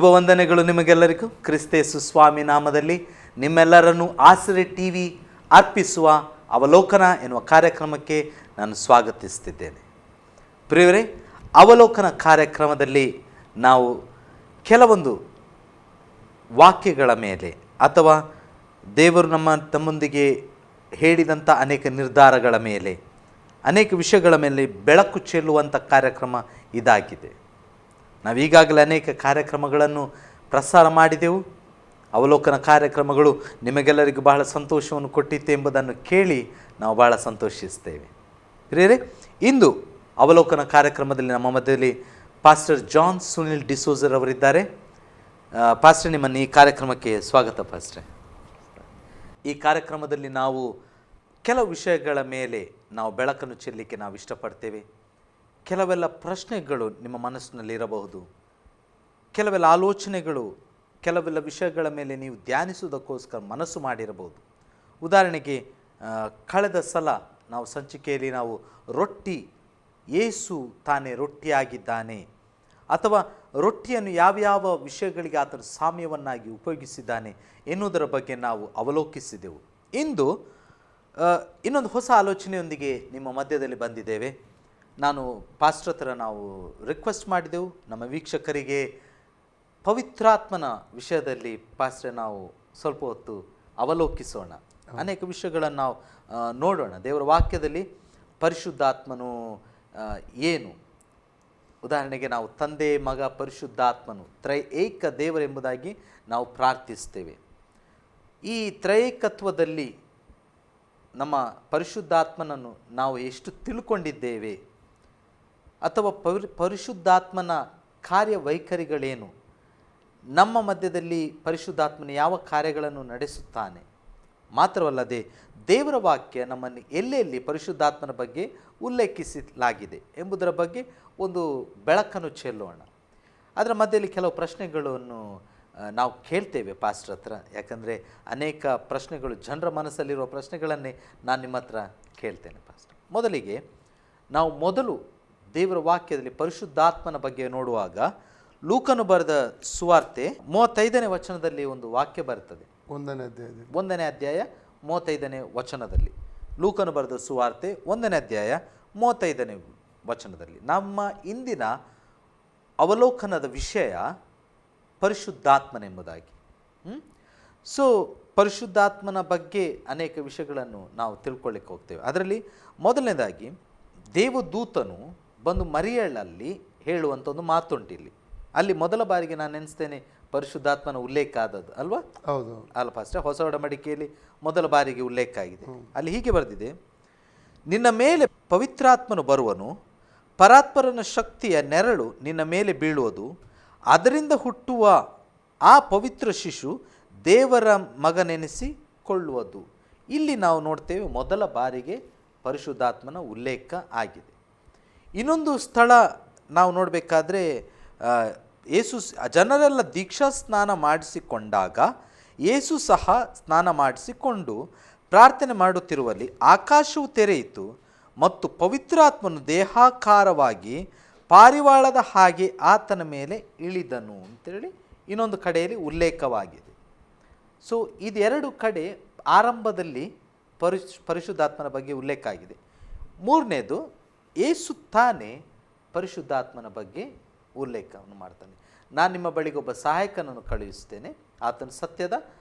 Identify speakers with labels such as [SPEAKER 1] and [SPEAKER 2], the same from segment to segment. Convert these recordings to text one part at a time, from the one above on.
[SPEAKER 1] ಶುಭ ವಂದನೆಗಳು ನಿಮಗೆಲ್ಲರಿಗೂ. ಕ್ರಿಸ್ತೇಸು ಸ್ವಾಮಿ ನಾಮದಲ್ಲಿ ನಿಮ್ಮೆಲ್ಲರನ್ನು ಆಸರೆ ಟಿವಿ ಅರ್ಪಿಸುವ ಅವಲೋಕನ ಎನ್ನುವ ಕಾರ್ಯಕ್ರಮಕ್ಕೆ ನಾನು ಸ್ವಾಗತಿಸ್ತಿದ್ದೇನೆ. ಪ್ರಿಯವರೇ, ಅವಲೋಕನ ಕಾರ್ಯಕ್ರಮದಲ್ಲಿ ನಾವು ಕೆಲವೊಂದು ವಾಕ್ಯಗಳ ಮೇಲೆ ಅಥವಾ ದೇವರು ತಮ್ಮೊಂದಿಗೆ ಹೇಳಿದಂಥ ಅನೇಕ ನಿರ್ಧಾರಗಳ ಮೇಲೆ, ಅನೇಕ ವಿಷಯಗಳ ಮೇಲೆ ಬೆಳಕು ಚೆಲ್ಲುವಂಥ ಕಾರ್ಯಕ್ರಮ ಇದಾಗಿದೆ. ನಾವೀಗಾಗಲೇ ಅನೇಕ ಕಾರ್ಯಕ್ರಮಗಳನ್ನು ಪ್ರಸಾರ ಮಾಡಿದೆವು. ಅವಲೋಕನ ಕಾರ್ಯಕ್ರಮಗಳು ನಿಮಗೆಲ್ಲರಿಗೂ ಬಹಳ ಸಂತೋಷವನ್ನು ಕೊಟ್ಟಿತ್ತು ಎಂಬುದನ್ನು ಕೇಳಿ ನಾವು ಬಹಳ ಸಂತೋಷಿಸ್ತೇವೆ. ಹಿರಿಯರೇ, ಇಂದು ಅವಲೋಕನ ಕಾರ್ಯಕ್ರಮದಲ್ಲಿ ನಮ್ಮ ಮಧ್ಯದಲ್ಲಿ ಪಾಸ್ಟರ್ ಜಾನ್ ಸುನಿಲ್ ಡಿಸೋಜರ್ ಅವರಿದ್ದಾರೆ. ಪಾಸ್ಟರ್, ನಿಮ್ಮನ್ನು ಈ ಕಾರ್ಯಕ್ರಮಕ್ಕೆ ಸ್ವಾಗತ. ಪಾಸ್ಟರ್, ಈ ಕಾರ್ಯಕ್ರಮದಲ್ಲಿ ನಾವು ಕೆಲವು ವಿಷಯಗಳ ಮೇಲೆ ನಾವು ಬೆಳಕನ್ನು ಚೆಲ್ಲಲಿಕ್ಕೆ ನಾವು ಇಷ್ಟಪಡ್ತೇವೆ. ಕೆಲವೆಲ್ಲ ಪ್ರಶ್ನೆಗಳು ನಿಮ್ಮ ಮನಸ್ಸಿನಲ್ಲಿ ಇರಬಹುದು, ಕೆಲವೆಲ್ಲ ಆಲೋಚನೆಗಳು, ಕೆಲವೆಲ್ಲ ವಿಷಯಗಳ ಮೇಲೆ ನೀವು ಧ್ಯಾನಿಸುವುದಕ್ಕೋಸ್ಕರ ಮನಸ್ಸು ಮಾಡಿರಬಹುದು. ಉದಾಹರಣೆಗೆ, ಕಳೆದ ಸಲ ನಾವು ಸಂಚಿಕೆಯಲ್ಲಿ ನಾವು ರೊಟ್ಟಿ, ಯೇಸು ತಾನೇ ರೊಟ್ಟಿಯಾಗಿದ್ದಾನೆ, ಅಥವಾ ರೊಟ್ಟಿಯನ್ನು ಯಾವ್ಯಾವ ವಿಷಯಗಳಿಗೆ ಆತನ ಸಾಮ್ಯವನ್ನಾಗಿ ಉಪಯೋಗಿಸಿದ್ದಾನೆ ಎನ್ನುವುದರ ಬಗ್ಗೆ ನಾವು ಅವಲೋಕಿಸಿದೆವು. ಇಂದು ಇನ್ನೊಂದು ಹೊಸ ಆಲೋಚನೆಯೊಂದಿಗೆ ನಿಮ್ಮ ಮಧ್ಯದಲ್ಲಿ ಬಂದಿದ್ದೇವೆ. ನಾನು ಪಾಸ್ಟರ್ ಹತ್ರ ನಾವು ರಿಕ್ವೆಸ್ಟ್ ಮಾಡಿದೆವು, ನಮ್ಮ ವೀಕ್ಷಕರಿಗೆ ಪವಿತ್ರಾತ್ಮನ ವಿಷಯದಲ್ಲಿ ಪಾಸ್ಟರ್ ನಾವು ಸ್ವಲ್ಪ ಹೊತ್ತು ಅವಲೋಕಿಸೋಣ, ಅನೇಕ ವಿಷಯಗಳನ್ನು ನಾವು ನೋಡೋಣ. ದೇವರ ವಾಕ್ಯದಲ್ಲಿ ಪರಿಶುದ್ಧಾತ್ಮನು ಏನು, ಉದಾಹರಣೆಗೆ ನಾವು ತಂದೆ, ಮಗ, ಪರಿಶುದ್ಧಾತ್ಮನು ತ್ರೈಏಕ ದೇವರೆಂಬುದಾಗಿ ನಾವು ಪ್ರಾರ್ಥಿಸ್ತೇವೆ. ಈ ತ್ರೈಕತ್ವದಲ್ಲಿ ನಮ್ಮ ಪರಿಶುದ್ಧಾತ್ಮನನ್ನು ನಾವು ಎಷ್ಟು ತಿಳ್ಕೊಂಡಿದ್ದೇವೆ, ಅಥವಾ ಪರಿಶುದ್ಧಾತ್ಮನ ಕಾರ್ಯವೈಖರಿಗಳೇನು, ನಮ್ಮ ಮಧ್ಯದಲ್ಲಿ ಪರಿಶುದ್ಧಾತ್ಮನ ಯಾವ ಕಾರ್ಯಗಳನ್ನು ನಡೆಸುತ್ತಾನೆ, ಮಾತ್ರವಲ್ಲದೆ ದೇವರ ವಾಕ್ಯ ನಮ್ಮನ್ನು ಎಲ್ಲೆಲ್ಲಿ ಪರಿಶುದ್ಧಾತ್ಮನ ಬಗ್ಗೆ ಉಲ್ಲೇಖಿಸಲಾಗಿದೆ ಎಂಬುದರ ಬಗ್ಗೆ ಒಂದು ಬೆಳಕನ್ನು ಚೆಲ್ಲೋಣ. ಅದರ ಮಧ್ಯದಲ್ಲಿ ಕೆಲವು ಪ್ರಶ್ನೆಗಳನ್ನು ನಾವು ಕೇಳ್ತೇವೆ ಪಾಸ್ಟರ್ ಹತ್ರ, ಯಾಕಂದರೆ ಅನೇಕ ಪ್ರಶ್ನೆಗಳು ಜನರ ಮನಸ್ಸಲ್ಲಿರುವ ಪ್ರಶ್ನೆಗಳನ್ನೇ ನಾನು ನಿಮ್ಮ ಹತ್ರ ಕೇಳ್ತೇನೆ ಪಾಸ್ಟರ್. ಮೊದಲಿಗೆ ನಾವು ದೇವರ ವಾಕ್ಯದಲ್ಲಿ ಪರಿಶುದ್ಧಾತ್ಮನ ಬಗ್ಗೆ ನೋಡುವಾಗ, ಲೂಕನು ಬರೆದ ಸುವಾರ್ತೆ 35ನೇ ವಚನದಲ್ಲಿ ಒಂದು ವಾಕ್ಯ ಬರ್ತದೆ. 1ನೇ ಅಧ್ಯಾಯ 35ನೇ ವಚನದಲ್ಲಿ, ಲೂಕನು ಬರೆದ ಸುವಾರ್ತೆ 1ನೇ ಅಧ್ಯಾಯ 35ನೇ ವಚನದಲ್ಲಿ ನಮ್ಮ ಇಂದಿನ ಅವಲೋಕನದ ವಿಷಯ ಪರಿಶುದ್ಧಾತ್ಮನೆಂಬುದಾಗಿ. ಸೊ ಪರಿಶುದ್ಧಾತ್ಮನ ಬಗ್ಗೆ ಅನೇಕ ವಿಷಯಗಳನ್ನು ನಾವು ತಿಳ್ಕೊಳ್ಳಿಕ್ಕೆ ಹೋಗ್ತೇವೆ. ಅದರಲ್ಲಿ ಮೊದಲನೇದಾಗಿ, ದೇವದೂತನು ಬಂದು ಮರಿಯಳಲ್ಲಿ ಹೇಳುವಂಥ ಒಂದು ಮಾತುಂಟಿಲ್ಲಿ. ಅಲ್ಲಿ ಮೊದಲ ಬಾರಿಗೆ ನಾನು ನೆನೆಸ್ತೇನೆ ಪರಿಶುದ್ಧಾತ್ಮನ ಉಲ್ಲೇಖ ಆದದ್ದು ಅಲ್ವಾ?
[SPEAKER 2] ಹೌದು
[SPEAKER 1] ಅಲ್ಲ ಪಾಸ್ಟರ್? ಹೊಸ ಒಡಂಬಡಿಕೆಯಲ್ಲಿ ಮೊದಲ ಬಾರಿಗೆ ಉಲ್ಲೇಖ ಆಗಿದೆ. ಅಲ್ಲಿ ಹೀಗೆ ಬರೆದಿದೆ, ನಿನ್ನ ಮೇಲೆ ಪವಿತ್ರಾತ್ಮನು ಬರುವನು, ಪರಾತ್ಪರನ ಶಕ್ತಿಯ ನೆರಳು ನಿನ್ನ ಮೇಲೆ ಬೀಳುವುದು, ಅದರಿಂದ ಹುಟ್ಟುವ ಆ ಪವಿತ್ರ ಶಿಶು ದೇವರ ಮಗನೆನಿಸಿಕೊಳ್ಳುವುದು. ಇಲ್ಲಿ ನಾವು ನೋಡ್ತೇವೆ ಮೊದಲ ಬಾರಿಗೆ ಪರಿಶುದ್ಧಾತ್ಮನ ಉಲ್ಲೇಖ ಆಗಿದೆ. ಇನ್ನೊಂದು ಸ್ಥಳ ನಾವು ನೋಡಬೇಕಾದ್ರೆ, ಯೇಸು ಜನರೆಲ್ಲ ದೀಕ್ಷಾ ಸ್ನಾನ ಮಾಡಿಸಿಕೊಂಡಾಗ ಯೇಸು ಸಹ ಸ್ನಾನ ಮಾಡಿಸಿಕೊಂಡು ಪ್ರಾರ್ಥನೆ ಮಾಡುತ್ತಿರುವಲ್ಲಿ ಆಕಾಶವು ತೆರೆಯಿತು ಮತ್ತು ಪವಿತ್ರಾತ್ಮನು ದೇಹಾಕಾರವಾಗಿ ಪಾರಿವಾಳದ ಹಾಗೆ ಆತನ ಮೇಲೆ ಇಳಿದನು ಅಂತೇಳಿ ಇನ್ನೊಂದು ಕಡೆಯಲ್ಲಿ ಉಲ್ಲೇಖವಾಗಿದೆ. ಸೊ ಇದೆರಡು ಕಡೆ ಆರಂಭದಲ್ಲಿ ಪರಿಶುದ್ಧಾತ್ಮನ ಬಗ್ಗೆ ಉಲ್ಲೇಖ ಆಗಿದೆ. ಮೂರನೇದು, ಯೇಸು ತಾನೇ ಪರಿಶುದ್ಧಾತ್ಮನ ಬಗ್ಗೆ ಉಲ್ಲೇಖವನ್ನು ಮಾಡ್ತಾನೆ. ನಾನು ನಿಮ್ಮ ಬಳಿಗೆ ಒಬ್ಬ ಸಹಾಯಕನನ್ನು ಕಳುಹಿಸ್ತೇನೆ, ಆತನು ಸತ್ಯದ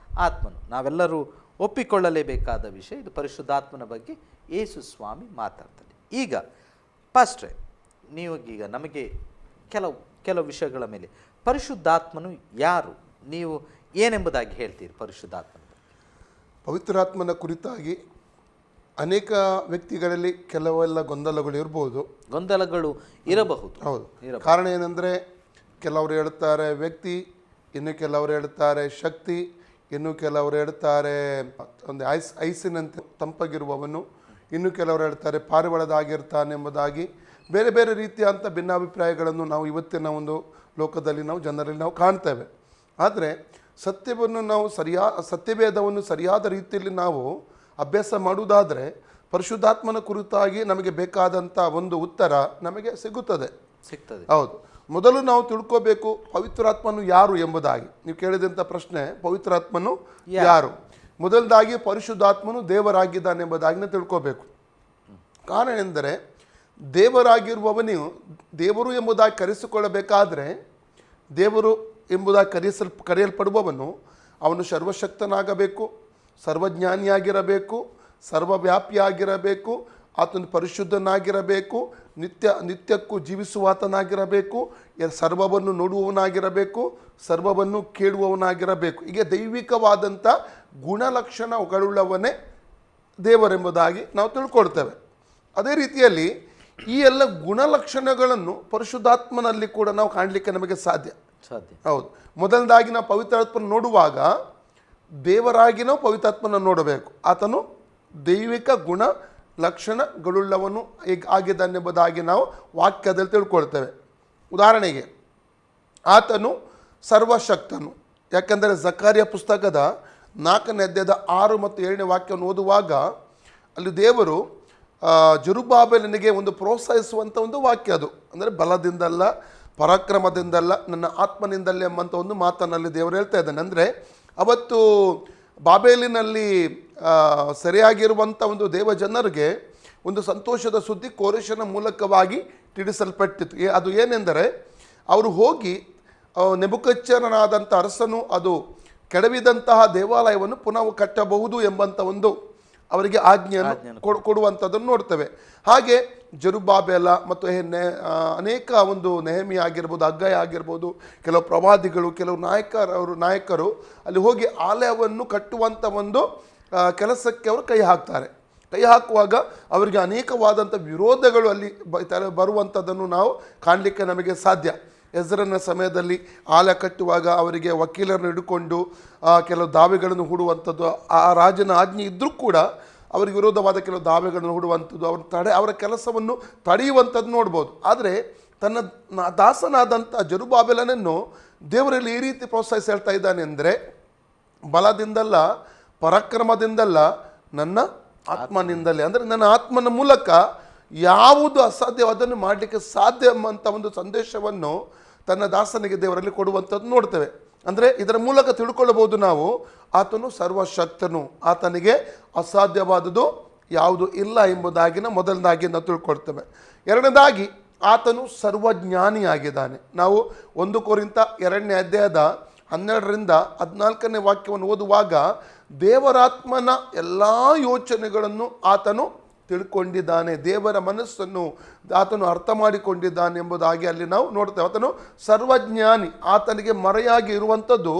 [SPEAKER 1] ಆತ್ಮನು. ನಾವೆಲ್ಲರೂ ಒಪ್ಪಿಕೊಳ್ಳಲೇಬೇಕಾದ ವಿಷಯ ಇದು. ಪರಿಶುದ್ಧಾತ್ಮನ ಬಗ್ಗೆ ಯೇಸು ಸ್ವಾಮಿ ಮಾತಾಡ್ತಾನೆ. ಈಗ ಪಾಸ್ಟ್ರೆ, ನೀವೀಗ ನಮಗೆ ಕೆಲವು ವಿಷಯಗಳ ಮೇಲೆ ಪರಿಶುದ್ಧಾತ್ಮನು ಯಾರು, ನೀವು ಏನೆಂಬುದಾಗಿ ಹೇಳ್ತೀರಿ ಪರಿಶುದ್ಧಾತ್ಮನ ಬಗ್ಗೆ?
[SPEAKER 2] ಪವಿತ್ರಾತ್ಮನ ಕುರಿತಾಗಿ ಅನೇಕ ವ್ಯಕ್ತಿಗಳಲ್ಲಿ ಕೆಲವೆಲ್ಲ ಗೊಂದಲಗಳು ಇರಬಹುದು. ಹೌದು. ಕಾರಣ ಏನಂದರೆ, ಕೆಲವರು ಹೇಳ್ತಾರೆ ವ್ಯಕ್ತಿ, ಇನ್ನು ಕೆಲವರು ಹೇಳ್ತಾರೆ ಶಕ್ತಿ, ಇನ್ನು ಕೆಲವರು ಹೇಳ್ತಾರೆ ಒಂದು ಐಸಿನಂತೆ ತಂಪಾಗಿರುವವನು, ಇನ್ನು ಕೆಲವರು ಹೇಳ್ತಾರೆ ಪಾರಿವಾಳದಾಗಿರ್ತಾನೆ ಎಂಬುದಾಗಿ ಬೇರೆ ಬೇರೆ ರೀತಿಯಂಥ ಭಿನ್ನಾಭಿಪ್ರಾಯಗಳನ್ನು ನಾವು ಇವತ್ತಿನ ಒಂದು ಲೋಕದಲ್ಲಿ ನಾವು ಜನರಲ್ಲಿ ನಾವು ಕಾಣ್ತೇವೆ. ಆದರೆ ಸತ್ಯವೇದವನ್ನು ಸರಿಯಾದ ರೀತಿಯಲ್ಲಿ ನಾವು ಅಭ್ಯಾಸ ಮಾಡುವುದಾದರೆ ಪರಿಶುದ್ಧಾತ್ಮನ ಕುರಿತಾಗಿ ನಮಗೆ ಬೇಕಾದಂಥ ಒಂದು ಉತ್ತರ ನಮಗೆ ಸಿಗ್ತದೆ.
[SPEAKER 1] ಹೌದು.
[SPEAKER 2] ಮೊದಲು ನಾವು ತಿಳ್ಕೋಬೇಕು ಪವಿತ್ರಾತ್ಮನು ಯಾರು ಎಂಬುದಾಗಿ. ನೀವು ಕೇಳಿದಂಥ ಪ್ರಶ್ನೆ, ಪವಿತ್ರಾತ್ಮನು ಯಾರು? ಮೊದಲದಾಗಿ ಪರಿಶುದ್ಧಾತ್ಮನು ದೇವರಾಗಿದ್ದಾನೆ ಎಂಬುದಾಗಿ ತಿಳ್ಕೋಬೇಕು. ಕಾರಣ ಎಂದರೆ ದೇವರಾಗಿರುವವನು ದೇವರು ಎಂಬುದಾಗಿ ಕರೆಸಿಕೊಳ್ಳಬೇಕಾದ್ರೆ, ದೇವರು ಎಂಬುದಾಗಿ ಕರೆಯಲ್ಪಡುವವನು ಅವನು ಸರ್ವಶಕ್ತನಾಗಬೇಕು, ಸರ್ವಜ್ಞಾನಿಯಾಗಿರಬೇಕು, ಸರ್ವವ್ಯಾಪಿಯಾಗಿರಬೇಕು, ಆತನು ಪರಿಶುದ್ಧನಾಗಿರಬೇಕು, ನಿತ್ಯಕ್ಕೂ ಜೀವಿಸುವಾತನಾಗಿರಬೇಕು, ಸರ್ವವನ್ನು ನೋಡುವವನಾಗಿರಬೇಕು, ಸರ್ವವನ್ನು ಕೇಳುವವನಾಗಿರಬೇಕು. ಹೀಗೆ ದೈವಿಕವಾದಂಥ ಗುಣಲಕ್ಷಣಗಳುಳ್ಳವನೇ ದೇವರೆಂಬುದಾಗಿ ನಾವು ತಿಳ್ಕೊಳ್ತೇವೆ. ಅದೇ ರೀತಿಯಲ್ಲಿ ಈ ಎಲ್ಲ ಗುಣಲಕ್ಷಣಗಳನ್ನು ಪರಿಶುದ್ಧಾತ್ಮನಲ್ಲಿ ಕೂಡ ನಾವು ಕಾಣಲಿಕ್ಕೆ ನಮಗೆ ಸಾಧ್ಯ. ಹೌದು. ಮೊದಲದಾಗಿ ನಾವು ಪವಿತ್ರಾತ್ಮನ ನೋಡುವಾಗ ದೇವರಾಗಿ ನಾವು ಪವಿತ್ರಾತ್ಮನ ನೋಡಬೇಕು. ಆತನು ದೈವಿಕ ಗುಣ ಲಕ್ಷಣಗಳುಳ್ಳವನು ಆಗಿದ್ದಾನೆಂಬುದಾಗಿ ನಾವು ವಾಕ್ಯದಲ್ಲಿ ತಿಳ್ಕೊಳ್ತೇವೆ. ಉದಾಹರಣೆಗೆ ಆತನು ಸರ್ವಶಕ್ತನು. ಯಾಕೆಂದರೆ ಜಕರ್ಯ ಪುಸ್ತಕದ 4ನೇ ಅಧ್ಯಾಯದ 6 ಮತ್ತು 7ನೇ ವಾಕ್ಯವನ್ನು ಓದುವಾಗ ಅಲ್ಲಿ ದೇವರು ಜೆರುಬ್ಬಾಬೆಲನಿಗೆ ಒಂದು ಪ್ರೋತ್ಸಾಹಿಸುವಂಥ ಒಂದು ವಾಕ್ಯ ಅದು. ಅಂದರೆ ಬಲದಿಂದಲ್ಲ, ಪರಾಕ್ರಮದಿಂದಲ್ಲ, ನನ್ನ ಆತ್ಮನಿಂದಲೇ ಎಂಬಂಥ ಒಂದು ಮಾತನ್ನಲ್ಲಿ ದೇವರು ಹೇಳ್ತಾ ಇದ್ದಾನೆ. ಅಂದರೆ ಅವತ್ತು ಬಾಬೇಲಿನಲ್ಲಿ ಸರಿಯಾಗಿರುವಂಥ ಒಂದು ದೇವಜನರಿಗೆ ಒಂದು ಸಂತೋಷದ ಸುದ್ದಿ ಕೋರೆಷನ ಮೂಲಕವಾಗಿ ತಿಳಿಸಲ್ಪಟ್ಟಿತು. ಅದು ಏನೆಂದರೆ, ಅವರು ಹೋಗಿ ನೆಬೂಕದ್ನೆಚ್ಚರನಾದಂಥ ಅರಸನು ಅದು ಕೆಡವಿದಂತಹ ದೇವಾಲಯವನ್ನು ಪುನಃ ಕಟ್ಟಬಹುದು ಎಂಬಂಥ ಒಂದು ಅವರಿಗೆ ಆಜ್ಞೆಯನ್ನು ಕೊಡುವಂಥದ್ದನ್ನು ನೋಡ್ತೇವೆ. ಹಾಗೆ ಜೆರುಬ್ಬಾಬೆಲ ಮತ್ತು ಅನೇಕ ಒಂದು ನೆಹೆಮೀಯ ಆಗಿರ್ಬೋದು, ಹಗ್ಗಾಯ ಆಗಿರ್ಬೋದು, ಕೆಲವು ಪ್ರವಾದಿಗಳು, ಕೆಲವು ನಾಯಕರು ಅಲ್ಲಿ ಹೋಗಿ ಆಲಯವನ್ನು ಕಟ್ಟುವಂಥ ಒಂದು ಕೆಲಸಕ್ಕೆ ಅವರು ಕೈ ಹಾಕ್ತಾರೆ. ಕೈ ಹಾಕುವಾಗ ಅವರಿಗೆ ಅನೇಕವಾದಂಥ ವಿರೋಧಗಳು ಅಲ್ಲಿ ಬರುವಂಥದ್ದನ್ನು ನಾವು ಕಾಣಲಿಕ್ಕೆ ನಮಗೆ ಸಾಧ್ಯ. ಎಜ್ರನ ಸಮಯದಲ್ಲಿ ಆಲಯ ಕಟ್ಟುವಾಗ ಅವರಿಗೆ ವಕೀಲರನ್ನು ಹಿಡ್ಕೊಂಡು ಕೆಲವು ದಾವೆಗಳನ್ನು ಹೂಡುವಂಥದ್ದು, ಆ ರಾಜನ ಆಜ್ಞೆ ಇದ್ದರೂ ಕೂಡ ಅವರಿಗೆ ವಿರೋಧವಾದ ಕೆಲವು ದಾವೆಗಳನ್ನು ಹೂಡುವಂಥದ್ದು, ಅವರ ಕೆಲಸವನ್ನು ತಡೆಯುವಂಥದ್ದು ನೋಡ್ಬೋದು. ಆದರೆ ತನ್ನ ದಾಸನಾದಂಥ ಜೆರುಬ್ಬಾಬೆಲನನ್ನು ದೇವರಲ್ಲಿ ಈ ರೀತಿ ಪ್ರೋತ್ಸಾಹಿಸಿ ಹೇಳ್ತಾ ಇದ್ದಾನೆ ಅಂದರೆ, ಬಲದಿಂದಲ್ಲ, ಪರಾಕ್ರಮದಿಂದಲ್ಲ, ನನ್ನ ಆತ್ಮನಿಂದಲೇ. ಅಂದರೆ ನನ್ನ ಆತ್ಮನ ಮೂಲಕ ಯಾವುದು ಅಸಾಧ್ಯವಾದನ್ನು ಮಾಡಲಿಕ್ಕೆ ಸಾಧ್ಯ ಎಂಬಂಥ ಒಂದು ಸಂದೇಶವನ್ನು ತನ್ನ ದಾಸನಿಗೆ ದೇವರಲ್ಲಿ ಕೊಡುವಂಥದ್ದು ನೋಡ್ತೇವೆ. ಅಂದರೆ ಇದರ ಮೂಲಕ ತಿಳ್ಕೊಳ್ಳಬಹುದು ನಾವು, ಆತನು ಸರ್ವಶಕ್ತನು, ಆತನಿಗೆ ಅಸಾಧ್ಯವಾದುದು ಯಾವುದು ಇಲ್ಲ ಎಂಬುದಾಗಿ ಮೊದಲನೇದಾಗಿ ನಾವು ತಿಳ್ಕೊಳ್ತೇವೆ. ಎರಡನೇದಾಗಿ ಆತನು ಸರ್ವಜ್ಞಾನಿಯಾಗಿದ್ದಾನೆ. ನಾವು 1 ಕೊರಿಂಥ 2ನೇ ಅಧ್ಯಾಯದ 12ರಿಂದ 14ನೇ ವಾಕ್ಯವನ್ನು ಓದುವಾಗ ದೇವರಾತ್ಮನ ಎಲ್ಲ ಯೋಚನೆಗಳನ್ನು ಆತನು ತಿಳ್ಕೊಂಡಿದ್ದಾನೆ, ದೇವರ ಮನಸ್ಸನ್ನು ಆತನು ಅರ್ಥ ಮಾಡಿಕೊಂಡಿದ್ದಾನೆ ಎಂಬುದಾಗಿ ಅಲ್ಲಿ ನಾವು ನೋಡ್ತೇವೆ. ಆತನು ಸರ್ವಜ್ಞಾನಿ, ಆತನಿಗೆ ಮರೆಯಾಗಿ ಇರುವಂಥದ್ದು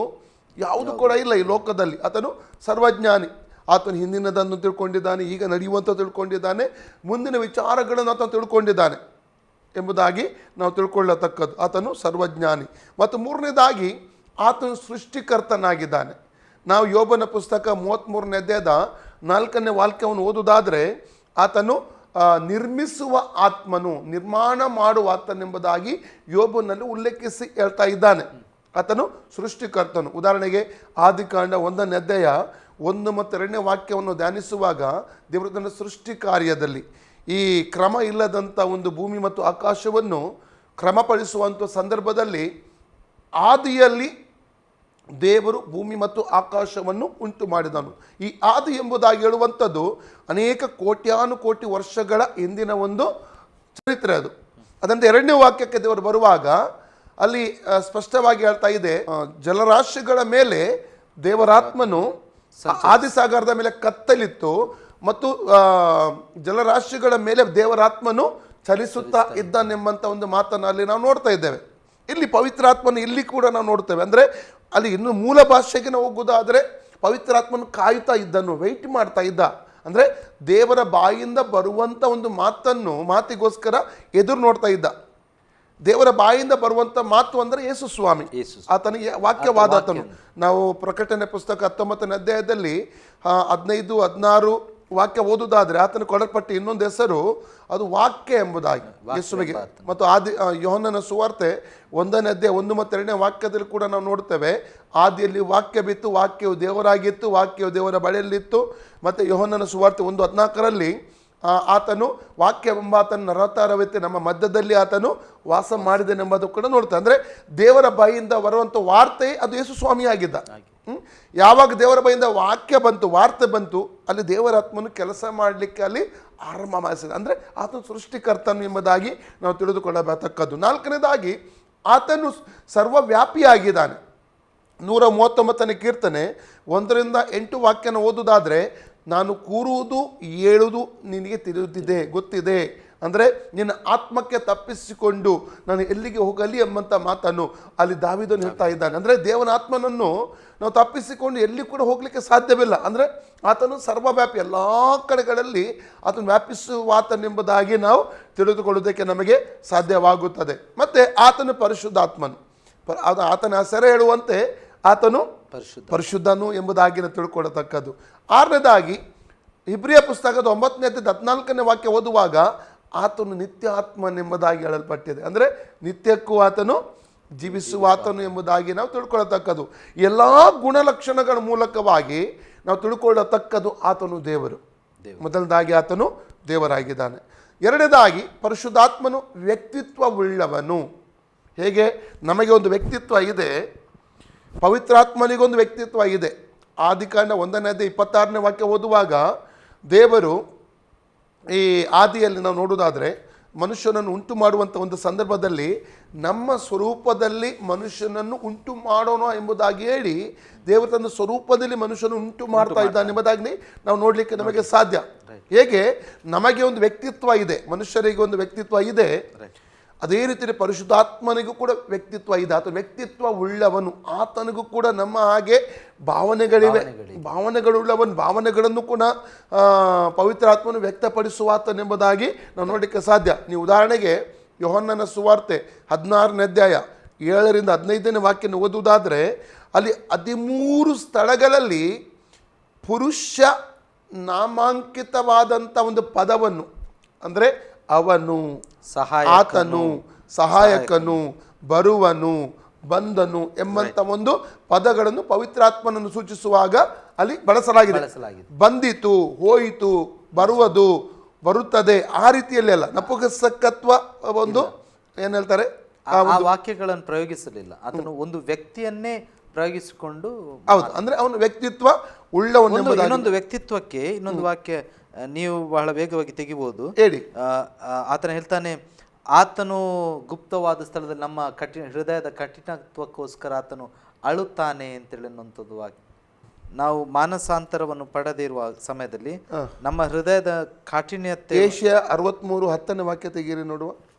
[SPEAKER 2] ಯಾವುದು ಕೂಡ ಇಲ್ಲ ಈ ಲೋಕದಲ್ಲಿ. ಆತನು ಸರ್ವಜ್ಞಾನಿ. ಆತನು ಹಿಂದಿನದನ್ನು ತಿಳ್ಕೊಂಡಿದ್ದಾನೆ, ಈಗ ನಡೆಯುವಂಥ ತಿಳ್ಕೊಂಡಿದ್ದಾನೆ, ಮುಂದಿನ ವಿಚಾರಗಳನ್ನು ಆತನು ತಿಳ್ಕೊಂಡಿದ್ದಾನೆ ಎಂಬುದಾಗಿ ನಾವು ತಿಳ್ಕೊಳ್ಳತಕ್ಕದ್ದು. ಆತನು ಸರ್ವಜ್ಞಾನಿ. ಮತ್ತು ಮೂರನೇದಾಗಿ ಆತನು ಸೃಷ್ಟಿಕರ್ತನಾಗಿದ್ದಾನೆ. ನಾವು ಯೋಬನ ಪುಸ್ತಕ 33ನೇ ಅಧ್ಯಾಯದ 4ನೇ ವಾಕ್ಯವನ್ನು ಓದುವುದಾದರೆ, ಆತನು ನಿರ್ಮಿಸುವ ಆತ್ಮನು, ನಿರ್ಮಾಣ ಮಾಡುವ ಆತನೆಂಬುದಾಗಿ ಯೋಬನಲ್ಲಿ ಉಲ್ಲೇಖಿಸಿ ಹೇಳ್ತಾ ಇದ್ದಾನೆ. ಆತನು ಸೃಷ್ಟಿಕರ್ತನು. ಉದಾಹರಣೆಗೆ ಆದಿಕಾಂಡ 1ನೇ ಅಧ್ಯಾಯ 1 ಮತ್ತು 2ನೇ ವಾಕ್ಯವನ್ನು ಧ್ಯಾನಿಸುವಾಗ ದೇವರು ತನ್ನ ಸೃಷ್ಟಿ ಕಾರ್ಯದಲ್ಲಿ ಈ ಕ್ರಮ ಇಲ್ಲದಂಥ ಒಂದು ಭೂಮಿ ಮತ್ತು ಆಕಾಶವನ್ನು ಕ್ರಮಪಡಿಸುವಂಥ ಸಂದರ್ಭದಲ್ಲಿ ಆದಿಯಲ್ಲಿ ದೇವರು ಭೂಮಿ ಮತ್ತು ಆಕಾಶವನ್ನು ಉಂಟು ಮಾಡಿದನು. ಈ ಆದಿ ಎಂಬುದಾಗಿ ಹೇಳುವಂಥದ್ದು ಅನೇಕ ಕೋಟ್ಯಾನುಕೋಟಿ ವರ್ಷಗಳ ಹಿಂದಿನ ಒಂದು ಚರಿತ್ರೆ ಅದು. ಅದಂತೆ 2ನೇ ವಾಕ್ಯಕ್ಕೆ ದೇವರು ಬರುವಾಗ ಅಲ್ಲಿ ಸ್ಪಷ್ಟವಾಗಿ ಹೇಳ್ತಾ ಇದೆ, ಜಲರಾಶಿಗಳ ಮೇಲೆ ದೇವರಾತ್ಮನು ಆದಿಸಾಗರದ ಮೇಲೆ ಕತ್ತಲಿತ್ತು ಮತ್ತು ಜಲರಾಶಿಗಳ ಮೇಲೆ ದೇವರಾತ್ಮನು ಚಲಿಸುತ್ತಾ ಇದ್ದಾನೆಂಬಂಥ ಒಂದು ಮಾತನ್ನು ಅಲ್ಲಿ ನಾವು ನೋಡ್ತಾ ಇದ್ದೇವೆ. ಇಲ್ಲಿ ಪವಿತ್ರಾತ್ಮನ ಇಲ್ಲಿ ಕೂಡ ನಾವು ನೋಡ್ತೇವೆ. ಅಂದರೆ ಅಲ್ಲಿ ಇನ್ನು ಮೂಲ ಭಾಷೆಗೆ ನಾವು ಹೋಗುವುದಾದರೆ ಪವಿತ್ರಾತ್ಮನು ಕಾಯುತ್ತಾ ಇದ್ದನು, ವೆಯ್ಟ್ ಮಾಡ್ತಾ ಇದ್ದ. ಅಂದರೆ ದೇವರ ಬಾಯಿಂದ ಬರುವಂಥ ಒಂದು ಮಾತಿಗೋಸ್ಕರ ಎದುರು ನೋಡ್ತಾ ಇದ್ದ. ದೇವರ ಬಾಯಿಂದ ಬರುವಂಥ ಮಾತು ಅಂದರೆ ಯೇಸು ಸ್ವಾಮಿ, ಆತನಿಗೆ ವಾಕ್ಯವಾದ ಆತನು. ನಾವು ಪ್ರಕಟಣೆ ಪುಸ್ತಕ 19ನೇ ಅಧ್ಯಾಯದಲ್ಲಿ 15, 16 ವಾಕ್ಯ ಓದುವುದಾದರೆ ಆತನು ಕೊಡಲ್ಪಟ್ಟ ಇನ್ನೊಂದು ಹೆಸರು ಅದು ವಾಕ್ಯ ಎಂಬುದಾಗಿ ಯೇಸುವಿಗೆ. ಮತ್ತು ಯೋಹನ್ನನ ಸುವಾರ್ತೆ 1ನೇ ಅಧ್ಯಾಯ 1 ಮತ್ತು 2ನೇ ವಾಕ್ಯದಲ್ಲಿ ಕೂಡ ನಾವು ನೋಡ್ತೇವೆ, ಆದಿಯಲ್ಲಿ ವಾಕ್ಯ ಬಿತ್ತು, ವಾಕ್ಯವು ದೇವರಾಗಿತ್ತು, ವಾಕ್ಯವು ದೇವರ ಬಳಿಯಲ್ಲಿತ್ತು. ಮತ್ತು ಯೋಹನ್ನನ ಸುವಾರ್ತೆ 1:14 ಆತನು ವಾಕ್ಯವೆಂಬಾತನ ನರತಾರವಿತ್ತೆ ನಮ್ಮ ಮಧ್ಯದಲ್ಲಿ ಆತನು ವಾಸ ಮಾಡಿದನೆಂಬುದು ಕೂಡ ನೋಡ್ತಾರೆ. ಅಂದರೆ ದೇವರ ಬಾಯಿಂದ ಬರುವಂಥ ವಾರ್ತೆ ಅದು ಯೇಸು ಸ್ವಾಮಿಯಾಗಿದ್ದ. ಯಾವಾಗ ದೇವರ ಬಾಯಿಂದ ವಾಕ್ಯ ಬಂತು, ವಾರ್ತೆ ಬಂತು, ಅಲ್ಲಿ ದೇವರ ಆತ್ಮನು ಕೆಲಸ ಮಾಡಲಿಕ್ಕೆ ಅಲ್ಲಿ ಆರಂಭ ಮಾಡಿಸಿದ. ಅಂದರೆ ಆತನು ಸೃಷ್ಟಿಕರ್ತನು ಎಂಬುದಾಗಿ ನಾವು ತಿಳಿದುಕೊಳ್ಳಬೇಕದ್ದು. ನಾಲ್ಕನೇದಾಗಿ ಆತನು ಸರ್ವವ್ಯಾಪಿಯಾಗಿದ್ದಾನೆ. 139ನೇ ಕೀರ್ತನೆ 1-8 ವಾಕ್ಯನ ಓದುವುದಾದರೆ, ನಾನು ಕೂರುವುದು ಏಳುವುದು ನಿನಗೆ ತಿಳಿದಿದೆ, ಗೊತ್ತಿದೆ. ಅಂದರೆ ನಿನ್ನ ಆತ್ಮಕ್ಕೆ ತಪ್ಪಿಸಿಕೊಂಡು ನಾನು ಎಲ್ಲಿಗೆ ಹೋಗಲಿ ಎಂಬಂಥ ಮಾತನ್ನು ಅಲ್ಲಿ ದಾವೀದನು ಹೇಳ್ತಾ ಇದ್ದಾನೆ. ಅಂದರೆ ದೇವನ ಆತ್ಮನನ್ನು ನಾವು ತಪ್ಪಿಸಿಕೊಂಡು ಎಲ್ಲಿ ಕೂಡ ಹೋಗಲಿಕ್ಕೆ ಸಾಧ್ಯವಿಲ್ಲ. ಅಂದರೆ ಆತನು ಸರ್ವವ್ಯಾಪಿ, ಎಲ್ಲ ಕಡೆಗಳಲ್ಲಿ ಆತನು ವ್ಯಾಪಿಸುವಾತನೆಂಬುದಾಗಿ ನಾವು ತಿಳಿದುಕೊಳ್ಳುವುದಕ್ಕೆ ನಮಗೆ ಸಾಧ್ಯವಾಗುತ್ತದೆ. ಮತ್ತು ಆತನು ಪರಿಶುದ್ಧಾತ್ಮನು, ಆತನ ಹೆಸರೇ ಹೇಳುವಂತೆ ಆತನು ಪರಿಶುದ್ಧನು ಎಂಬುದಾಗಿ ನಾವು ತಿಳ್ಕೊಳ್ಳತಕ್ಕದ್ದು. ಆರನೇದಾಗಿ ಇಬ್ರಿಯ ಪುಸ್ತಕದ 9-14 ವಾಕ್ಯ ಓದುವಾಗ ಆತನು ನಿತ್ಯ ಆತ್ಮನೆಂಬುದಾಗಿ ಹೇಳಲ್ಪಟ್ಟಿದೆ. ಅಂದರೆ ನಿತ್ಯಕ್ಕೂ ಆತನು ಜೀವಿಸುವ ಆತನು ಎಂಬುದಾಗಿ ನಾವು ತಿಳ್ಕೊಳ್ಳತಕ್ಕದ್ದು. ಎಲ್ಲ ಗುಣಲಕ್ಷಣಗಳ ಮೂಲಕವಾಗಿ ನಾವು ತಿಳ್ಕೊಳ್ಳತಕ್ಕದ್ದು ಆತನು ದೇವರು. ಮೊದಲನೇದಾಗಿ ಆತನು ದೇವರಾಗಿದ್ದಾನೆ. ಎರಡನೇದಾಗಿ ಪರಿಶುದ್ಧಾತ್ಮನು ವ್ಯಕ್ತಿತ್ವವುಳ್ಳವನು. ಹೇಗೆ ನಮಗೆ ಒಂದು ವ್ಯಕ್ತಿತ್ವ ಇದೆ, ಪವಿತ್ರಾತ್ಮನಿಗೊಂದು ವ್ಯಕ್ತಿತ್ವ ಇದೆ. ಆದಿಕಾಂಡ 1-26 ವಾಕ್ಯ ಓದುವಾಗ ದೇವರು ಈ ಆದಿಯಲ್ಲಿ ನಾವು ನೋಡುವುದಾದರೆ ಮನುಷ್ಯನನ್ನು ಉಂಟು ಮಾಡುವಂಥ ಒಂದು ಸಂದರ್ಭದಲ್ಲಿ ನಮ್ಮ ಸ್ವರೂಪದಲ್ಲಿ ಮನುಷ್ಯನನ್ನು ಉಂಟು ಮಾಡೋಣ ಎಂಬುದಾಗಿ ಹೇಳಿ ದೇವರು ತನ್ನ ಸ್ವರೂಪದಲ್ಲಿ ಮನುಷ್ಯನು ಉಂಟು ಮಾಡ್ತಾ ಇದ್ದಾನೆ ಎಂಬುದಾಗಿ ನಾವು ನೋಡಲಿಕ್ಕೆ ನಮಗೆ ಸಾಧ್ಯ. ಹೇಗೆ ನಮಗೆ ಒಂದು ವ್ಯಕ್ತಿತ್ವ ಇದೆ, ಮನುಷ್ಯರಿಗೆ ಒಂದು ವ್ಯಕ್ತಿತ್ವ ಇದೆ, ಅದೇ ರೀತಿ ಪರಿಶುದ್ಧಾತ್ಮನಿಗೂ ಕೂಡ ವ್ಯಕ್ತಿತ್ವ ಇದೆ. ಆತ ವ್ಯಕ್ತಿತ್ವ ಉಳ್ಳವನು. ಆತನಿಗೂ ಕೂಡ ನಮ್ಮ ಹಾಗೆ ಭಾವನೆಗಳಿವೆ, ಭಾವನೆಗಳುಳ್ಳವನು. ಭಾವನೆಗಳನ್ನು ಕೂಡ ಪವಿತ್ರಾತ್ಮನು ವ್ಯಕ್ತಪಡಿಸುವಾತನೆಂಬುದಾಗಿ ನಾವು ನೋಡಲಿಕ್ಕೆ ಸಾಧ್ಯ. ನೀವು ಉದಾಹರಣೆಗೆ ಯೋಹನ್ನನ ಸುವಾರ್ತೆ 16ನೇ ಅಧ್ಯಾಯ 7-15 ವಾಕ್ಯನ ಓದುವುದಾದರೆ ಅಲ್ಲಿ 13 ಸ್ಥಳಗಳಲ್ಲಿ ಪುರುಷ ನಾಮಾಂಕಿತವಾದಂಥ ಒಂದು ಪದವನ್ನು, ಅಂದರೆ ಅವನು, ಆತನು, ಸಹಾಯಕನು, ಬರುವನು, ಬಂದನು ಎಂಬಂತ ಒಂದು ಪದಗಳನ್ನು ಪವಿತ್ರಾತ್ಮನನ್ನು ಸೂಚಿಸುವಾಗ ಅಲ್ಲಿ ಬಳಸಲಾಗಿದೆ. ಬಂದಿತು, ಹೋಯಿತು, ಬರುವುದು, ಬರುತ್ತದೆ, ಆ ರೀತಿಯಲ್ಲಿ ಅಲ್ಲ. ನಪುಂಸಕತ್ವ ಒಂದು ಏನ್ ಹೇಳ್ತಾರೆ,
[SPEAKER 1] ಆ ವಾಕ್ಯಗಳನ್ನು ಪ್ರಯೋಗಿಸಲಿಲ್ಲ. ಅದನ್ನು ಒಂದು ವ್ಯಕ್ತಿಯನ್ನೇ ಪ್ರಯೋಗಿಸಿಕೊಂಡು,
[SPEAKER 2] ಹೌದು, ಅಂದ್ರೆ ಅವನ ವ್ಯಕ್ತಿತ್ವ ಉಳ್ಳವನು.
[SPEAKER 1] ಇನ್ನೊಂದು ವ್ಯಕ್ತಿತ್ವಕ್ಕೆ ಇನ್ನೊಂದು ವಾಕ್ಯ ನೀವು ಬಹಳ ವೇಗವಾಗಿ ತೆಗಿಬಹುದು.
[SPEAKER 2] ಹೇಳಿ.
[SPEAKER 1] ಆತನ ಹೇಳ್ತಾನೆ, ಆತನು ಗುಪ್ತವಾದ ಸ್ಥಳದಲ್ಲಿ ನಮ್ಮ ಹೃದಯದ ಕಠಿಣತ್ವಕ್ಕೋಸ್ಕರ ಆತನು ಅಳುತ್ತಾನೆ ಅಂತೇಳಿ ಅನ್ನುವಂಥದ್ದು ವಾಕ್ಯ. ನಾವು ಮಾನಸಾಂತರವನ್ನು ಪಡೆದೇ ಇರುವ ಸಮಯದಲ್ಲಿ ನಮ್ಮ ಹೃದಯದ ಕಾಠಿಣ್ಯತೆ.
[SPEAKER 2] ಏಷ್ಯಾ 63:10 ವಾಕ್ಯ ತೆಗೀರಿ ನೋಡುವ.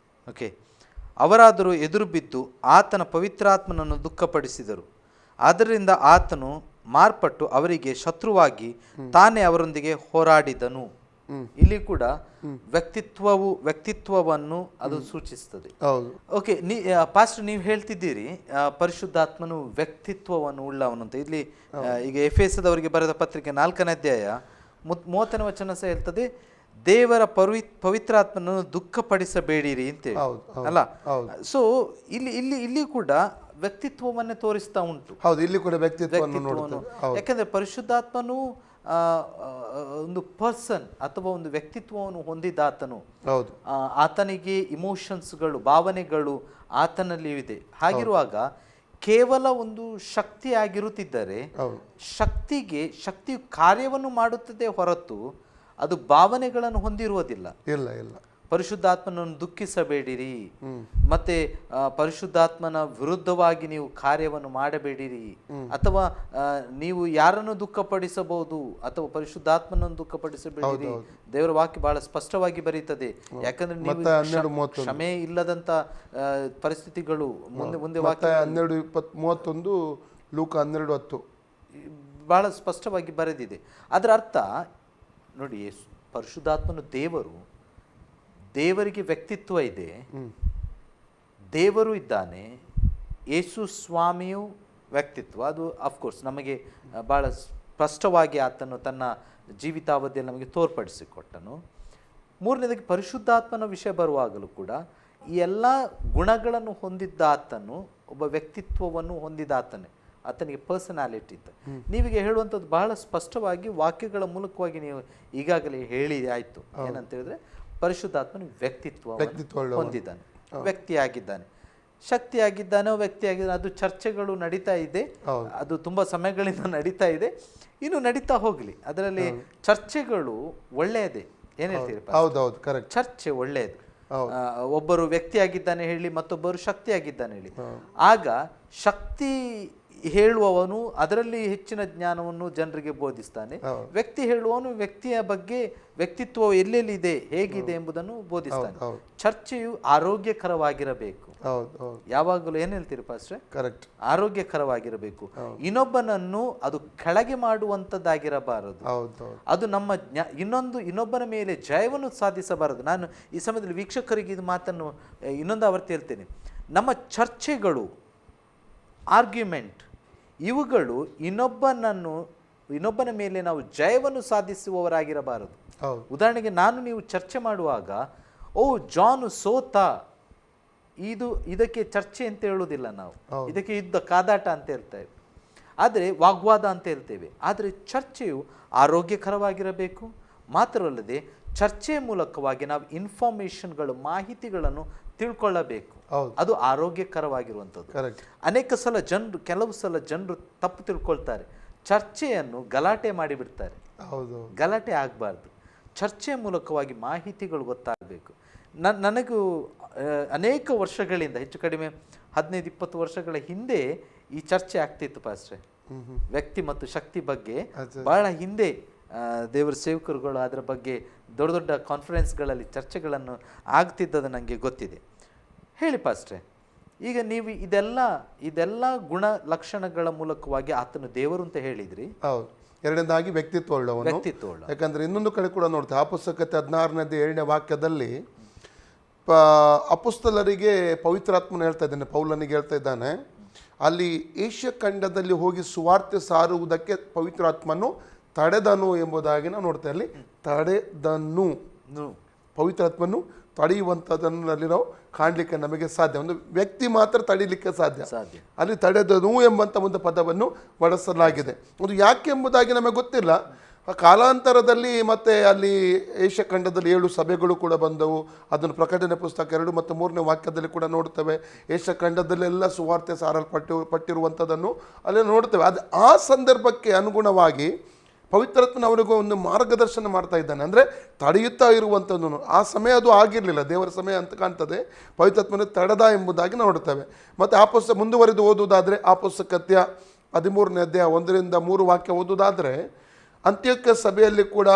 [SPEAKER 1] ಓಕೆ. ಅವರಾದರೂ ಎದುರು ಬಿದ್ದು ಆತನ ಪವಿತ್ರಾತ್ಮನನ್ನು ದುಃಖಪಡಿಸಿದರು. ಆದ್ದರಿಂದ ಆತನು ಮಾರ್ಪಟ್ಟು ಅವರಿಗೆ ಶತ್ರುವಾಗಿ ತಾನೇ ಅವರೊಂದಿಗೆ ಹೋರಾಡಿದನು. ಇಲ್ಲಿ ಕೂಡ ವ್ಯಕ್ತಿತ್ವವನ್ನು ಅದು ಸೂಚಿಸ್ತದೆ. ಓಕೆ, ಪಾಸ್ಟರ್ ನೀವು ಹೇಳ್ತಿದ್ದೀರಿ ಪರಿಶುದ್ಧಾತ್ಮನು ವ್ಯಕ್ತಿತ್ವವನ್ನು ಉಳ್ಳವನು ಅಂತ. ಇಲ್ಲಿ ಈಗ ಎಫೆಸದವರಿಗೆ ಬರೆದ ಪತ್ರಿಕೆ 4ನೇ ಅಧ್ಯಾಯ 30ನೇ ವಚನ ಸಹ ಹೇಳ್ತದೆ, ದೇವರ ಪವಿತ್ರಾತ್ಮನನ್ನು ದುಃಖಪಡಿಸಬೇಡಿರಿ ಅಂತೇಳಿ ಅಲ್ಲ. ಸೊ ಇಲ್ಲಿ ಕೂಡ ವ್ಯಕ್ತಿತ್ವವನ್ನೇ ತೋರಿಸ್ತಾ ಉಂಟು.
[SPEAKER 2] ಹೌದು, ಇಲ್ಲಿ ಕೂಡ ವ್ಯಕ್ತಿತ್ವವನ್ನು.
[SPEAKER 1] ಯಾಕಂದ್ರೆ ಪರಿಶುದ್ಧಾತ್ಮನು ಒಂದು ಪರ್ಸನ್ ಅಥವಾ ಒಂದು ವ್ಯಕ್ತಿತ್ವವನ್ನು ಹೊಂದಿದಾತನು. ಆತನಿಗೆ ಇಮೋಷನ್ಸ್ಗಳು, ಭಾವನೆಗಳು ಆತನಲ್ಲಿ ಇದೆ. ಹಾಗಿರುವಾಗ ಕೇವಲ ಒಂದು ಶಕ್ತಿ ಆಗಿರುತ್ತಿದ್ದರೆ ಶಕ್ತಿಯು ಕಾರ್ಯವನ್ನು ಮಾಡುತ್ತದೆ ಹೊರತು ಅದು ಭಾವನೆಗಳನ್ನು ಹೊಂದಿರುವುದಿಲ್ಲ.
[SPEAKER 2] ಇಲ್ಲ.
[SPEAKER 1] ಪರಿಶುದ್ಧಾತ್ಮನನ್ನು ದುಃಖಿಸಬೇಡಿರಿ, ಮತ್ತೆ ಪರಿಶುದ್ಧಾತ್ಮನ ವಿರುದ್ಧವಾಗಿ ನೀವು ಕಾರ್ಯವನ್ನು ಮಾಡಬೇಡಿರಿ, ಅಥವಾ ನೀವು ಯಾರನ್ನು ದುಃಖಪಡಿಸಬಹುದು ಅಥವಾ ಪರಿಶುದ್ಧಾತ್ಮನನ್ನು ದುಃಖಪಡಿಸಬೇಡಿರಿ. ದೇವರ ವಾಕ್ಯ ಬಹಳ ಸ್ಪಷ್ಟವಾಗಿ ಬರೀತದೆ. ಯಾಕಂದ್ರೆ ನೀವು ಕ್ಷಮೆ ಇಲ್ಲದಂತ ಪರಿಸ್ಥಿತಿಗಳು ಮುಂದೆ ವಾಕ್ಯ
[SPEAKER 2] 12:31 ಲೂಕ 12:10
[SPEAKER 1] ಬಹಳ ಸ್ಪಷ್ಟವಾಗಿ ಬರೆದಿದೆ. ಅದರ ಅರ್ಥ ನೋಡಿ, ಪರಿಶುದ್ಧಾತ್ಮನು ದೇವರಿಗೆ ವ್ಯಕ್ತಿತ್ವ ಇದೆ, ದೇವರು ಇದ್ದಾನೆ. ಯೇಸು ಸ್ವಾಮಿಯು ವ್ಯಕ್ತಿತ್ವ, ಅದು ಅಫ್ಕೋರ್ಸ್ ನಮಗೆ ಭಾಳ ಸ್ಪಷ್ಟವಾಗಿ ಆತನು ತನ್ನ ಜೀವಿತಾವಧಿಯಲ್ಲಿ ನಮಗೆ ತೋರ್ಪಡಿಸಿಕೊಟ್ಟನು. ಮೂರನೇದಾಗಿ ಪರಿಶುದ್ಧಾತ್ಮನ ವಿಷಯ ಬರುವಾಗಲೂ ಕೂಡ ಈ ಎಲ್ಲ ಗುಣಗಳನ್ನು ಹೊಂದಿದ್ದ ಆತನು ಒಬ್ಬ ವ್ಯಕ್ತಿತ್ವವನ್ನು ಹೊಂದಿದಾತನೇ. ಆತನಿಗೆ ಪರ್ಸನಾಲಿಟಿ ಇತ್ತು. ನೀವೀಗ ಹೇಳುವಂಥದ್ದು ಬಹಳ ಸ್ಪಷ್ಟವಾಗಿ ವಾಕ್ಯಗಳ ಮೂಲಕವಾಗಿ ನೀವು ಈಗಾಗಲೇ ಹೇಳಿ ಆಯಿತು. ಏನಂತ ಹೇಳಿದ್ರೆ ಪರಿಶುದ್ಧಾತ್ಮನ ವ್ಯಕ್ತಿತ್ವ ಹೊಂದಿದ್ದಾನೆ, ವ್ಯಕ್ತಿಯಾಗಿದ್ದಾನೆ, ಶಕ್ತಿಯಾಗಿದ್ದಾನೆ, ವ್ಯಕ್ತಿಯಾಗಿದ್ದಾನೆ. ಅದು ಚರ್ಚೆಗಳು ನಡೀತಾ ಇದೆ, ಅದು ತುಂಬ ಸಮಯಗಳಿಂದ ನಡೀತಾ ಇದೆ, ಇನ್ನು ನಡೀತಾ ಹೋಗಲಿ. ಅದರಲ್ಲಿ ಚರ್ಚೆಗಳು ಒಳ್ಳೆಯದೇ. ಏನು ಹೇಳ್ತೀರಿ?
[SPEAKER 2] ಹೌದೌದು, ಕರೆಕ್ಟ್.
[SPEAKER 1] ಚರ್ಚೆ ಒಳ್ಳೆಯದು. ಒಬ್ಬರು ವ್ಯಕ್ತಿಯಾಗಿದ್ದಾನೆ ಹೇಳಿ, ಮತ್ತೊಬ್ಬರು ಶಕ್ತಿಯಾಗಿದ್ದಾನೆ ಹೇಳಿ. ಆಗ ಶಕ್ತಿ ಹೇಳುವವನು ಅದರಲ್ಲಿ ಹೆಚ್ಚಿನ ಜ್ಞಾನವನ್ನು ಜನರಿಗೆ ಬೋಧಿಸ್ತಾನೆ, ವ್ಯಕ್ತಿ ಹೇಳುವವನು ವ್ಯಕ್ತಿಯ ಬಗ್ಗೆ, ವ್ಯಕ್ತಿತ್ವ ಎಲ್ಲೆಲ್ಲಿದೆ, ಹೇಗಿದೆ ಎಂಬುದನ್ನು ಬೋಧಿಸ್ತಾನೆ. ಚರ್ಚೆಯು ಆರೋಗ್ಯಕರವಾಗಿರಬೇಕು. ಯಾವಾಗಲೂ ಏನ್ ಹೇಳ್ತೀರಿ ಪಾಸ್ಟ್ರೆ?
[SPEAKER 2] ಕರೆಕ್ಟ್.
[SPEAKER 1] ಆರೋಗ್ಯಕರವಾಗಿರಬೇಕು. ಇನ್ನೊಬ್ಬನನ್ನು ಅದು ಕೆಳಗೆ ಮಾಡುವಂತದ್ದಾಗಿರಬಾರದು. ಅದು ನಮ್ಮ ಇನ್ನೊಬ್ಬನ ಮೇಲೆ ಜಯವನ್ನು ಸಾಧಿಸಬಾರದು. ನಾನು ಈ ಸಮಯದಲ್ಲಿ ವೀಕ್ಷಕರಿಗೆ ಇದು ಮಾತನ್ನು ಇನ್ನೊಂದು ಆವರ್ತಿ ಹೇಳ್ತೇನೆ. ನಮ್ಮ ಚರ್ಚೆಗಳು, ಆರ್ಗ್ಯುಮೆಂಟ್, ಇವುಗಳು ಇನ್ನೊಬ್ಬನ ಮೇಲೆ ನಾವು ಜಯವನ್ನು ಸಾಧಿಸುವವರಾಗಿರಬಾರದು. ಉದಾಹರಣೆಗೆ ನೀವು ಚರ್ಚೆ ಮಾಡುವಾಗ, ಜಾನು ಸೋತ, ಇದಕ್ಕೆ ಚರ್ಚೆ ಅಂತ ಹೇಳುವುದಿಲ್ಲ ನಾವು, ಇದಕ್ಕೆ ಯುದ್ಧ, ಕಾದಾಟ ಅಂತ ಹೇಳ್ತೇವೆ, ಆದರೆ ವಾಗ್ವಾದ ಅಂತ ಹೇಳ್ತೇವೆ. ಆದರೆ ಚರ್ಚೆಯು ಆರೋಗ್ಯಕರವಾಗಿರಬೇಕು. ಮಾತ್ರವಲ್ಲದೆ ಚರ್ಚೆಯ ಮೂಲಕವಾಗಿ ನಾವು ಇನ್ಫಾರ್ಮೇಶನ್ಗಳು, ಮಾಹಿತಿಗಳನ್ನು ತಿಳ್ಕೊಳ್ಳಬೇಕು. ಅದು ಆರೋಗ್ಯಕರವಾಗಿರುವಂಥದ್ದು. ಕೆಲವು ಸಲ ಜನರು ತಪ್ಪು ತಿಳ್ಕೊಳ್ತಾರೆ, ಚರ್ಚೆಯನ್ನು ಗಲಾಟೆ ಮಾಡಿಬಿಡ್ತಾರೆ. ಗಲಾಟೆ ಆಗಬಾರ್ದು. ಚರ್ಚೆಯ ಮೂಲಕವಾಗಿ ಮಾಹಿತಿಗಳು ಗೊತ್ತಾಗಬೇಕು. ನನಗೂ ಅನೇಕ ವರ್ಷಗಳಿಂದ, ಹೆಚ್ಚು ಕಡಿಮೆ 15-20 ವರ್ಷಗಳ ಹಿಂದೆ ಈ ಚರ್ಚೆ ಆಗ್ತಿತ್ತು ಪಾಸ್ಟ್ರೆ, ವ್ಯಕ್ತಿ ಮತ್ತು ಶಕ್ತಿ ಬಗ್ಗೆ. ಬಹಳ ಹಿಂದೆ ದೇವರ ಸೇವಕರುಗಳು ಅದರ ಬಗ್ಗೆ ದೊಡ್ಡ ದೊಡ್ಡ ಕಾನ್ಫರೆನ್ಸ್ಗಳಲ್ಲಿ ಚರ್ಚೆಗಳನ್ನು ಆಗ್ತಿದ್ದದು ನನಗೆ ಗೊತ್ತಿದೆ. ಹೇಳಿ ಪಾಸ್ಟ್ರೆ, ಈಗ ನೀವು ಇದೆಲ್ಲ ಗುಣ ಲಕ್ಷಣಗಳ ಮೂಲಕವಾಗಿ ಆತನು ದೇವರು ಅಂತ ಹೇಳಿದ್ರಿ.
[SPEAKER 2] ಹೌದು. ಎರಡನೇದಾಗಿ ವ್ಯಕ್ತಿತ್ವ ಉಳ್ಳವನು. ಯಾಕಂದ್ರೆ ಇನ್ನೊಂದು ಕಡೆ ಕೂಡ ನೋಡ್ತೇವೆ, ಅಪೊಸ್ತಲಕತೆ 16ನೇ ವಾಕ್ಯದಲ್ಲಿ ಅಪೊಸ್ತಲರಿಗೆ ಪವಿತ್ರಾತ್ಮನ ಹೇಳ್ತಾ ಇದ್ದಾನೆ, ಪೌಲನಿಗೆ ಹೇಳ್ತಾ ಇದ್ದಾನೆ, ಅಲ್ಲಿ ಏಷ್ಯ ಖಂಡದಲ್ಲಿ ಹೋಗಿ ಸುವಾರ್ತೆ ಸಾರುವುದಕ್ಕೆ ಪವಿತ್ರಾತ್ಮನು ತಡೆದನು ಎಂಬುದಾಗಿ ನಾವು ನೋಡ್ತೇವೆ. ಅಲ್ಲಿ ತಡೆದನು, ಪವಿತ್ರಾತ್ಮನು ತಡೆಯುವಂಥದ್ದನ್ನು ಅಲ್ಲಿ ನಾವು ಕಾಣಲಿಕ್ಕೆ ನಮಗೆ ಸಾಧ್ಯ. ಒಂದು ವ್ಯಕ್ತಿ ಮಾತ್ರ ತಡೀಲಿಕ್ಕೆ ಸಾಧ್ಯ. ಅಲ್ಲಿ ತಡೆದನು ಎಂಬಂಥ ಒಂದು ಪದವನ್ನು ಬಳಸಲಾಗಿದೆ. ಅದು ಯಾಕೆ ಎಂಬುದಾಗಿ ನಮಗೆ ಗೊತ್ತಿಲ್ಲ. ಕಾಲಾಂತರದಲ್ಲಿ ಮತ್ತೆ ಅಲ್ಲಿ ಏಷ್ಯ ಖಂಡದಲ್ಲಿ 7 ಸಭೆಗಳು ಕೂಡ ಬಂದವು. ಅದನ್ನು ಪ್ರಕಟಣೆ ಪುಸ್ತಕ 2 ಮತ್ತು 3ನೇ ವಾಕ್ಯದಲ್ಲಿ ಕೂಡ ನೋಡ್ತೇವೆ. ಏಷ್ಯ ಖಂಡದಲ್ಲೆಲ್ಲ ಸುವಾರ್ತೆ ಪಟ್ಟಿರುವಂಥದ್ದನ್ನು ಅಲ್ಲಿ ನೋಡ್ತೇವೆ. ಅದು ಆ ಸಂದರ್ಭಕ್ಕೆ ಅನುಗುಣವಾಗಿ ಪವಿತ್ರಾತ್ಮನ ಅವರಿಗೂ ಒಂದು ಮಾರ್ಗದರ್ಶನ ಮಾಡ್ತಾ ಇದ್ದಾನೆ. ಅಂದರೆ ತಡೆಯುತ್ತಾ ಇರುವಂಥದ್ದು. ಆ ಸಮಯ ಅದು ಆಗಿರಲಿಲ್ಲ, ದೇವರ ಸಮಯ ಅಂತ ಕಾಣ್ತದೆ. ಪವಿತ್ರಾತ್ಮನ ತಡೆದ ಎಂಬುದಾಗಿ ನೋಡ್ತೇವೆ. ಮತ್ತು ಮುಂದುವರೆದು ಓದುವುದಾದರೆ ಅಪೊಸ್ತಲಕೃತ್ಯ 13ನೇ ಅಧ್ಯಾಯ 1-3 ವಾಕ್ಯ ಓದುವುದಾದರೆ, ಅಂತ್ಯೋಕ್ಯ ಸಭೆಯಲ್ಲಿ ಕೂಡ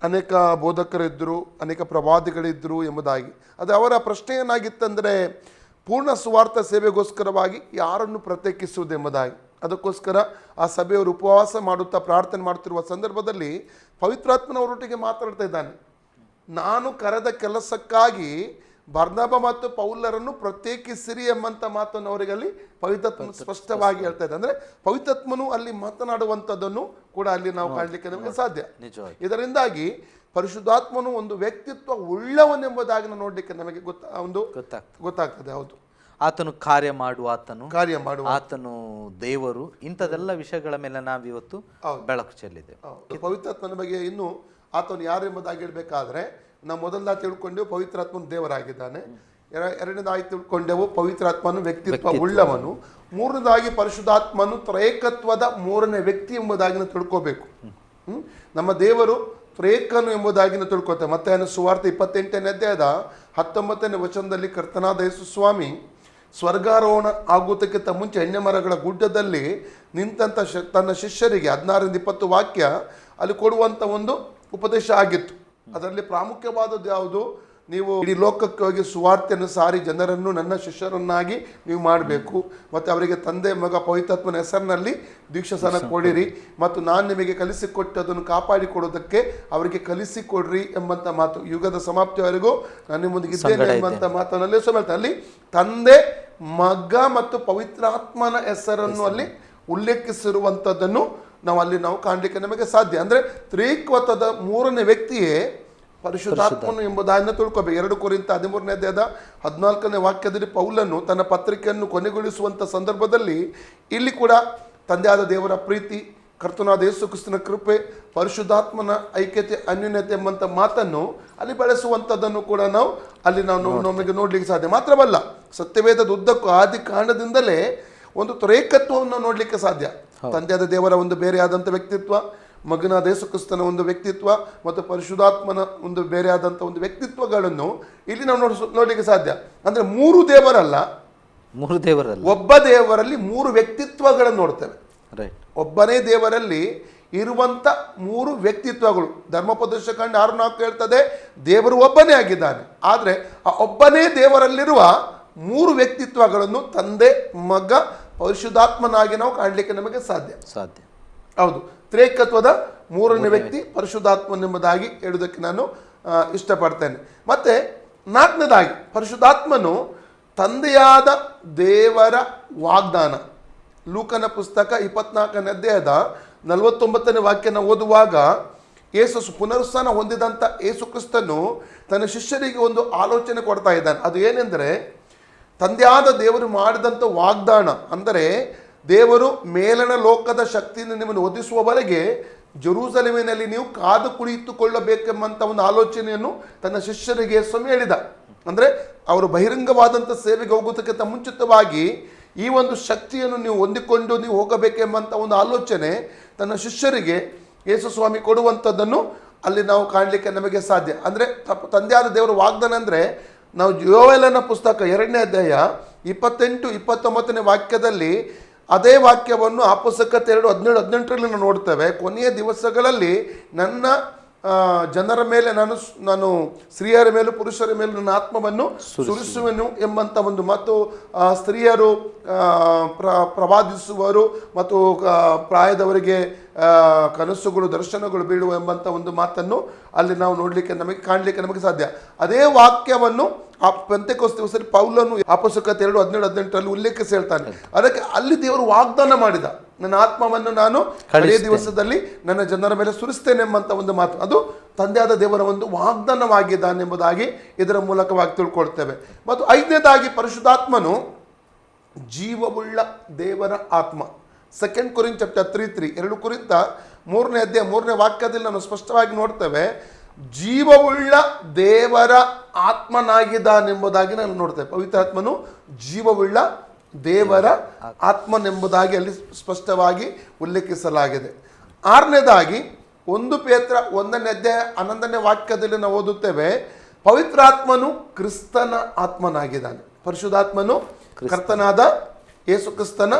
[SPEAKER 2] ಅನೇಕ ಬೋಧಕರಿದ್ದರು, ಅನೇಕ ಪ್ರವಾದಿಗಳಿದ್ದರು ಎಂಬುದಾಗಿ. ಅದು ಅವರ ಪ್ರಶ್ನೆ ಏನಾಗಿತ್ತಂದರೆ, ಪೂರ್ಣ ಸುವಾರ್ಥ ಸೇವೆಗೋಸ್ಕರವಾಗಿ ಯಾರನ್ನು ಪ್ರತ್ಯೇಕಿಸುವುದೆಂಬುದಾಗಿ. ಅದಕ್ಕೋಸ್ಕರ ಆ ಸಭೆಯವರು ಉಪವಾಸ ಮಾಡುತ್ತಾ ಪ್ರಾರ್ಥನೆ ಮಾಡುತ್ತಿರುವ ಸಂದರ್ಭದಲ್ಲಿ ಪವಿತ್ರಾತ್ಮನವರೊಟ್ಟಿಗೆ ಮಾತಾಡ್ತಾ ಇದ್ದಾನೆ. ನಾನು ಕರೆದ ಕೆಲಸಕ್ಕಾಗಿ ಬರ್ನಬ ಮತ್ತು ಪೌಲರನ್ನು ಪ್ರತ್ಯೇಕಿಸಿರಿ ಎಂಬಂಥ ಮಾತನ್ನು ಅವರಿಗೆ ಅಲ್ಲಿ ಪವಿತ್ರಾತ್ಮ ಸ್ಪಷ್ಟವಾಗಿ ಹೇಳ್ತಾ ಇದ್ದ. ಅಂದರೆ ಪವಿತ್ರಾತ್ಮನು ಅಲ್ಲಿ ಮಾತನಾಡುವಂಥದ್ದನ್ನು ಕೂಡ ಅಲ್ಲಿ ನಾವು ಕಾಣಲಿಕ್ಕೆ ನಮಗೆ ಸಾಧ್ಯ. ಇದರಿಂದಾಗಿ ಪರಿಶುದ್ಧಾತ್ಮನು ಒಂದು ವ್ಯಕ್ತಿತ್ವ ಉಳ್ಳವನೆಂಬುದಾಗಿ ನೋಡಲಿಕ್ಕೆ ನಮಗೆ ಗೊತ್ತಾಗ್ತದೆ. ಹೌದು,
[SPEAKER 1] ಆತನು ಕಾರ್ಯ ಮಾಡುವ ಆತನು ದೇವರು, ಇಂಥದೆಲ್ಲ ವಿಷಯಗಳ ಮೇಲೆ ನಾವಿವತ್ತು ಬೆಳಕು ಚೆಲ್ಲಿದ್ದೇವೆ.
[SPEAKER 2] ಪವಿತ್ರಾತ್ಮನ ಬಗ್ಗೆ ಇನ್ನು ಆತನು ಯಾರು ಎಂಬುದಾಗಿ ಹೇಳ್ಬೇಕಾದ್ರೆ, ನಾವು ಮೊದಲದಾಗಿ ತಿಳ್ಕೊಂಡೆವು ಪವಿತ್ರಾತ್ಮನು ದೇವರಾಗಿದ್ದಾನೆ. ಎರಡನೇದಾಗಿ ತಿಳ್ಕೊಂಡೆವು ಪವಿತ್ರಾತ್ಮನು ವ್ಯಕ್ತಿತ್ವ ಉಳ್ಳವನು. ಮೂರನೇದಾಗಿ ಪರಿಶುದ್ಧಾತ್ಮನು ತ್ರೈಕತ್ವದ 3ನೇ ವ್ಯಕ್ತಿ ಎಂಬುದಾಗಿ ನಾವು ತಿಳ್ಕೋಬೇಕು. ನಮ್ಮ ದೇವರು ತ್ರೇಕನು ಎಂಬುದಾಗಿ ನಾವು ತಿಳ್ಕೊತೇವೆ. ಮತ್ತಾಯನ ಸುವಾರ್ತೆ 28ನೇ ಅಧ್ಯಾಯದ 19ನೇ ವಚನದಲ್ಲಿ ಕರ್ತನಾದ ಯೇಸು ಸ್ವಾಮಿ ಸ್ವರ್ಗಾರೋಹಣ ಆಗುವುದಕ್ಕಿಂತ ಮುಂಚೆ ಎಣ್ಣೆ ಮರಗಳ ಗುಡ್ಡದಲ್ಲಿ ನಿಂತಂಥ ತನ್ನ ಶಿಷ್ಯರಿಗೆ 16-20 ವಾಕ್ಯ ಅಲ್ಲಿ ಕೊಡುವಂಥ ಒಂದು ಉಪದೇಶ ಆಗಿತ್ತು. ಅದರಲ್ಲಿ ಪ್ರಾಮುಖ್ಯವಾದದ್ದು ಯಾವುದು? ನೀವು ಇಡೀ ಲೋಕಕ್ಕೆ ಹೋಗಿ ಸುವಾರ್ತೆಯನ್ನು ಸಾರಿ ಜನರನ್ನು ನನ್ನ ಶಿಷ್ಯರನ್ನಾಗಿ ನೀವು ಮಾಡಬೇಕು, ಮತ್ತು ಅವರಿಗೆ ತಂದೆ ಮಗ ಪವಿತ್ರಾತ್ಮನ ಹೆಸರಿನಲ್ಲಿ ದೀಕ್ಷಾಸ್ನಾನ ಕೊಡಿರಿ, ಮತ್ತು ನಾನು ನಿಮಗೆ ಕಲಿಸಿಕೊಟ್ಟದನ್ನು ಕಾಪಾಡಿಕೊಡೋದಕ್ಕೆ ಅವರಿಗೆ ಕಲಿಸಿಕೊಡ್ರಿ ಎಂಬಂಥ ಮಾತು. ಯುಗದ ಸಮಾಪ್ತಿಯವರೆಗೂ ನಾನು ನಿಮ್ಮೊಂದಿಗಿದ್ದೇನೆ ಎಂಬಂಥ ಮಾತನಲ್ಲಿ ಅಲ್ಲಿ ತಂದೆ ಮಗ ಮತ್ತು ಪವಿತ್ರಾತ್ಮನ ಹೆಸರನ್ನು ಅಲ್ಲಿ ಉಲ್ಲೇಖಿಸಿರುವಂಥದ್ದನ್ನು ನಾವು ಕಾಣಲಿಕ್ಕೆ ನಮಗೆ ಸಾಧ್ಯ. ಅಂದರೆ ತ್ರಿತ್ವದ 3ನೇ ವ್ಯಕ್ತಿಯೇ ಪರಿಶುದ್ಧಾತ್ಮನು ಎಂಬುದನ್ನು ತಿಳ್ಕೋಬೇಕು. 2 ಕೊರಿಂಥ 13ನೇ ಅಧ್ಯಾಯದ 14ನೇ ವಾಕ್ಯದಲ್ಲಿ ಪೌಲನು ತನ್ನ ಪತ್ರಿಕೆಯನ್ನು ಕೊನೆಗೊಳಿಸುವಂಥ ಸಂದರ್ಭದಲ್ಲಿ ಇಲ್ಲಿ ಕೂಡ ತಂದೆಯಾದ ದೇವರ ಪ್ರೀತಿ, ಕರ್ತನಾದ ಯೇಸು ಕ್ರಿಸ್ತನ ಕೃಪೆ, ಪರಿಶುದ್ಧಾತ್ಮನ ಐಕ್ಯತೆ, ಅನ್ಯೋನ್ಯತೆ ಎಂಬಂಥ ಮಾತನ್ನು ಅಲ್ಲಿ ಬೆಳೆಸುವಂಥದ್ದನ್ನು ಕೂಡ ನಾವು ನಮಗೆ ನೋಡ್ಲಿಕ್ಕೆ ಸಾಧ್ಯ. ಮಾತ್ರವಲ್ಲ, ಸತ್ಯವೇದದ ಉದ್ದಕ್ಕೂ ಆದಿ ಕಾಂಡದಿಂದಲೇ ಒಂದು ತ್ರೇಕತ್ವವನ್ನು ನೋಡಲಿಕ್ಕೆ ಸಾಧ್ಯ. ತಂದೆಯಾದ ದೇವರ ಒಂದು ಬೇರೆಯಾದಂಥ ವ್ಯಕ್ತಿತ್ವ, ಮಗನಾದ ಯೇಸು ಕ್ರಿಸ್ತನ ಒಂದು ವ್ಯಕ್ತಿತ್ವ ಮತ್ತು ಪರಿಶುದ್ಧಾತ್ಮನ ಒಂದು ಬೇರೆಯಾದಂಥ ಒಂದು ವ್ಯಕ್ತಿತ್ವಗಳನ್ನು ಇಲ್ಲಿ ನಾವು ನೋಡಲಿಕ್ಕೆ ಸಾಧ್ಯ. ಅಂದರೆ ಮೂರು ದೇವರಲ್ಲ, ಒಬ್ಬ ದೇವರಲ್ಲಿ ಮೂರು ವ್ಯಕ್ತಿತ್ವಗಳನ್ನು ನೋಡ್ತೇವೆ. ಒಬ್ಬನೇ ದೇವರಲ್ಲಿ ಇರುವಂಥ ಮೂರು ವ್ಯಕ್ತಿತ್ವಗಳು. ಧರ್ಮೋಪದೇಶಕಾಂಡ 6:4 ಹೇಳ್ತದೆ, ದೇವರು ಒಬ್ಬನೇ ಆಗಿದ್ದಾನೆ. ಆದರೆ ಆ ಒಬ್ಬನೇ ದೇವರಲ್ಲಿರುವ ಮೂರು ವ್ಯಕ್ತಿತ್ವಗಳನ್ನು ತಂದೆ, ಮಗ, ಪರಿಶುದ್ಧಾತ್ಮನಾಗಿ ನಾವು ಕಾಣಲಿಕ್ಕೆ ನಮಗೆ ಸಾಧ್ಯ. ಹೌದು, ತ್ರೇಕತ್ವದ ಮೂರನೇ ವ್ಯಕ್ತಿ ಪರಿಶುದ್ಧಾತ್ಮನೆಂಬುದಾಗಿ ಹೇಳುವುದಕ್ಕೆ ನಾನು ಇಷ್ಟಪಡ್ತೇನೆ. ಮತ್ತೆ 4ನೇದಾಗಿ, ಪರಿಶುದ್ಧಾತ್ಮನು ತಂದೆಯಾದ ದೇವರ ವಾಗ್ದಾನ. ಲೂಕನ ಪುಸ್ತಕ 24ನೇ ಅಧ್ಯಾಯದ 49ನೇ ವಾಕ್ಯನ ಓದುವಾಗ, ಯೇಸು ಪುನರುತ್ಥಾನ ಹೊಂದಿದಂಥ ಯೇಸು ಕ್ರಿಸ್ತನು ತನ್ನ ಶಿಷ್ಯರಿಗೆ ಒಂದು ಆಲೋಚನೆ ಕೊಡ್ತಾ ಇದ್ದಾನೆ. ಅದು ಏನೆಂದರೆ, ತಂದೆಯಾದ ದೇವರು ಮಾಡಿದಂಥ ವಾಗ್ದಾನ, ಅಂದರೆ ದೇವರು ಮೇಲನ ಲೋಕದ ಶಕ್ತಿಯನ್ನು ನಿಮ್ಮನ್ನು ಒದಿಸುವವರೆಗೆ ಜೆರೂಸಲೇಮಿನಲ್ಲಿ ನೀವು ಕಾದು ಕುಳಿತುಕೊಳ್ಳಬೇಕೆಂಬಂಥ ಒಂದು ಆಲೋಚನೆಯನ್ನು ತನ್ನ ಶಿಷ್ಯರಿಗೆ ಸ್ವಾಮಿ ಹೇಳಿದ. ಅಂದರೆ ಅವರು ಬಹಿರಂಗವಾದಂಥ ಸೇವೆಗೆ ಹೋಗೋದಕ್ಕಿಂತ ಮುಂಚಿತವಾಗಿ ಈ ಒಂದು ಶಕ್ತಿಯನ್ನು ನೀವು ಹೊಂದಿಕೊಂಡು ನೀವು ಹೋಗಬೇಕೆಂಬಂಥ ಒಂದು ಆಲೋಚನೆ ತನ್ನ ಶಿಷ್ಯರಿಗೆ ಯೇಸು ಸ್ವಾಮಿ ಕೊಡುವಂಥದ್ದನ್ನು ಅಲ್ಲಿ ನಾವು ಕಾಣಲಿಕ್ಕೆ ನಮಗೆ ಸಾಧ್ಯ. ಅಂದರೆ ತಂದೆಯಾದ ದೇವರ ವಾಗ್ದಾನ ಅಂದರೆ, ನಾವು ಯೋವೇಲನ ಪುಸ್ತಕ 2ನೇ ಅಧ್ಯಾಯ 28-29ನೇ ವಾಕ್ಯದಲ್ಲಿ ಅದೇ ವಾಕ್ಯವನ್ನು ಅಪೊಸ್ತಲರ 2:17-18ರಲ್ಲಿ ನಾವು ನೋಡ್ತೇವೆ. ಕೊನೆಯ ದಿವಸಗಳಲ್ಲಿ ನನ್ನ ಜನರ ಮೇಲೆ ನಾನು ಸ್ತ್ರೀಯರ ಮೇಲೂ ಪುರುಷರ ಮೇಲೂ ನನ್ನ ಆತ್ಮವನ್ನು ಸುರಿಸುವೆನು ಎಂಬಂಥ ಒಂದು, ಮತ್ತು ಸ್ತ್ರೀಯರು ಪ್ರವಾದಿಸುವರು ಮತ್ತು ಪ್ರಾಯದವರಿಗೆ ಕನಸುಗಳು ದರ್ಶನಗಳು ಬೀಳುವ ಎಂಬಂಥ ಒಂದು ಮಾತನ್ನು ಅಲ್ಲಿ ನಾವು ಕಾಣಲಿಕ್ಕೆ ನಮಗೆ ಸಾಧ್ಯ. ಅದೇ ವಾಕ್ಯವನ್ನು ಆ ಪೆಂತೆಕೋಸ್ತ ದಿವಸದಲ್ಲಿ ಪೌಲನು ಅಪೊಸ್ತಲರ 2:17-18ರಲ್ಲಿ ಉಲ್ಲೇಖಿಸಿ ಹೇಳ್ತಾನೆ. ಅದಕ್ಕೆ ಅಲ್ಲಿ ದೇವರು ವಾಗ್ದಾನ ಮಾಡಿದ, ನನ್ನ ಆತ್ಮವನ್ನು ನಾನು ಕಡೆಯ ದಿವಸದಲ್ಲಿ ನನ್ನ ಜನರ ಮೇಲೆ ಸುರಿಸ್ತೇನೆ ಎಂಬಂಥ ಒಂದು ಮಾತು. ಅದು ತಂದೆಯಾದ ದೇವರ ಒಂದು ವಾಗ್ದಾನವಾಗಿದ್ದಾನೆ ಎಂಬುದಾಗಿ ಇದರ ಮೂಲಕವಾಗಿ ತಿಳ್ಕೊಳ್ತೇವೆ. ಮತ್ತು 5ನೇದಾಗಿ, ಪರಿಶುದ್ಧಾತ್ಮನು ಜೀವವುಳ್ಳ ದೇವರ ಆತ್ಮ. 2 ಕೊರಿಂಥ 3:3, 2 ಕೊರಿಂಥ 3ನೇ ಅಧ್ಯಾಯ 3ನೇ ವಾಕ್ಯದಲ್ಲಿ ನಾವು ಸ್ಪಷ್ಟವಾಗಿ ನೋಡ್ತೇವೆ, ಜೀವವುಳ್ಳ ದೇವರ ಆತ್ಮನಾಗಿದ್ದಾನೆಂಬುದಾಗಿ ನಾನು ನೋಡ್ತೇವೆ. ಪವಿತ್ರಾತ್ಮನು ಜೀವವುಳ್ಳ ದೇವರ ಆತ್ಮನೆಂಬುದಾಗಿ ಅಲ್ಲಿ ಸ್ಪಷ್ಟವಾಗಿ ಉಲ್ಲೇಖಿಸಲಾಗಿದೆ. 6ನೇದಾಗಿ, 1 ಪೇತ್ರ 1ನೇ ಅಧ್ಯಾಯ 11ನೇ ವಾಕ್ಯದಲ್ಲಿ ನಾವು ಓದುತ್ತೇವೆ, ಪವಿತ್ರಾತ್ಮನು ಕ್ರಿಸ್ತನ ಆತ್ಮನಾಗಿದ್ದಾನೆ. ಪರಿಶುದ್ಧಾತ್ಮನು ಕರ್ತನಾದ ಯೇಸು ಕ್ರಿಸ್ತನ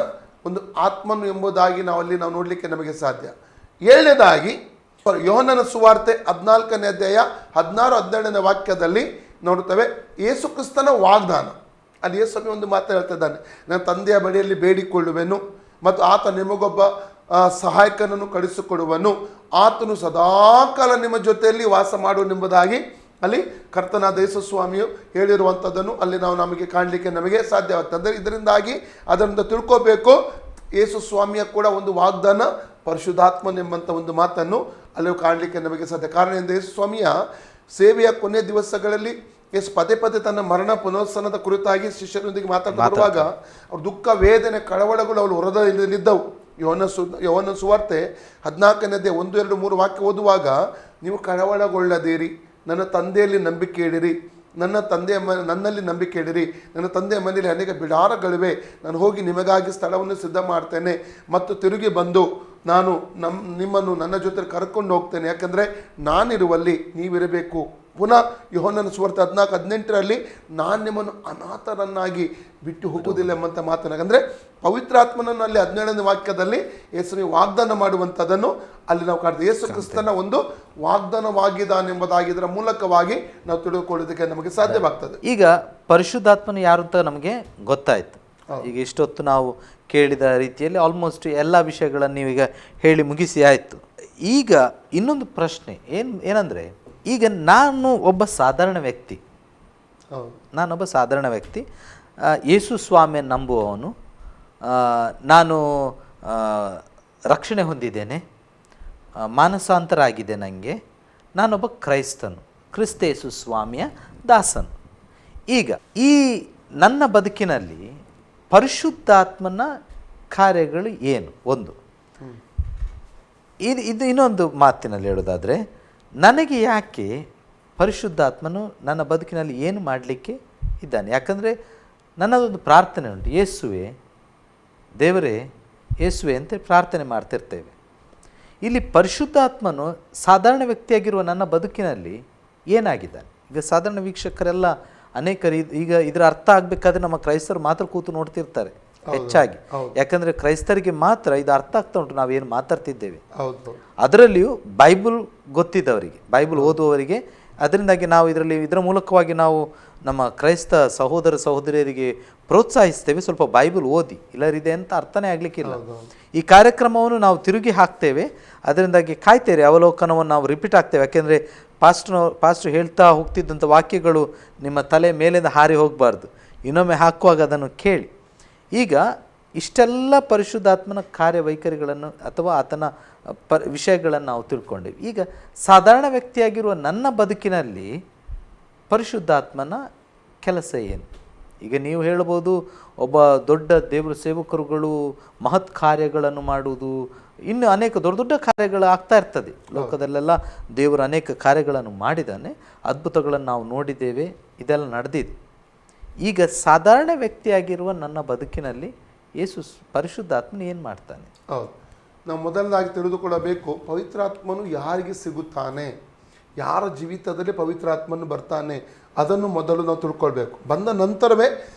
[SPEAKER 2] ಒಂದು ಆತ್ಮನು ಎಂಬುದಾಗಿ ನಾವು ನೋಡಲಿಕ್ಕೆ ನಮಗೆ ಸಾಧ್ಯ. 7ನೇದಾಗಿ, ಯೋಹನನ ಸುವಾರ್ತೆ 14ನೇ ಅಧ್ಯಾಯ 16-17ನೇ ವಾಕ್ಯದಲ್ಲಿ ನೋಡುತ್ತೇವೆ, ಯೇಸು ಕ್ರಿಸ್ತನ ವಾಗ್ದಾನ. ಅಲ್ಲಿ ಯೇಸು ಒಂದು ಮಾತು ಹೇಳ್ತಿದ್ದಾನೆ, ನಾನು ತಂದೆಯ ಬಳಿಯಲ್ಲಿ ಬೇಡಿಕೊಳ್ಳುವೆನು ಮತ್ತು ಆತ ನಿಮಗೊಬ್ಬ ಸಹಾಯಕನನ್ನು ಕಳಿಸಿಕೊಡುವನು, ಆತನು ಸದಾಕಾಲ ನಿಮ್ಮ ಜೊತೆಯಲ್ಲಿ ವಾಸ ಮಾಡುವನೆಂಬುದಾಗಿ ಅಲ್ಲಿ ಕರ್ತನಾದ ಯೇಸು ಸ್ವಾಮಿಯು ಹೇಳಿರುವಂಥದ್ದನ್ನು ಅಲ್ಲಿ ನಮಗೆ ಕಾಣಲಿಕ್ಕೆ ನಮಗೆ ಸಾಧ್ಯವಾಗ್ತದೆ. ಅಂದರೆ ಇದರಿಂದಾಗಿ ಅದನ್ನು ತಿಳ್ಕೋಬೇಕು, ಯೇಸು ಸ್ವಾಮಿಯ ಕೂಡ ಒಂದು ವಾಗ್ದಾನ ಪರಿಶುದ್ಧಾತ್ಮನೆಂಬಂಥ ಒಂದು ಮಾತನ್ನು ಅಲ್ಲಿ ಕಾಣಲಿಕ್ಕೆ ನಮಗೆ ಸಾಧ್ಯ. ಕಾರಣ ಎಂದರೆ ಯೇಸು ಸ್ವಾಮಿಯ ಸೇವೆಯ ಕೊನೆಯ ದಿವಸಗಳಲ್ಲಿ ಯೇಸು ಪದೇ ತನ್ನ ಮರಣ ಪುನರುತ್ಥಾನದ ಕುರಿತಾಗಿ ಶಿಷ್ಯರೊಂದಿಗೆ ಮಾತಾಡುವಾಗ ಅವ್ರ ದುಃಖ, ವೇದನೆ, ಕಳವಳಗಳು ಅವರು ಹೊರದಲ್ಲಿದ್ದವು. ಯೋಹನ ಸುವಾರ್ತೆ 14ನೇ ಅಧ್ಯಾಯ 1, 2, 3 ವಾಕ್ಯ ಓದುವಾಗ, ನೀವು ಕಳವಳಗೊಳ್ಳದಿರಿ, ನನ್ನ ತಂದೆಯಲ್ಲಿ ನಂಬಿಕೆ ಇಡಿರಿ, ನನ್ನಲ್ಲಿ ನಂಬಿಕೆ ಇಡಿರಿ, ನನ್ನ ತಂದೆಯ ಮನೆಯಲ್ಲಿ ಅನೇಕ ಬಿಡಾರಗಳಿವೆ, ನಾನು ಹೋಗಿ ನಿಮಗಾಗಿ ಸ್ಥಳವನ್ನು ಸಿದ್ಧ ಮಾಡ್ತೇನೆ ಮತ್ತು ತಿರುಗಿ ಬಂದು ನಾನು ನಿಮ್ಮನ್ನು ನನ್ನ ಜೊತೆ ಕರ್ಕೊಂಡು ಹೋಗ್ತೇನೆ, ಯಾಕಂದರೆ ನಾನಿರುವಲ್ಲಿ ನೀವಿರಬೇಕು. ಪುನಃ ಯೋಹನನ ಸುವಾರ್ತೆ 14:18ರಲ್ಲಿ, ನಾನು ನಿಮ್ಮನ್ನು ಅನಾಥರನ್ನಾಗಿ ಬಿಟ್ಟು ಹೋಗುವುದಿಲ್ಲ ಎಂಬಂಥ ಮಾತನಾಗ, ಅಂದರೆ ಪವಿತ್ರಾತ್ಮನನ್ನು ಅಲ್ಲಿ 17ನೇ ವಾಕ್ಯದಲ್ಲಿ ಯೇಸುವಿನ ವಾಗ್ದಾನ ಮಾಡುವಂಥದ್ದನ್ನು ಅಲ್ಲಿ ನಾವು ಕಾಣ್ತೀವಿ. ಯೇಸು ಕ್ರಿಸ್ತನ ಒಂದು ವಾಗ್ದಾನವಾಗಿದ್ದಾನೆಂಬುದಾಗಿ ಇದರ ಮೂಲಕವಾಗಿ ನಾವು ತಿಳಿದುಕೊಳ್ಳೋದಕ್ಕೆ ನಮಗೆ ಸಾಧ್ಯವಾಗ್ತದೆ.
[SPEAKER 1] ಈಗ ಪರಿಶುದ್ಧಾತ್ಮನ ಯಾರು ಅಂತ ನಮಗೆ ಗೊತ್ತಾಯ್ತು. ಈಗ ಇಷ್ಟೊತ್ತು ನಾವು ಕೇಳಿದ ರೀತಿಯಲ್ಲಿ ಆಲ್ಮೋಸ್ಟ್ ಎಲ್ಲ ವಿಷಯಗಳನ್ನು ನೀವೀಗ ಹೇಳಿ ಮುಗಿಸಿ ಆಯಿತು. ಈಗ ಇನ್ನೊಂದು ಪ್ರಶ್ನೆ ಏನಂದರೆ, ಈಗ ನಾನು ಒಬ್ಬ ಸಾಧಾರಣ ವ್ಯಕ್ತಿ, ಯೇಸು ಸ್ವಾಮಿಯನ್ನು ನಂಬುವವನು, ನಾನು ರಕ್ಷಣೆ ಹೊಂದಿದ್ದೇನೆ, ಮಾನಸಾಂತರ ಆಗಿದೆ ನನಗೆ, ನಾನೊಬ್ಬ ಕ್ರೈಸ್ತನು, ಕ್ರಿಸ್ತ ಯೇಸು ಸ್ವಾಮಿಯ ದಾಸನು. ಈಗ ಈ ನನ್ನ ಬದುಕಿನಲ್ಲಿ ಪರಿಶುದ್ಧಾತ್ಮನ ಕಾರ್ಯಗಳು ಏನು? ಒಂದು ಇದು ಇನ್ನೊಂದು ಮಾತಿನಲ್ಲಿ ಹೇಳೋದಾದರೆ, ನನಗೆ ಯಾಕೆ ಪರಿಶುದ್ಧಾತ್ಮನು ನನ್ನ ಬದುಕಿನಲ್ಲಿ ಏನು ಮಾಡಲಿಕ್ಕೆ ಇದ್ದಾನೆ? ಯಾಕಂದರೆ ನನ್ನದೊಂದು ಪ್ರಾರ್ಥನೆ ಉಂಟು, ಯೇಸುವೆ, ದೇವರೇ, ಯೇಸುವೆ ಅಂತ ಪ್ರಾರ್ಥನೆ ಮಾಡ್ತಿರ್ತೇವೆ. ಇಲ್ಲಿ ಪರಿಶುದ್ಧಾತ್ಮನು ಸಾಧಾರಣ ವ್ಯಕ್ತಿಯಾಗಿರುವ ನನ್ನ ಬದುಕಿನಲ್ಲಿ ಏನಾಗಿದ್ದಾನೆ? ಈಗ ಸಾಧಾರಣ ವೀಕ್ಷಕರೆಲ್ಲ ಅನೇಕರು ಈಗ ಇದರ ಅರ್ಥ ಆಗಬೇಕಾದ್ರೆ ನಮ್ಮ ಕ್ರೈಸ್ತರು ಮಾತ್ರ ಕೂತು ನೋಡ್ತಿರ್ತಾರೆ ಹೆಚ್ಚಾಗಿ. ಯಾಕಂದರೆ ಕ್ರೈಸ್ತರಿಗೆ ಮಾತ್ರ ಇದು ಅರ್ಥ ಆಗ್ತಾ ಉಂಟು ನಾವೇನು ಮಾತಾಡ್ತಿದ್ದೇವೆ. ಅದರಲ್ಲಿಯೂ ಬೈಬಲ್ ಗೊತ್ತಿದ್ದವರಿಗೆ, ಬೈಬಲ್ ಓದುವವರಿಗೆ. ಅದರಿಂದಾಗಿ ನಾವು ಇದರ ಮೂಲಕವಾಗಿ ನಾವು ನಮ್ಮ ಕ್ರೈಸ್ತ ಸಹೋದರ ಸಹೋದರಿಯರಿಗೆ ಪ್ರೋತ್ಸಾಹಿಸ್ತೇವೆ, ಸ್ವಲ್ಪ ಬೈಬಲ್ ಓದಿ, ಇಲ್ಲರಿದೆ ಅಂತ ಅರ್ಥನೇ ಆಗಲಿಕ್ಕಿಲ್ಲ. ಈ ಕಾರ್ಯಕ್ರಮವನ್ನು ನಾವು ತಿರುಗಿ ಹಾಕ್ತೇವೆ, ಅದರಿಂದಾಗಿ ಕಾಯ್ತೇವೆ, ಅವಲೋಕನವನ್ನು ನಾವು ರಿಪೀಟ್ ಆಗ್ತೇವೆ. ಯಾಕೆಂದರೆ ಪಾಸ್ಟ್ರು ಹೇಳ್ತಾ ಹೋಗ್ತಿದ್ದಂಥ ವಾಕ್ಯಗಳು ನಿಮ್ಮ ತಲೆ ಮೇಲಿಂದ ಹಾರಿ ಹೋಗಬಾರ್ದು, ಇನ್ನೊಮ್ಮೆ ಹಾಕುವಾಗ ಅದನ್ನು ಕೇಳಿ. ಈಗ ಇಷ್ಟೆಲ್ಲ ಪರಿಶುದ್ಧಾತ್ಮನ ಕಾರ್ಯವೈಖರಿಗಳನ್ನು ಅಥವಾ ಆತನ ವಿಷಯಗಳನ್ನು ನಾವು ತಿಳ್ಕೊಂಡೇವೆ. ಈಗ ಸಾಧಾರಣ ವ್ಯಕ್ತಿಯಾಗಿರುವ ನನ್ನ ಬದುಕಿನಲ್ಲಿ ಪರಿಶುದ್ಧಾತ್ಮನ ಕೆಲಸ ಏನು? ಈಗ ನೀವು ಹೇಳ್ಬೋದು, ಒಬ್ಬ ದೊಡ್ಡ ದೇವರ ಸೇವಕರುಗಳು ಮಹತ್ ಕಾರ್ಯಗಳನ್ನು ಮಾಡುವುದು, ಇನ್ನು ಅನೇಕ ದೊಡ್ಡ ದೊಡ್ಡ ಕಾರ್ಯಗಳು ಆಗ್ತಾ ಇರ್ತದೆ ಲೋಕದಲ್ಲೆಲ್ಲ. ದೇವರು ಅನೇಕ ಕಾರ್ಯಗಳನ್ನು ಮಾಡಿದ್ದಾನೆ, ಅದ್ಭುತಗಳನ್ನು ನಾವು ನೋಡಿದ್ದೇವೆ, ಇದೆಲ್ಲ ನಡೆದಿದೆ. ಈಗ ಸಾಧಾರಣ ವ್ಯಕ್ತಿಯಾಗಿರುವ ನನ್ನ ಬದುಕಿನಲ್ಲಿ ಯೇಸು ಪರಿಶುದ್ಧಾತ್ಮನು ಏನು ಮಾಡ್ತಾನೆ?
[SPEAKER 2] ಹೌದು, ನಾವು ಮೊದಲನಾಗಿ ತಿಳಿದುಕೊಳ್ಳಬೇಕು, ಪವಿತ್ರಾತ್ಮನು ಯಾರಿಗೆ ಸಿಗುತ್ತಾನೆ, ಯಾರ ಜೀವಿತದಲ್ಲಿ ಪವಿತ್ರಾತ್ಮನು ಬರ್ತಾನೆ, ಅದನ್ನು ಮೊದಲು ನಾವು ತಿಳ್ಕೊಳ್ಬೇಕು. ಬಂದ ನಂತರವೇ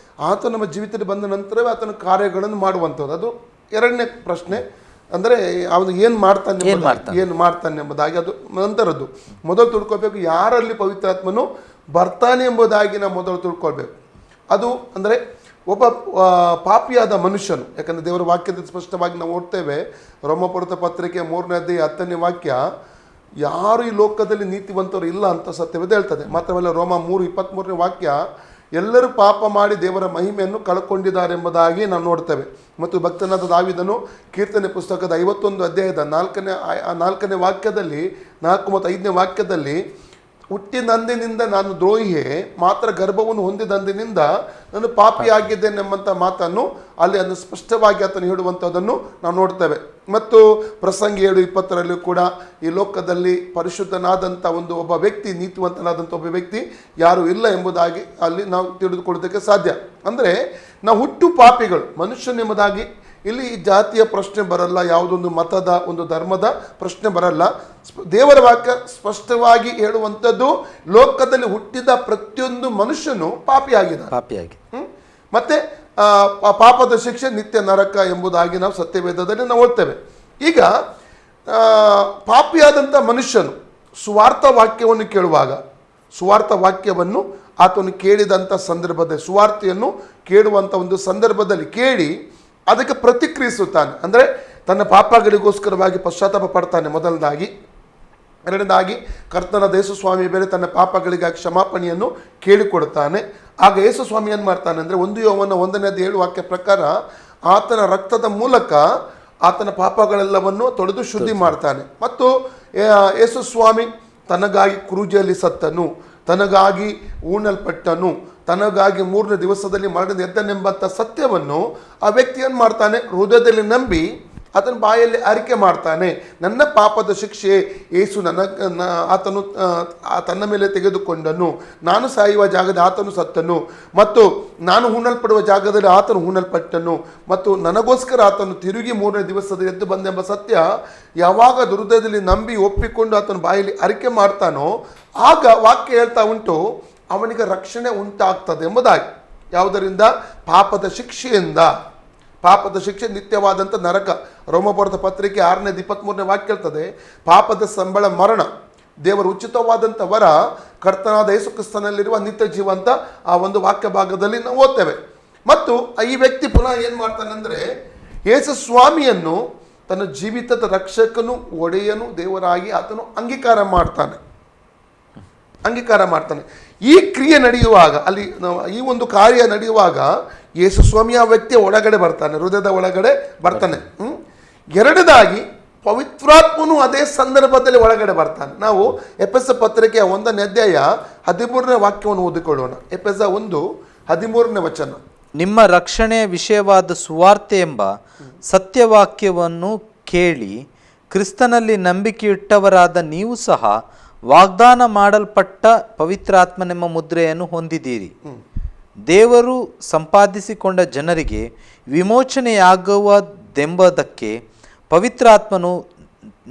[SPEAKER 2] ಆತ ನಮ್ಮ ಜೀವಿತದಲ್ಲಿ ಬಂದ ನಂತರವೇ ಆತನ ಕಾರ್ಯಗಳನ್ನು ಮಾಡುವಂಥದ್ದು. ಅದು ಎರಡನೇ ಪ್ರಶ್ನೆ. ಅಂದರೆ ಅವನು ಏನು ಮಾಡ್ತಾನೆ ಎಂಬುದಾಗಿ ಅದು ನಂತರದ್ದು. ಮೊದಲು ತಿಳ್ಕೊಳ್ಬೇಕು ಯಾರಲ್ಲಿ ಪವಿತ್ರಾತ್ಮನು ಬರ್ತಾನೆ ಎಂಬುದಾಗಿ ನಾವು ಮೊದಲು ತಿಳ್ಕೊಳ್ಬೇಕು. ಅದು ಅಂದರೆ ಒಬ್ಬ ಪಾಪಿಯಾದ ಮನುಷ್ಯನು, ಯಾಕಂದರೆ ದೇವರ ವಾಕ್ಯದ ಸ್ಪಷ್ಟವಾಗಿ ನಾವು ಓದ್ತೇವೆ, ರೋಮಪುರದ ಪತ್ರಿಕೆ 3ನೇ ಅಧ್ಯಾಯ 10ನೇ ವಾಕ್ಯ, ಯಾರು ಈ ಲೋಕದಲ್ಲಿ ನೀತಿವಂತರು ಇಲ್ಲ ಅಂತ ಸತ್ಯವೇದ ಹೇಳ್ತದೆ. ಮಾತ್ರವಲ್ಲ ರೋಮ 3:23ನೇ ವಾಕ್ಯ, ಎಲ್ಲರೂ ಪಾಪ ಮಾಡಿ ದೇವರ ಮಹಿಮೆಯನ್ನು ಕಳ್ಕೊಂಡಿದ್ದಾರೆ ಎಂಬುದಾಗಿ ನಾವು ನೋಡ್ತೇವೆ. ಮತ್ತು ಭಕ್ತನಾದ ದಾವೀದನು ಕೀರ್ತನೆ ಪುಸ್ತಕದ 51 ಅಧ್ಯಾಯದ 4ನೇ ವಾಕ್ಯದಲ್ಲಿ 4 ಮತ್ತು 5ನೇ ವಾಕ್ಯದಲ್ಲಿ, ಹುಟ್ಟಿದಂದಿನಿಂದ ನಾನು ದ್ರೋಹಿಯೇ, ಮಾತ್ರ ಗರ್ಭವನ್ನು ಹೊಂದಿದಂದಿನಿಂದ ನಾನು ಪಾಪಿಯಾಗಿದ್ದೇನೆ ಎಂಬಂಥ ಮಾತನ್ನು ಅಲ್ಲಿ ಅದನ್ನು ಸ್ಪಷ್ಟವಾಗಿ ಆತನು ಹೇಳುವಂಥದ್ದನ್ನು ನಾವು ನೋಡ್ತೇವೆ. ಮತ್ತು ಪ್ರಸಂಗಿ 7:20 ಕೂಡ ಈ ಲೋಕದಲ್ಲಿ ಪರಿಶುದ್ಧನಾದಂಥ ಒಬ್ಬ ವ್ಯಕ್ತಿ, ನೀತಿವಂತನಾದಂಥ ಒಬ್ಬ ವ್ಯಕ್ತಿ ಯಾರೂ ಇಲ್ಲ ಎಂಬುದಾಗಿ ಅಲ್ಲಿ ನಾವು ತಿಳಿದುಕೊಳ್ಳೋದಕ್ಕೆ ಸಾಧ್ಯ. ಅಂದರೆ ನಾವು ಹುಟ್ಟು ಪಾಪಿಗಳು ಮನುಷ್ಯನೆಂಬುದಾಗಿ ಇಲ್ಲಿ ಜಾತಿಯ ಪ್ರಶ್ನೆ ಬರಲ್ಲ, ಯಾವುದೊಂದು ಮತದ ಒಂದು ಧರ್ಮದ ಪ್ರಶ್ನೆ ಬರಲ್ಲ. ದೇವರ ವಾಕ್ಯ ಸ್ಪಷ್ಟವಾಗಿ ಹೇಳುವಂಥದ್ದು, ಲೋಕದಲ್ಲಿ ಹುಟ್ಟಿದ ಪ್ರತಿಯೊಂದು ಮನುಷ್ಯನು ಪಾಪಿಯಾಗಿ ಮತ್ತೆ ಪಾಪದ ಶಿಕ್ಷೆ ನಿತ್ಯ ನರಕ ಎಂಬುದಾಗಿ ನಾವು ಸತ್ಯವೇದದಲ್ಲಿ ನಾವು ಓದ್ತೇವೆ. ಈಗ ಪಾಪಿಯಾದಂಥ ಮನುಷ್ಯನು ಸುವಾರ್ಥ ವಾಕ್ಯವನ್ನು ಕೇಳುವಾಗ, ಸುವಾರ್ಥ ವಾಕ್ಯವನ್ನು ಆತನು ಕೇಳಿದಂಥ ಸಂದರ್ಭದಲ್ಲಿ, ಸುವಾರ್ತೆಯನ್ನು ಕೇಳುವಂಥ ಒಂದು ಸಂದರ್ಭದಲ್ಲಿ ಕೇಳಿ ಅದಕ್ಕೆ ಪ್ರತಿಕ್ರಿಯಿಸುತ್ತಾನೆ. ಅಂದರೆ ತನ್ನ ಪಾಪಗಳಿಗೋಸ್ಕರವಾಗಿ ಪಶ್ಚಾತ್ತಾಪ ಪಡ್ತಾನೆ ಮೊದಲನೇದಾಗಿ. ಎರಡನೇದಾಗಿ ಕರ್ತನಾದ ಯೇಸು ಸ್ವಾಮಿ ಬೇರೆ ತನ್ನ ಪಾಪಗಳಿಗಾಗಿ ಕ್ಷಮಾಪಣೆಯನ್ನು ಕೇಳಿಕೊಡುತ್ತಾನೆ. ಆಗ ಯೇಸು ಸ್ವಾಮಿ ಏನು ಮಾಡ್ತಾನೆ ಅಂದರೆ 1 ಯೋಹನ 1ನೇ ಅಧ್ಯಾಯ 7 ವಾಕ್ಯ ಪ್ರಕಾರ ಆತನ ರಕ್ತದ ಮೂಲಕ ಆತನ ಪಾಪಗಳೆಲ್ಲವನ್ನು ತೊಳೆದು ಶುದ್ಧಿ ಮಾಡ್ತಾನೆ. ಮತ್ತು ಯೇಸು ಸ್ವಾಮಿ ತನಗಾಗಿ ಕ್ರೂಜೆಯಲ್ಲಿ ಸತ್ತನು, ತನಗಾಗಿ ಉಣ್ಣಲ್ಪಟ್ಟನು, ತನಗಾಗಿ 3ನೇ ದಿವಸದಲ್ಲಿ ಮರಣದಿಂದ ಎದ್ದನೆಂಬಂಥ ಸತ್ಯವನ್ನು ಆ ವ್ಯಕ್ತಿ ಏನು ಮಾಡ್ತಾನೆ, ಹೃದಯದಲ್ಲಿ ನಂಬಿ ಆತನ ಬಾಯಲ್ಲಿ ಅರಿಕೆ ಮಾಡ್ತಾನೆ. ನನ್ನ ಪಾಪದ ಶಿಕ್ಷೆ ಯೇಸು ಆತನು ತನ್ನ ಮೇಲೆ ತೆಗೆದುಕೊಂಡನು, ನಾನು ಸಾಯುವ ಜಾಗದಲ್ಲಿ ಆತನು ಸತ್ತನು, ಮತ್ತು ನಾನು ಹೂಣಲ್ಪಡುವ ಜಾಗದಲ್ಲಿ ಆತನು ಹೂಣಲ್ಪಟ್ಟನು, ಮತ್ತು ನನಗೋಸ್ಕರ ಆತನು ತಿರುಗಿ 3ನೇ ದಿವಸದಲ್ಲಿ ಎದ್ದು ಬಂದೆಂಬ ಸತ್ಯ ಯಾವಾಗ ಹೃದಯದಲ್ಲಿ ನಂಬಿ ಒಪ್ಪಿಕೊಂಡು ಆತನ ಬಾಯಲ್ಲಿ ಅರಿಕೆ ಮಾಡ್ತಾನೋ ಆಗ ವಾಕ್ಯ ಹೇಳ್ತಾ ಉಂಟು, ಅವನಿಗೆ ರಕ್ಷಣೆ ಉಂಟಾಗ್ತದೆ ಎಂಬುದಾಗಿ. ಯಾವುದರಿಂದ? ಪಾಪದ ಶಿಕ್ಷೆಯಿಂದ. ಪಾಪದ ಶಿಕ್ಷೆ ನಿತ್ಯವಾದಂಥ ನರಕ. ರೋಮಪುರದ ಪತ್ರಿಕೆ 6ನೇ 23ನೇ ವಾಕ್ಯ ಹೇಳ್ತದೆ, ಪಾಪದ ಸಂಬಳ ಮರಣ, ದೇವರ ಉಚಿತವಾದಂಥ ವರ ಕರ್ತನಾದ ಯೇಸು ಕ್ರಿಸ್ತನಲ್ಲಿರುವ ನಿತ್ಯ ಜೀವ ಅಂತ ಆ ಒಂದು ವಾಕ್ಯ ಭಾಗದಲ್ಲಿ ನಾವು ಓದ್ತೇವೆ. ಮತ್ತು ಈ ವ್ಯಕ್ತಿ ಪುನಃ ಏನು ಮಾಡ್ತಾನೆ ಅಂದರೆ, ಯೇಸು ಸ್ವಾಮಿಯನ್ನು ತನ್ನ ಜೀವಿತದ ರಕ್ಷಕನು, ಒಡೆಯನು, ದೇವರಾಗಿ ಆತನು ಅಂಗೀಕಾರ ಮಾಡ್ತಾನೆ. ಈ ಕ್ರಿಯೆ ನಡೆಯುವಾಗ, ಅಲ್ಲಿ ಈ ಒಂದು ಕಾರ್ಯ ನಡೆಯುವಾಗ ಯೇಸು ಸ್ವಾಮಿ ಆ ವ್ಯಕ್ತಿಯ ಒಳಗಡೆ ಬರ್ತಾನೆ, ಹೃದಯದ ಒಳಗಡೆ ಬರ್ತಾನೆ. ಎರಡನೇದಾಗಿ ಪವಿತ್ರಾತ್ಮನು ಅದೇ ಸಂದರ್ಭದಲ್ಲಿ ಒಳಗಡೆ ಬರ್ತಾನೆ. ನಾವು ಎಫೆಸ ಪತ್ರಿಕೆಯ 1ನೇ ಅಧ್ಯಾಯ 13ನೇ ವಾಕ್ಯವನ್ನು ಓದಿಕೊಳ್ಳೋಣ. ಎಫೆಸ 1:13 ವಚನ.
[SPEAKER 1] ನಿಮ್ಮ ರಕ್ಷಣೆಯ ವಿಷಯವಾದ ಸುವಾರ್ತೆ ಎಂಬ ಸತ್ಯವಾಕ್ಯವನ್ನು ಕೇಳಿ ಕ್ರಿಸ್ತನಲ್ಲಿ ನಂಬಿಕೆಯಿಟ್ಟವರಾದ ನೀವು ಸಹ ವಾಗ್ದಾನ ಮಾಡಲ್ಪಟ್ಟ ಪವಿತ್ರಾತ್ಮನೆಂಬ ಮುದ್ರೆಯನ್ನು ಹೊಂದಿದ್ದೀರಿ. ದೇವರು ಸಂಪಾದಿಸಿಕೊಂಡ ಜನರಿಗೆ ವಿಮೋಚನೆಯಾಗುವುದೆಂಬುದಕ್ಕೆ ಪವಿತ್ರಾತ್ಮನು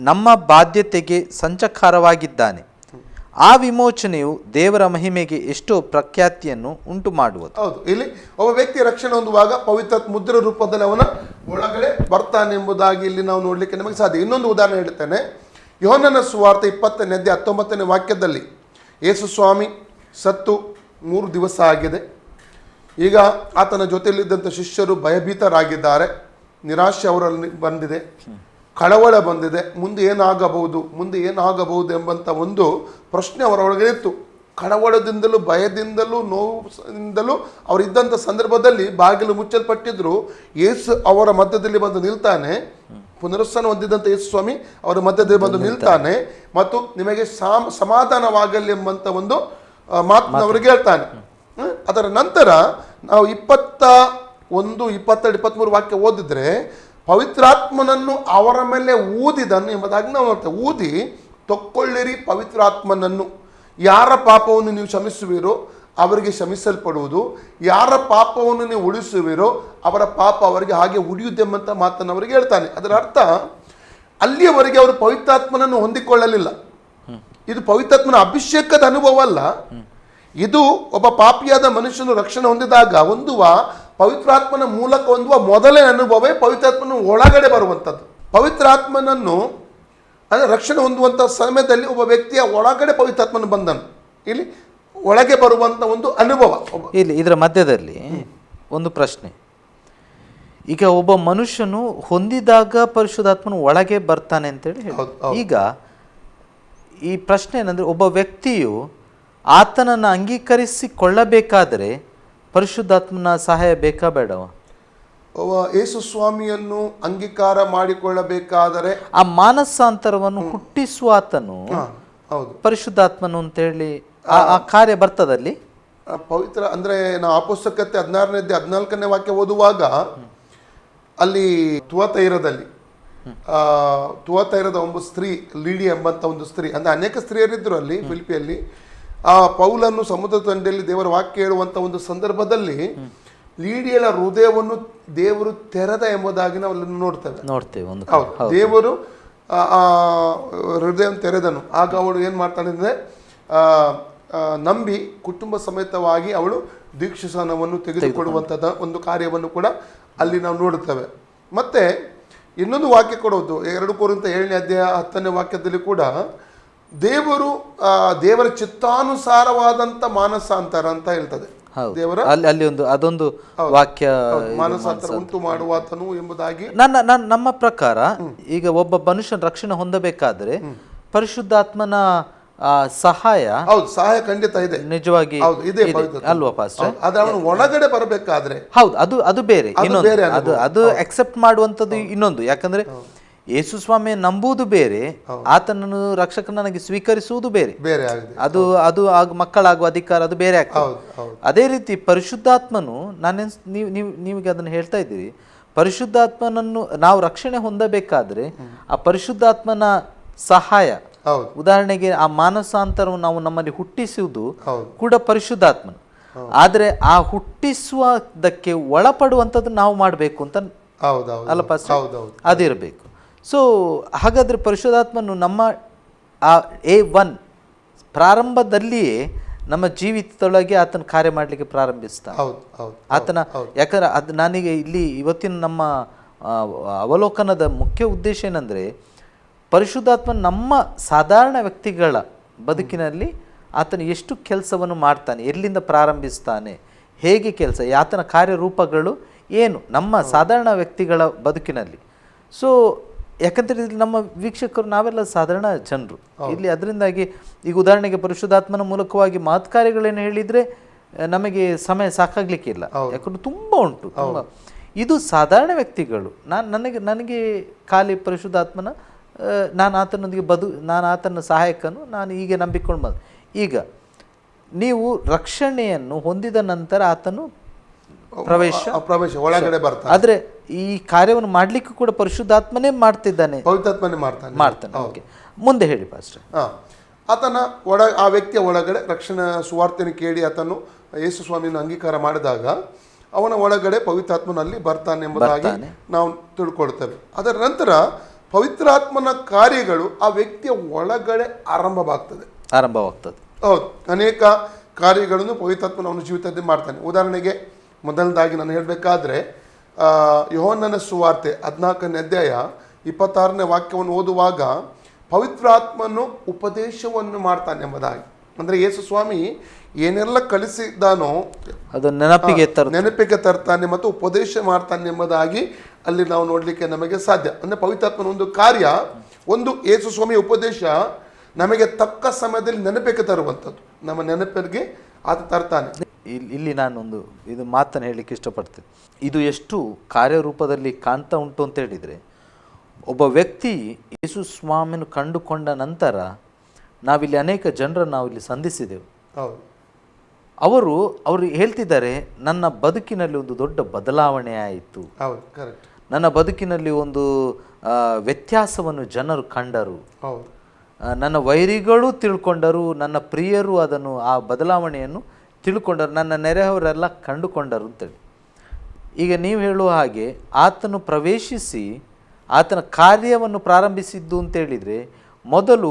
[SPEAKER 1] ನಮ್ಮ ಬಾಧ್ಯತೆಗೆ ಸಂಚಕಾರವಾಗಿದ್ದಾನೆ. ಆ ವಿಮೋಚನೆಯು ದೇವರ ಮಹಿಮೆಗೆ ಎಷ್ಟೋ ಪ್ರಖ್ಯಾತಿಯನ್ನು ಉಂಟು ಮಾಡುವುದು.
[SPEAKER 2] ಹೌದು, ಇಲ್ಲಿ ಒಬ್ಬ ವ್ಯಕ್ತಿ ರಕ್ಷಣೆ ಹೊಂದುವಾಗ ಪವಿತ್ರಾತ್ಮ ಮುದ್ರೆ ರೂಪದಲ್ಲಿ ಅವನ ಒಳಗಡೆ ಬರ್ತಾನೆ ಎಂಬುದಾಗಿ ಇಲ್ಲಿ ನಾವು ನೋಡಲಿಕ್ಕೆ ನಮಗೆ ಸಾಧ್ಯ. ಇನ್ನೊಂದು ಉದಾಹರಣೆ ಹೇಳ್ತೇನೆ. ಯೋಹನನ ಸುವಾರ್ತೆ 20ನೇ ಅಧ್ಯಾಯ 19ನೇ ವಾಕ್ಯದಲ್ಲಿ ಯೇಸು ಸ್ವಾಮಿ ಸತ್ತು 3 ದಿವಸ ಆಗಿದೆ. ಈಗ ಆತನ ಜೊತೆಯಲ್ಲಿದ್ದಂಥ ಶಿಷ್ಯರು ಭಯಭೀತರಾಗಿದ್ದಾರೆ. ನಿರಾಶೆ ಅವರಲ್ಲಿ ಬಂದಿದೆ, ಕಳವಳ ಬಂದಿದೆ. ಮುಂದೆ ಏನಾಗಬಹುದು ಎಂಬಂಥ ಒಂದು ಪ್ರಶ್ನೆ ಅವರ ಒಳಗೆ ಇತ್ತು. ಕಳವಳದಿಂದಲೂ ಭಯದಿಂದಲೂ ನೋವಿಂದಲೂ ಅವರಿದ್ದಂಥ ಸಂದರ್ಭದಲ್ಲಿ ಬಾಗಿಲು ಮುಚ್ಚಲ್ಪಟ್ಟಿದ್ರು. ಯೇಸು ಅವರ ಮಧ್ಯದಲ್ಲಿ ಬಂದು ನಿಲ್ತಾನೆ. ಪುನರುತ್ಥಾನ ಹೊಂದಿದಂಥ ಯೇಸು ಸ್ವಾಮಿ ಅವರ ಮಧ್ಯದಲ್ಲಿ ಬಂದು ನಿಲ್ತಾನೆ ಮತ್ತು ನಿಮಗೆ ಸಮಾಧಾನವಾಗಲಿ ಎಂಬಂಥ ಒಂದು ಮಾತನ್ನು ಅವರಿಗೆ ಹೇಳ್ತಾನೆ. ಅದರ ನಂತರ ನಾವು 21, 22, 23 ವಾಕ್ಯ ಓದಿದ್ರೆ ಪವಿತ್ರಾತ್ಮನನ್ನು ಅವರ ಮೇಲೆ ಊದಿದನು ಎಂಬುದಾಗಿ ನಾವು ನೋಡ್ತೇವೆ. ಊದಿ ತೊಕ್ಕೊಳ್ಳಿರಿ ಪವಿತ್ರಾತ್ಮನನ್ನು, ಯಾರ ಪಾಪವನ್ನು ನೀವು ಕ್ಷಮಿಸುವಿರೋ ಅವರಿಗೆ ಕ್ಷಮಿಸಲ್ಪಡುವುದು, ಯಾರ ಪಾಪವನ್ನು ನೀವು ಉಳಿಸುವಿರೋ ಅವರ ಪಾಪ ಅವರಿಗೆ ಹಾಗೆ ಉಳಿಯುವುದೆಂಬಂಥ ಮಾತನ್ನು ಅವರಿಗೆ ಹೇಳ್ತಾನೆ. ಅದರ ಅರ್ಥ ಅಲ್ಲಿಯವರೆಗೆ ಅವರು ಪವಿತ್ರಾತ್ಮನನ್ನು ಹೊಂದಿಕೊಳ್ಳಲಿಲ್ಲ. ಇದು ಪವಿತ್ರಾತ್ಮನ ಅಭಿಷೇಕದ ಅನುಭವ ಅಲ್ಲ. ಇದು ಒಬ್ಬ ಪಾಪಿಯಾದ ಮನುಷ್ಯನು ರಕ್ಷಣೆ ಹೊಂದುವ ಪವಿತ್ರಾತ್ಮನ ಮೂಲಕ ಹೊಂದುವ ಮೊದಲನೇ ಅನುಭವವೇ ಪವಿತ್ರಾತ್ಮನ ಒಳಗಡೆ ಬರುವಂಥದ್ದು. ಪವಿತ್ರಾತ್ಮನನ್ನು ಅಂದರೆ ರಕ್ಷಣೆ ಹೊಂದುವಂಥ ಸಮಯದಲ್ಲಿ ಒಬ್ಬ ವ್ಯಕ್ತಿಯ ಒಳಗಡೆ ಪವಿತ್ರಾತ್ಮನ ಬಂದನು. ಇಲ್ಲಿ ಒಳಗೆ ಬರುವಂಥ ಒಂದು ಅನುಭವ.
[SPEAKER 1] ಇಲ್ಲಿ ಇದರ ಮಧ್ಯದಲ್ಲಿ ಒಂದು ಪ್ರಶ್ನೆ. ಈಗ ಒಬ್ಬ ಮನುಷ್ಯನು ಹೊಂದಿದಾಗ ಪರಿಶುದ್ಧಾತ್ಮನು ಒಳಗೆ ಬರ್ತಾನೆ ಅಂತೇಳಿ ಹೇಳಿ. ಈಗ ಈ ಪ್ರಶ್ನೆ ಏನಂದರೆ, ಒಬ್ಬ ವ್ಯಕ್ತಿಯು ಆತನನ್ನು ಅಂಗೀಕರಿಸಿಕೊಳ್ಳಬೇಕಾದರೆ ಪರಿಶುದ್ಧಾತ್ಮನ ಸಹಾಯ ಬೇಕಾ ಬೇಡವ?
[SPEAKER 2] ಯೇಸು ಸ್ವಾಮಿಯನ್ನು ಅಂಗೀಕಾರ ಮಾಡಿಕೊಳ್ಳಬೇಕಾದರೆ
[SPEAKER 1] ಆ ಮಾನಸಾಂತರವನ್ನು ಹುಟ್ಟಿಸುವ ಆತನು ಪರಿಶುದ್ಧಾತ್ಮನು ಅಂತೇಳಿ ಆ ಕಾರ್ಯ ಬರ್ತದಲ್ಲಿ
[SPEAKER 2] ಪವಿತ್ರ ಅಂದರೆ ನಾವು ಅಪೊಸ್ತಲಕತೆ 16ನೇ ಅಧ್ಯಾಯ 14ನೇ ವಾಕ್ಯ ಓದುವಾಗ ಅಲ್ಲಿ ತುವತೈರದ ಒಂದು ಸ್ತ್ರೀ, ಲೀಡಿ ಎಂಬಂಥ ಒಂದು ಸ್ತ್ರೀ, ಅಂದರೆ ಅನೇಕ ಸ್ತ್ರೀಯರಿದ್ದರು ಅಲ್ಲಿ ಫಿಲಿಪಿಯಲ್ಲಿ. ಆ ಪೌಲನ್ನು ಸಮುದ್ರ ದಂಡೆಯಲ್ಲಿ ದೇವರ ವಾಕ್ಯ ಹೇಳುವಂಥ ಒಂದು ಸಂದರ್ಭದಲ್ಲಿ ಲೀಡಿಯಳ ಹೃದಯವನ್ನು ದೇವರು ತೆರೆದ ಎಂಬುದಾಗಿ ನಾವು ಅಲ್ಲಿ ನೋಡ್ತೇವೆ. ಹೌದು, ದೇವರು ಹೃದಯವನ್ನು ತೆರೆದನು. ಆಗ ಅವಳು ಏನು ಮಾಡ್ತಾಳೆ ಅಂದರೆ ನಂಬಿ ಕುಟುಂಬ ಸಮೇತವಾಗಿ ಅವಳು ದೀಕ್ಷಾಸ್ನಾನವನ್ನು ತೆಗೆದುಕೊಳ್ಳುವಂಥದ್ದು ಒಂದು ಕಾರ್ಯವನ್ನು ಕೂಡ ಅಲ್ಲಿ ನಾವು ನೋಡುತ್ತೇವೆ. ಮತ್ತೆ ಇನ್ನೊಂದು ವಾಕ್ಯ ಕೊಡೋದು 2 ಕೊರಿಂಥ 7ನೇ ಅಧ್ಯಾಯ 10ನೇ ವಾಕ್ಯದಲ್ಲಿ ಕೂಡ ದೇವರ ಚಿತ್ತಾನುಸಾರವಾದಂಥ ಮಾನಸಾಂತರ ಅಂತ ಹೇಳ್ತದೆ. ದೇವರ
[SPEAKER 1] ಅಲ್ಲಿ ಅದೊಂದು ವಾಕ್ಯ
[SPEAKER 2] ಮಾನಸಾಂತರ ಉಂಟು ಮಾಡುವಾತನು ಎಂಬುದಾಗಿ
[SPEAKER 1] ನಮ್ಮ ಪ್ರಕಾರ. ಈಗ ಒಬ್ಬ ಮನುಷ್ಯನ ರಕ್ಷಣೆ ಹೊಂದಬೇಕಾದ್ರೆ ಪರಿಶುದ್ಧಾತ್ಮನ ಸಹಾಯ
[SPEAKER 2] ಖಂಡಿತ ಇದೆ,
[SPEAKER 1] ನಿಜವಾಗಿ ಅಲ್ವಾ ಪಾಸ್ಟರ್?
[SPEAKER 2] ಅವನು ಒಳಗಡೆ ಬರಬೇಕಾದ್ರೆ
[SPEAKER 1] ಹೌದು, ಅದು ಬೇರೆ. ಇನ್ನೊಂದು ಅದು ಅಕ್ಸೆಪ್ಟ್ ಮಾಡುವಂಥದ್ದು ಇನ್ನೊಂದು. ಯಾಕಂದ್ರೆ ಯೇಸು ಸ್ವಾಮಿ ನಂಬುವುದು ಬೇರೆ, ಆತನನ್ನು ರಕ್ಷಕನಾಗಿ ಸ್ವೀಕರಿಸುವುದು ಬೇರೆ. ಅದು ಮಕ್ಕಳಾಗುವ ಅಧಿಕಾರ ಅದು ಬೇರೆ ಆಗ್ತದೆ. ಅದೇ ರೀತಿ ಪರಿಶುದ್ಧಾತ್ಮನು ನೀವೀಗ ಅದನ್ನು ಹೇಳ್ತಾ ಇದ್ದೀರಿ. ಪರಿಶುದ್ಧಾತ್ಮನನ್ನು ನಾವು ರಕ್ಷಣೆ ಹೊಂದಬೇಕಾದ್ರೆ ಆ ಪರಿಶುದ್ಧಾತ್ಮನ ಸಹಾಯ, ಉದಾಹರಣೆಗೆ ಆ ಮಾನಸಾಂತರವನ್ನು ನಾವು ನಮ್ಮಲ್ಲಿ ಹುಟ್ಟಿಸುವುದು ಕೂಡ ಪರಿಶುದ್ಧಾತ್ಮನ. ಆದರೆ ಆ ಹುಟ್ಟಿಸುವುದಕ್ಕೆ ಒಳಪಡುವಂಥದ್ದು ನಾವು ಮಾಡಬೇಕು ಅಂತ ಅಲ್ಲ ಪಾಸ್ಟರ್? ಅದಿರಬೇಕು. ಸೊ ಹಾಗಾದರೆ ಪರಿಶುದ್ಧಾತ್ಮನು ನಮ್ಮ ಆ A1 ಪ್ರಾರಂಭದಲ್ಲಿಯೇ ನಮ್ಮ ಜೀವಿತದೊಳಗೆ ಆತನ ಕಾರ್ಯ ಮಾಡಲಿಕ್ಕೆ ಪ್ರಾರಂಭಿಸ್ತಾನೆ. ಆತನ ಯಾಕಂದ್ರೆ ಅದು ನನಗೆ ಇಲ್ಲಿ ಇವತ್ತಿನ ನಮ್ಮ ಅವಲೋಕನದ ಮುಖ್ಯ ಉದ್ದೇಶ ಏನಂದರೆ, ಪರಿಶುದ್ಧಾತ್ಮ ನಮ್ಮ ಸಾಧಾರಣ ವ್ಯಕ್ತಿಗಳ ಬದುಕಿನಲ್ಲಿ ಆತನ ಎಷ್ಟು ಕೆಲಸವನ್ನು ಮಾಡ್ತಾನೆ, ಎಲ್ಲಿಂದ ಪ್ರಾರಂಭಿಸ್ತಾನೆ, ಹೇಗೆ ಕೆಲಸ, ಆತನ ಕಾರ್ಯರೂಪಗಳು ಏನು ನಮ್ಮ ಸಾಧಾರಣ ವ್ಯಕ್ತಿಗಳ ಬದುಕಿನಲ್ಲಿ. ಸೊ ಯಾಕಂತೇಳಿ ಇಲ್ಲಿ ನಮ್ಮ ವೀಕ್ಷಕರು ನಾವೆಲ್ಲ ಸಾಧಾರಣ ಜನರು ಇಲ್ಲಿ. ಅದರಿಂದಾಗಿ ಈಗ ಉದಾಹರಣೆಗೆ ಪರಿಶುದ್ಧಾತ್ಮನ ಮೂಲಕವಾಗಿ ಮಹತ್ಕಾರ್ಯಗಳೇನು ಹೇಳಿದರೆ ನಮಗೆ ಸಮಯ ಸಾಕಾಗಲಿಕ್ಕಿಲ್ಲ. ಯಾಕಂದ್ರೆ ತುಂಬ ಉಂಟು, ತುಂಬ. ಇದು ಸಾಧಾರಣ ವ್ಯಕ್ತಿಗಳು. ನನಗೆ ಖಾಲಿ ಪರಿಶುದ್ಧಾತ್ಮನ ನಾನು ಆತನ ಸಹಾಯಕನು, ನಾನು ಹೀಗೆ ನಂಬಿಕೊಂಡು ಬಂದು. ಈಗ ನೀವು ರಕ್ಷಣೆಯನ್ನು ಹೊಂದಿದ ನಂತರ ಆತನು
[SPEAKER 2] ಪ್ರವೇಶ ಒಳಗಡೆ ಬರ್ತಾನೆ.
[SPEAKER 1] ಆದ್ರೆ ಈ ಕಾರ್ಯವನ್ನು ಮಾಡ್ಲಿಕ್ಕೂ ಕೂಡ ಪರಿಶುದ್ಧಾತ್ಮನೇ ಮಾಡ್ತಿದ್ದಾನೆ,
[SPEAKER 2] ಪವಿತ್ರಾತ್ಮನೇ ಮಾಡ್ತಾನೆ.
[SPEAKER 1] ಓಕೆ, ಮುಂದೆ ಹೇಳಿ ಪಾಸ್ಟರ್.
[SPEAKER 2] ಆತನ ಆ ವ್ಯಕ್ತಿಯ ಒಳಗಡೆ ರಕ್ಷಣಾ ಸುವಾರ್ತೆಯನ್ನು ಕೇಳಿ ಆತನು ಯೇಸು ಸ್ವಾಮಿಯನ್ನು ಅಂಗೀಕಾರ ಮಾಡಿದಾಗ ಅವನ ಒಳಗಡೆ ಪವಿತ್ರಾತ್ಮನಲ್ಲಿ ಬರ್ತಾನೆ ಎಂಬುದಾಗಿ ನಾವು ತಿಳ್ಕೊಳ್ತೇವೆ. ಅದರ ನಂತರ ಪವಿತ್ರಾತ್ಮನ ಕಾರ್ಯಗಳು ಆ ವ್ಯಕ್ತಿಯ ಒಳಗಡೆ ಆರಂಭವಾಗ್ತದೆ. ಹೌದು, ಅನೇಕ ಕಾರ್ಯಗಳನ್ನು ಪವಿತ್ರಾತ್ಮನ ಅವನ ಜೀವಿತದಲ್ಲಿ ಮಾಡ್ತಾನೆ. ಉದಾಹರಣೆಗೆ ಮೊದಲನೇದಾಗಿ ನಾನು ಹೇಳಬೇಕಾದ್ರೆ ಯೋಹನ್ನನ ಸುವಾರ್ತೆ 14ನೇ ಅಧ್ಯಾಯ 26ನೇ ವಾಕ್ಯವನ್ನು ಓದುವಾಗ ಪವಿತ್ರಾತ್ಮನು ಉಪದೇಶವನ್ನು ಮಾಡ್ತಾನೆ ಎಂಬುದಾಗಿ, ಅಂದರೆ ಯೇಸು ಸ್ವಾಮಿ ಏನೆಲ್ಲ ಕಲಿಸಿದ್ದಾನೋ
[SPEAKER 1] ಅದು ನೆನಪಿಗೆ
[SPEAKER 2] ತರ್ತಾನೆ ಮತ್ತು ಉಪದೇಶ ಮಾಡ್ತಾನೆ ಎಂಬುದಾಗಿ ಅಲ್ಲಿ ನಾವು ನೋಡಲಿಕ್ಕೆ ನಮಗೆ ಸಾಧ್ಯ. ಅಂದರೆ ಪವಿತ್ರಾತ್ಮನ ಒಂದು ಕಾರ್ಯ, ಒಂದು ಯೇಸು ಸ್ವಾಮಿ ಉಪದೇಶ ನಮಗೆ ತಕ್ಕ ಸಮಯದಲ್ಲಿ ನೆನಪಿಗೆ ತರುವಂಥದ್ದು, ನಮ್ಮ ನೆನಪಿಗೆ ಆತ ತರ್ತಾನೆ.
[SPEAKER 1] ಇಲ್ಲಿ ನಾನೊಂದು ಇದು ಮಾತನ್ನು ಹೇಳಲಿಕ್ಕೆ ಇಷ್ಟಪಡ್ತೇನೆ. ಇದು ಎಷ್ಟು ಕಾರ್ಯರೂಪದಲ್ಲಿ ಕಾಣ್ತಾ ಉಂಟು ಅಂತ ಹೇಳಿದರೆ, ಒಬ್ಬ ವ್ಯಕ್ತಿ ಯೇಸು ಸ್ವಾಮಿಯನ್ನು ಕಂಡುಕೊಂಡ ನಂತರ ನಾವಿಲ್ಲಿ ಅನೇಕ ಜನರನ್ನು ನಾವಿಲ್ಲಿ ಸಂಧಿಸಿದೆವು. ಅವರು ಹೇಳ್ತಿದ್ದಾರೆ, ನನ್ನ ಬದುಕಿನಲ್ಲಿ ಒಂದು ದೊಡ್ಡ ಬದಲಾವಣೆ ಆಯಿತು, ನನ್ನ ಬದುಕಿನಲ್ಲಿ ಒಂದು ವ್ಯತ್ಯಾಸವನ್ನು ಜನರು ಕಂಡರು, ನನ್ನ ವೈರಿಗಳು ತಿಳ್ಕೊಂಡರು, ನನ್ನ ಪ್ರಿಯರು ಅದನ್ನು ಆ ಬದಲಾವಣೆಯನ್ನು ತಿಳ್ಕೊಂಡರು, ನನ್ನ ನೆರೆಯವರೆಲ್ಲ ಕಂಡುಕೊಂಡರು ಅಂತೇಳಿ. ಈಗ ನೀವು ಹೇಳುವ ಹಾಗೆ ಆತನು ಪ್ರವೇಶಿಸಿ ಆತನ ಕಾರ್ಯವನ್ನು ಪ್ರಾರಂಭಿಸಿದ್ದು ಅಂತೇಳಿದರೆ, ಮೊದಲು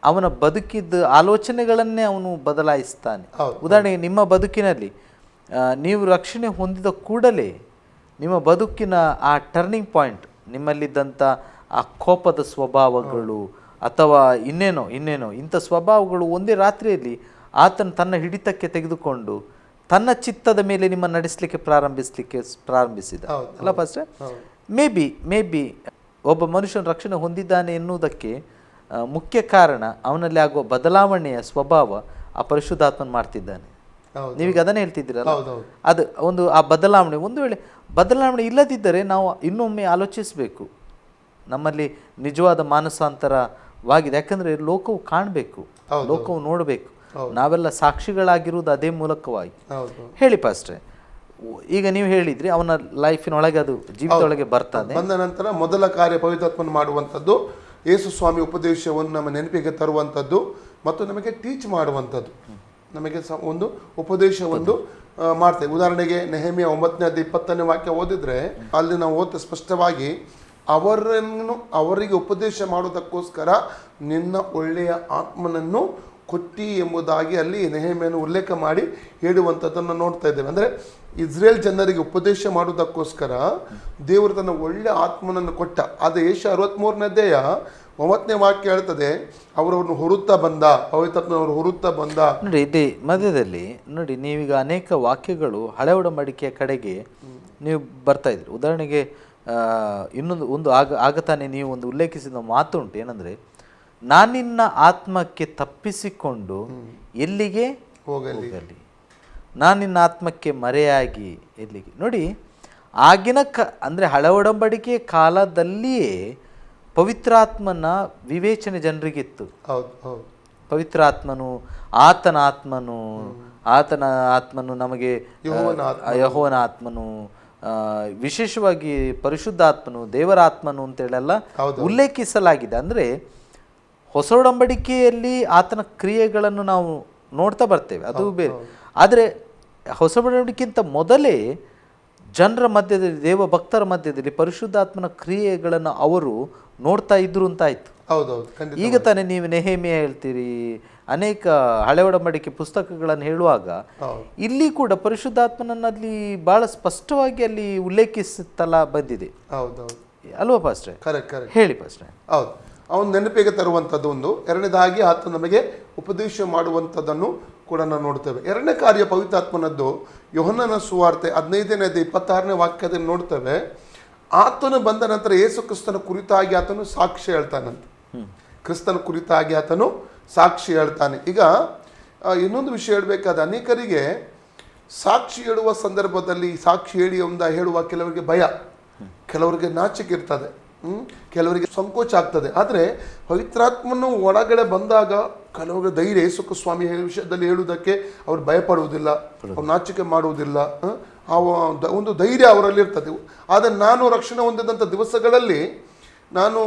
[SPEAKER 1] ಅವನ ಬದುಕಿದ್ದ ಆಲೋಚನೆಗಳನ್ನೇ ಅವನು ಬದಲಾಯಿಸ್ತಾನೆ. ಉದಾಹರಣೆಗೆ ನಿಮ್ಮ ಬದುಕಿನಲ್ಲಿ ನೀವು ರಕ್ಷಣೆ ಹೊಂದಿದ ಕೂಡಲೇ ನಿಮ್ಮ ಬದುಕಿನ ಆ ಟರ್ನಿಂಗ್ ಪಾಯಿಂಟ್, ನಿಮ್ಮಲ್ಲಿದ್ದಂಥ ಆ ಕೋಪದ ಸ್ವಭಾವಗಳು ಅಥವಾ ಇನ್ನೇನೋ ಇಂಥ ಸ್ವಭಾವಗಳು ಒಂದೇ ರಾತ್ರಿಯಲ್ಲಿ ಆತನು ತನ್ನ ಹಿಡಿತಕ್ಕೆ ತೆಗೆದುಕೊಂಡು ತನ್ನ ಚಿತ್ತದ ಮೇಲೆ ನಿಮ್ಮ ನಡೆಸಲಿಕ್ಕೆ ಪ್ರಾರಂಭಿಸಿದ ಅಲ್ಲ ಪಾಸ್ಟರ್? ಮೇ ಬಿ ಒಬ್ಬ ಮನುಷ್ಯನ ರಕ್ಷಣೆ ಹೊಂದಿದ್ದಾನೆ ಎನ್ನುವುದಕ್ಕೆ ಮುಖ್ಯ ಕಾರಣ ಅವನಲ್ಲಿ ಆಗುವ ಬದಲಾವಣೆಯ ಸ್ವಭಾವ ಆ ಪರಿಶುದ್ಧಾತ್ಮನ ಮಾಡ್ತಿದ್ದಾನೆ. ನೀವೀಗ ಅದನ್ನೇ ಹೇಳ್ತಿದ್ದೀರಲ್ಲ, ಅದು ಒಂದು ಆ ಬದಲಾವಣೆ. ಒಂದು ವೇಳೆ ಬದಲಾವಣೆ ಇಲ್ಲದಿದ್ದರೆ ನಾವು ಇನ್ನೊಮ್ಮೆ ಆಲೋಚಿಸಬೇಕು, ನಮ್ಮಲ್ಲಿ ನಿಜವಾದ ಮಾನಸಾಂತರವಾಗಿದೆ. ಯಾಕಂದರೆ ಲೋಕವು ಕಾಣಬೇಕು, ಲೋಕವು ನೋಡಬೇಕು, ನಾವೆಲ್ಲ ಸಾಕ್ಷಿಗಳಾಗಿರುವುದು ಅದೇ ಮೂಲಕವಾಗಿ. ಹೇಳಿ ಪಾಸ್ಟ್ರೆ, ಈಗ ನೀವು ಹೇಳಿದ್ರಿ ಅವನ ಲೈಫಿನೊಳಗೆ ಅದು ಜೀವಿತದೊಳಗೆ ಬರ್ತಾನೆ.
[SPEAKER 2] ಬಂದ ನಂತರ ಮೊದಲ ಕಾರ್ಯ ಪವಿತ್ರಾತ್ಮನ ಮಾಡುವಂಥದ್ದು, ಯೇಸು ಸ್ವಾಮಿ ಉಪದೇಶವನ್ನು ನಮ್ಮ ನೆನಪಿಗೆ ತರುವಂಥದ್ದು ಮತ್ತು ನಮಗೆ ಟೀಚ್ ಮಾಡುವಂಥದ್ದು, ನಮಗೆ ಒಂದು ಉಪದೇಶವನ್ನು ಮಾಡ್ತೇವೆ. ಉದಾಹರಣೆಗೆ ನೆಹೆಮಿಯ 9ನೇ ಅಧ್ಯಾಯ 20ನೇ ವಾಕ್ಯ ಓದಿದ್ರೆ ಅಲ್ಲಿ ನಾವು ಓದ್ತಾ ಸ್ಪಷ್ಟವಾಗಿ, ಅವರಿಗೆ ಉಪದೇಶ ಮಾಡೋದಕ್ಕೋಸ್ಕರ ನಿನ್ನ ಒಳ್ಳೆಯ ಆತ್ಮನನ್ನು ಕೊಟ್ಟಿ ಎಂಬುದಾಗಿ ಅಲ್ಲಿ ನೆಹೆಮಿಯನ್ನು ಉಲ್ಲೇಖ ಮಾಡಿ ಹೇಳುವಂಥದ್ದನ್ನು ನೋಡ್ತಾ ಇದ್ದೇವೆ. ಅಂದರೆ ಇಸ್ರೇಲ್ ಜನರಿಗೆ ಉಪದೇಶ ಮಾಡುವುದಕ್ಕೋಸ್ಕರ ದೇವರು ತನ್ನ ಒಳ್ಳೆ ಆತ್ಮನನ್ನು ಕೊಟ್ಟ. ಅದು ಯೆಶಾಯ 63ನೇ ಅಧ್ಯಾಯ 9ನೇ ವಾಕ್ಯ ಹೇಳ್ತದೆ, ಅವರನ್ನು ಹೊರುತ್ತಾ ಬಂದ, ಪವಿತ್ರಾತ್ಮನವರು ಹೊರುತ್ತಾ ಬಂದ.
[SPEAKER 1] ನೋಡಿ, ಇಲ್ಲಿ ಮಧ್ಯದಲ್ಲಿ ನೋಡಿ, ನೀವೀಗ ಅನೇಕ ವಾಕ್ಯಗಳು ಹಳೆ ಒಡಂಬಡಿಕೆಯ ಕಡೆಗೆ ನೀವು ಬರ್ತಾ ಇದ್ರಿ. ಉದಾಹರಣೆಗೆ ಇನ್ನೊಂದು ಆಗತಾನೆ ನೀವು ಒಂದು ಉಲ್ಲೇಖಿಸಿದ ಮಾತು ಉಂಟು, ಏನಂದರೆ ನಾನಿನ್ನ ಆತ್ಮಕ್ಕೆ ತಪ್ಪಿಸಿಕೊಂಡು ಎಲ್ಲಿಗೆ ಹೋಗಲಿ, ನಾನಿನ್ನ ಆತ್ಮಕ್ಕೆ ಮರೆಯಾಗಿ ಎಲ್ಲಿಗೆ. ನೋಡಿ, ಆಗಿನ ಅಂದರೆ ಹಳೆ ಒಡಂಬಡಿಕೆಯ ಕಾಲದಲ್ಲಿಯೇ ಪವಿತ್ರಾತ್ಮನ ವಿವೇಚನೆ ಜನರಿಗಿತ್ತು. ಪವಿತ್ರಾತ್ಮನು ಆತನ ಆತ್ಮನು ನಮಗೆ ಯೆಹೋವನ ಆತ್ಮನು, ವಿಶೇಷವಾಗಿ ಪರಿಶುದ್ಧಾತ್ಮನು, ದೇವರ ಆತ್ಮನು ಅಂತೇಳೆಲ್ಲ ಉಲ್ಲೇಖಿಸಲಾಗಿದೆ. ಅಂದರೆ ಹೊಸ ಒಡಂಬಡಿಕೆಯಲ್ಲಿ ಆತನ ಕ್ರಿಯೆಗಳನ್ನು ನಾವು ನೋಡ್ತಾ ಬರ್ತೇವೆ, ಅದು ಬೇರೆ. ಆದರೆ ಹೊಸ ಒಡಂಬಡಿಕೆಗಿಂತ ಮೊದಲೇ ಜನರ ಮಧ್ಯದಲ್ಲಿ, ದೇವ ಭಕ್ತರ ಮಧ್ಯದಲ್ಲಿ ಪರಿಶುದ್ಧಾತ್ಮನ ಕ್ರಿಯೆಗಳನ್ನು ಅವರು ನೋಡ್ತಾ ಇದ್ರು ಅಂತಾಯ್ತು. ಈಗ ತಾನೇ ನೀವು ನೆಹೆಮಿಯ ಹೇಳ್ತೀರಿ, ಅನೇಕ ಹಳೆ ಒಡಂಬಡಿಕೆ ಪುಸ್ತಕಗಳನ್ನು ಹೇಳುವಾಗ ಇಲ್ಲಿ ಕೂಡ ಪರಿಶುದ್ಧಾತ್ಮನಲ್ಲಿ ಬಹಳ ಸ್ಪಷ್ಟವಾಗಿ ಅಲ್ಲಿ ಉಲ್ಲೇಖಿಸುತ್ತಲ್ಲ ಬಂದಿದೆ ಅಲ್ವಾ ಪಾಸ್ಟ್ರೆ? ಹೇಳಿ ಪಾಸ್ಟ್ರೆ.
[SPEAKER 2] ಹೌದು, ಅವನು ನೆನಪಿಗೆ ತರುವಂಥದ್ದು ಒಂದು. ಎರಡನೇದಾಗಿ ಆತ ನಮಗೆ ಉಪದೇಶ ಮಾಡುವಂಥದ್ದನ್ನು ಕೂಡ ನಾವು ನೋಡ್ತೇವೆ. ಎರಡನೇ ಕಾರ್ಯ ಪವಿತ್ರಾತ್ಮನದ್ದು ಯೋಹನ್ನನ ಸುವಾರ್ತೆ 15ನೇ ಅಧ್ಯಾಯ 26ನೇ ವಾಕ್ಯದಲ್ಲಿ ನೋಡ್ತೇವೆ. ಆತನು ಬಂದ ನಂತರ ಯೇಸು ಕ್ರಿಸ್ತನ ಕುರಿತಾಗಿ ಆತನು ಸಾಕ್ಷಿ ಹೇಳ್ತಾನಂತ. ಕ್ರಿಸ್ತನ ಕುರಿತಾಗಿ ಆತನು ಸಾಕ್ಷಿ ಹೇಳ್ತಾನೆ. ಈಗ ಇನ್ನೊಂದು ವಿಷಯ ಹೇಳಬೇಕಾದ, ಅನೇಕರಿಗೆ ಸಾಕ್ಷಿ ಹೇಳುವ ಸಂದರ್ಭದಲ್ಲಿ ಸಾಕ್ಷಿ ಹೇಳುವ ಕೆಲವರಿಗೆ ಭಯ, ಕೆಲವರಿಗೆ ನಾಚಿಕೆ ಇರ್ತದೆ, ಕೆಲವರಿಗೆ ಸಂಕೋಚ ಆಗ್ತದೆ. ಆದರೆ ಪವಿತ್ರಾತ್ಮನು ಒಳಗಡೆ ಬಂದಾಗ ಕೆಲವರಿಗೆ ಧೈರ್ಯ, ಯೇಸು ಸ್ವಾಮಿ ವಿಷಯದಲ್ಲಿ ಹೇಳುವುದಕ್ಕೆ ಅವ್ರು ಭಯಪಡುವುದಿಲ್ಲ, ಅವ್ರು ನಾಚಿಕೆ ಮಾಡುವುದಿಲ್ಲ, ಒಂದು ಧೈರ್ಯ ಅವರಲ್ಲಿ ಇರ್ತದೆ. ಆದರೆ ನಾನು ರಕ್ಷಣೆ ಹೊಂದಿದಂಥ ದಿವಸಗಳಲ್ಲಿ ನಾನು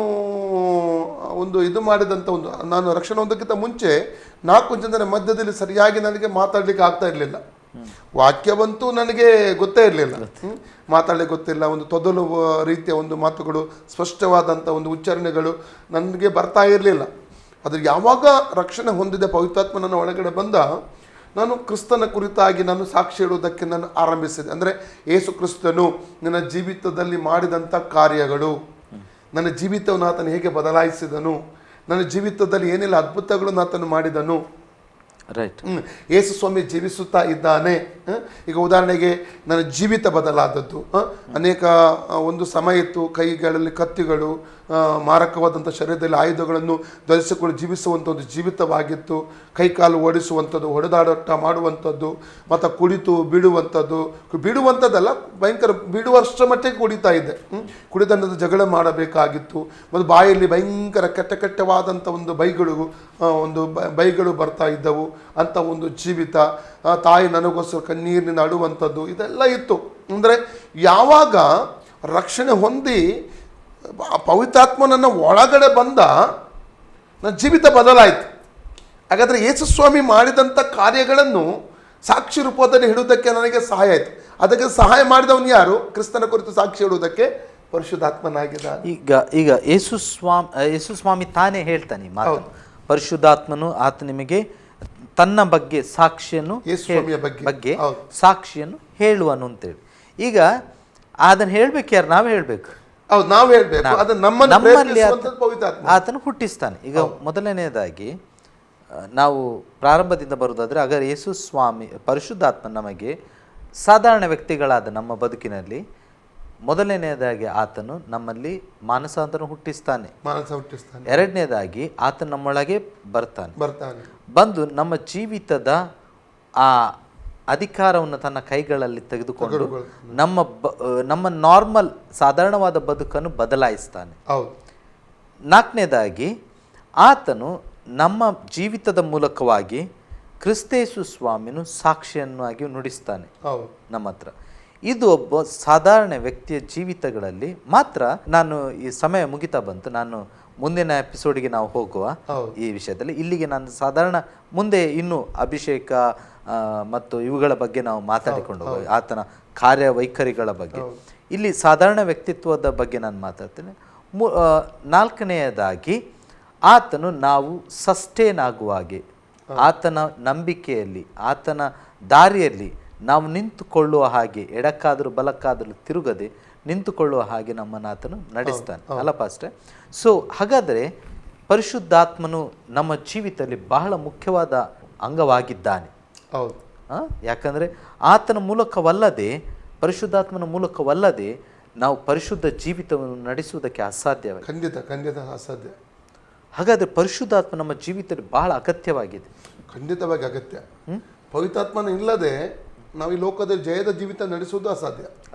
[SPEAKER 2] ಇದು ಮಾಡಿದಂಥ ನಾನು ರಕ್ಷಣೆ ಹೊಂದಕ್ಕಿಂತ ಮುಂಚೆ 4 ಜನರ ಮಧ್ಯದಲ್ಲಿ ಸರಿಯಾಗಿ ನನಗೆ ಮಾತಾಡಲಿಕ್ಕೆ ಆಗ್ತಾ ಇರಲಿಲ್ಲ. ವಾಕ್ಯವಂತೂ ನನಗೆ ಗೊತ್ತೇ ಇರಲಿಲ್ಲ, ಮಾತಾಡಲಿಕ್ಕೆ ಗೊತ್ತಿಲ್ಲ. ಒಂದು ತೊದಲು ರೀತಿಯ ಮಾತುಗಳು, ಸ್ಪಷ್ಟವಾದಂಥ ಉಚ್ಚಾರಣೆಗಳು ನನಗೆ ಬರ್ತಾ ಇರಲಿಲ್ಲ. ಆದರೆ ಯಾವಾಗ ರಕ್ಷಣೆ ಹೊಂದಿದೆ, ಪವಿತ್ರಾತ್ಮ ನನ್ನ ಒಳಗಡೆ ಬಂದ, ನಾನು ಕ್ರಿಸ್ತನ ಕುರಿತಾಗಿ ನಾನು ಸಾಕ್ಷಿ ಹೇಳುವುದಕ್ಕೆ ನಾನು ಆರಂಭಿಸಿದೆ. ಅಂದರೆ ಯೇಸು ಕ್ರಿಸ್ತನು ನನ್ನ ಜೀವಿತದಲ್ಲಿ ಮಾಡಿದಂಥ ಕಾರ್ಯಗಳು, ನನ್ನ ಜೀವಿತವನ್ನು ಆತನು ಹೇಗೆ ಬದಲಾಯಿಸಿದನು, ನನ್ನ ಜೀವಿತದಲ್ಲಿ ಏನೆಲ್ಲ ಅದ್ಭುತಗಳನ್ನು ಆತನು ಮಾಡಿದನು.
[SPEAKER 1] ರೈಟ್.
[SPEAKER 2] ಯೇಸು ಸ್ವಾಮಿ ಜೀವಿಸುತ್ತಾ ಇದ್ದಾನೆ. ಈಗ ಉದಾಹರಣೆಗೆ ನನ್ನ ಜೀವಿತ ಬದಲಾದದ್ದು. ಅನೇಕ ಸಮಯ ಇತ್ತು, ಕೈಗಳಲ್ಲಿ ಕತ್ತಿಗಳು, ಮಾರಕವಾದಂಥ ಶರೀರದಲ್ಲಿ ಆಯುಧಗಳನ್ನು ಧರಿಸಿಕೊಂಡು ಜೀವಿಸುವಂಥ ಒಂದು ಜೀವಿತವಾಗಿತ್ತು. ಕೈಕಾಲು ಓಡಿಸುವಂಥದ್ದು, ಹೊಡೆದಾಟ ಮಾಡುವಂಥದ್ದು, ಮತ್ತು ಕುಡಿತು ಬಿಡುವಂಥದ್ದಲ್ಲ, ಭಯಂಕರ ಬಿಡುವಷ್ಟರ ಮಟ್ಟಿಗೆ ಕುಡಿತಾ ಇದ್ದೆ. ಕುಡಿದ ಜಗಳ ಮಾಡಬೇಕಾಗಿತ್ತು. ಮತ್ತು ಬಾಯಲ್ಲಿ ಭಯಂಕರ ಕೆಟ್ಟವಾದಂಥ ಬೈಗಳು ಬರ್ತಾ ಇದ್ದವು. ಅಂಥ ಜೀವಿತ, ತಾಯಿ ನನಗೋಸ್ಕರ ಕಣ್ಣೀರಿನಿಂದ ಅಳುವಂಥದ್ದು, ಇದೆಲ್ಲ ಇತ್ತು. ಅಂದರೆ ಯಾವಾಗ ರಕ್ಷಣೆ ಹೊಂದಿ ಪವಿತ್ರಾತ್ಮನನ್ನ ಒಳಗಡೆ ಬಂದ, ನನ್ನ ಜೀವಿತ ಬದಲಾಯಿತು. ಹಾಗಾದರೆ ಯೇಸು ಸ್ವಾಮಿ ಮಾಡಿದಂಥ ಕಾರ್ಯಗಳನ್ನು ಸಾಕ್ಷಿ ರೂಪದಲ್ಲಿ ಹೇಳುವುದಕ್ಕೆ ನನಗೆ ಸಹಾಯ ಆಯಿತು. ಅದಕ್ಕೆ ಸಹಾಯ ಮಾಡಿದವನು ಯಾರು? ಕ್ರಿಸ್ತನ ಕುರಿತು ಸಾಕ್ಷಿ ಹೇಳುವುದಕ್ಕೆ ಪರಿಶುದ್ಧಾತ್ಮನಾಗಿದ್ದಾನೆ.
[SPEAKER 1] ಈಗ ಯೇಸು ಸ್ವಾಮಿ ತಾನೇ ಹೇಳ್ತಾನೆ ಮಾತು, ಪರಿಶುದ್ಧಾತ್ಮನು ಆತ ನಿಮಗೆ ತನ್ನ ಬಗ್ಗೆ ಸಾಕ್ಷಿಯನ್ನು ಬಗ್ಗೆ ಸಾಕ್ಷಿಯನ್ನು ಹೇಳುವನು ಅಂತೇಳಿ. ಈಗ ಅದನ್ನು ಹೇಳ್ಬೇಕು ಯಾರು? ನಾವೇ ಹೇಳ್ಬೇಕು.
[SPEAKER 2] ನಾವು ಹೇಳ್ಬೇಕು. ನಮ್ಮಲ್ಲಿ
[SPEAKER 1] ಆತನು ಹುಟ್ಟಿಸ್ತಾನೆ. ಈಗ ಮೊದಲನೆಯದಾಗಿ ನಾವು ಪ್ರಾರಂಭದಿಂದ ಬರುವುದಾದ್ರೆ, ಆಗ ಯೇಸು ಸ್ವಾಮಿ ಪರಿಶುದ್ಧಾತ್ಮ ನಮಗೆ ಸಾಧಾರಣ ವ್ಯಕ್ತಿಗಳಾದ ನಮ್ಮ ಬದುಕಿನಲ್ಲಿ ಮೊದಲನೆಯದಾಗಿ ಆತನು ನಮ್ಮಲ್ಲಿ ಮಾನಸಾಂತರ ಹುಟ್ಟಿಸ್ತಾನೆ. ಎರಡನೇದಾಗಿ ಆತನು ನಮ್ಮೊಳಗೆ ಬರ್ತಾನೆ. ಬಂದು ನಮ್ಮ ಜೀವಿತದ ಆ ಅಧಿಕಾರವನ್ನು ತನ್ನ ಕೈಗಳಲ್ಲಿ ತೆಗೆದುಕೊಂಡು ನಮ್ಮ ನಾರ್ಮಲ್ ಸಾಧಾರಣವಾದ ಬದುಕನ್ನು ಬದಲಾಯಿಸ್ತಾನೆ. ನಾಲ್ಕನೇದಾಗಿ ಆತನು ನಮ್ಮ ಜೀವಿತದ ಮೂಲಕವಾಗಿ ಕ್ರಿಸ್ತೇಸು ಸ್ವಾಮಿನು ಸಾಕ್ಷಿಯನ್ನಾಗಿ ನುಡಿಸ್ತಾನೆ ನಮ್ಮ ಹತ್ರ. ಇದು ಒಬ್ಬ ಸಾಧಾರಣ ವ್ಯಕ್ತಿಯ ಜೀವಿತಗಳಲ್ಲಿ ಮಾತ್ರ. ನಾನು ಈ ಸಮಯ ಮುಗಿತಾ ಬಂತು, ನಾನು ಮುಂದಿನ ಎಪಿಸೋಡಿಗೆ ನಾವು ಹೋಗುವ ಈ ವಿಷಯದಲ್ಲಿ. ಇಲ್ಲಿಗೆ ನಾನು ಸಾಧಾರಣ ಮುಂದೆ ಇನ್ನು ಅಭಿಷೇಕ ಮತ್ತು ಇವುಗಳ ಬಗ್ಗೆ ನಾವು ಮಾತಾಡಿಕೊಂಡು ಹೋಗುವ, ಆತನ ಕಾರ್ಯವೈಖರಿಗಳ ಬಗ್ಗೆ. ಇಲ್ಲಿ ಸಾಧಾರಣ ವ್ಯಕ್ತಿತ್ವದ ಬಗ್ಗೆ ನಾನು ಮಾತಾಡ್ತೇನೆ. ನಾಲ್ಕನೆಯದಾಗಿ ಆತನು ನಾವು ಸಸ್ಟೇನ್ ಆಗುವ ಹಾಗೆ, ಆತನ ನಂಬಿಕೆಯಲ್ಲಿ, ಆತನ ದಾರಿಯಲ್ಲಿ ನಾವು ನಿಂತುಕೊಳ್ಳುವ ಹಾಗೆ, ಎಡಕ್ಕಾದರೂ ಬಲಕ್ಕಾದರೂ ತಿರುಗದೆ ನಿಂತುಕೊಳ್ಳುವ ಹಾಗೆ ನಮ್ಮನ್ನು ಆತನು ನಡೆಸ್ತಾನೆ ಅಲ್ಲ ಪಾಸ್ಟರ್? ಸೊ ಹಾಗಾದರೆ ಪರಿಶುದ್ಧಾತ್ಮನು ನಮ್ಮ ಜೀವಿತದಲ್ಲಿ ಬಹಳ ಮುಖ್ಯವಾದ ಅಂಗವಾಗಿದ್ದಾನೆ. ಯಾಕಂದರೆ ಆತನ ಮೂಲಕವಲ್ಲದೆ, ಪರಿಶುದ್ಧಾತ್ಮನ ಮೂಲಕವಲ್ಲದೆ ನಾವು ಪರಿಶುದ್ಧ ಜೀವಿತವನ್ನು ನಡೆಸುವುದಕ್ಕೆ ಅಸಾಧ್ಯವೇ.
[SPEAKER 2] ಖಂಡಿತ ಅಸಾಧ್ಯ.
[SPEAKER 1] ಹಾಗಾದರೆ ಪರಿಶುದ್ಧಾತ್ಮ ನಮ್ಮ ಜೀವಿತದಲ್ಲಿ ಬಹಳ ಅಗತ್ಯವಾಗಿದೆ.
[SPEAKER 2] ಖಂಡಿತವಾಗಿ ಅಗತ್ಯ. ಪವಿತ್ರಾತ್ಮನ ಇಲ್ಲದೆ ನಾವು ಈ ಲೋಕದಲ್ಲಿ ಜಯದ ಜೀವಿತ ನಡೆಸುವುದು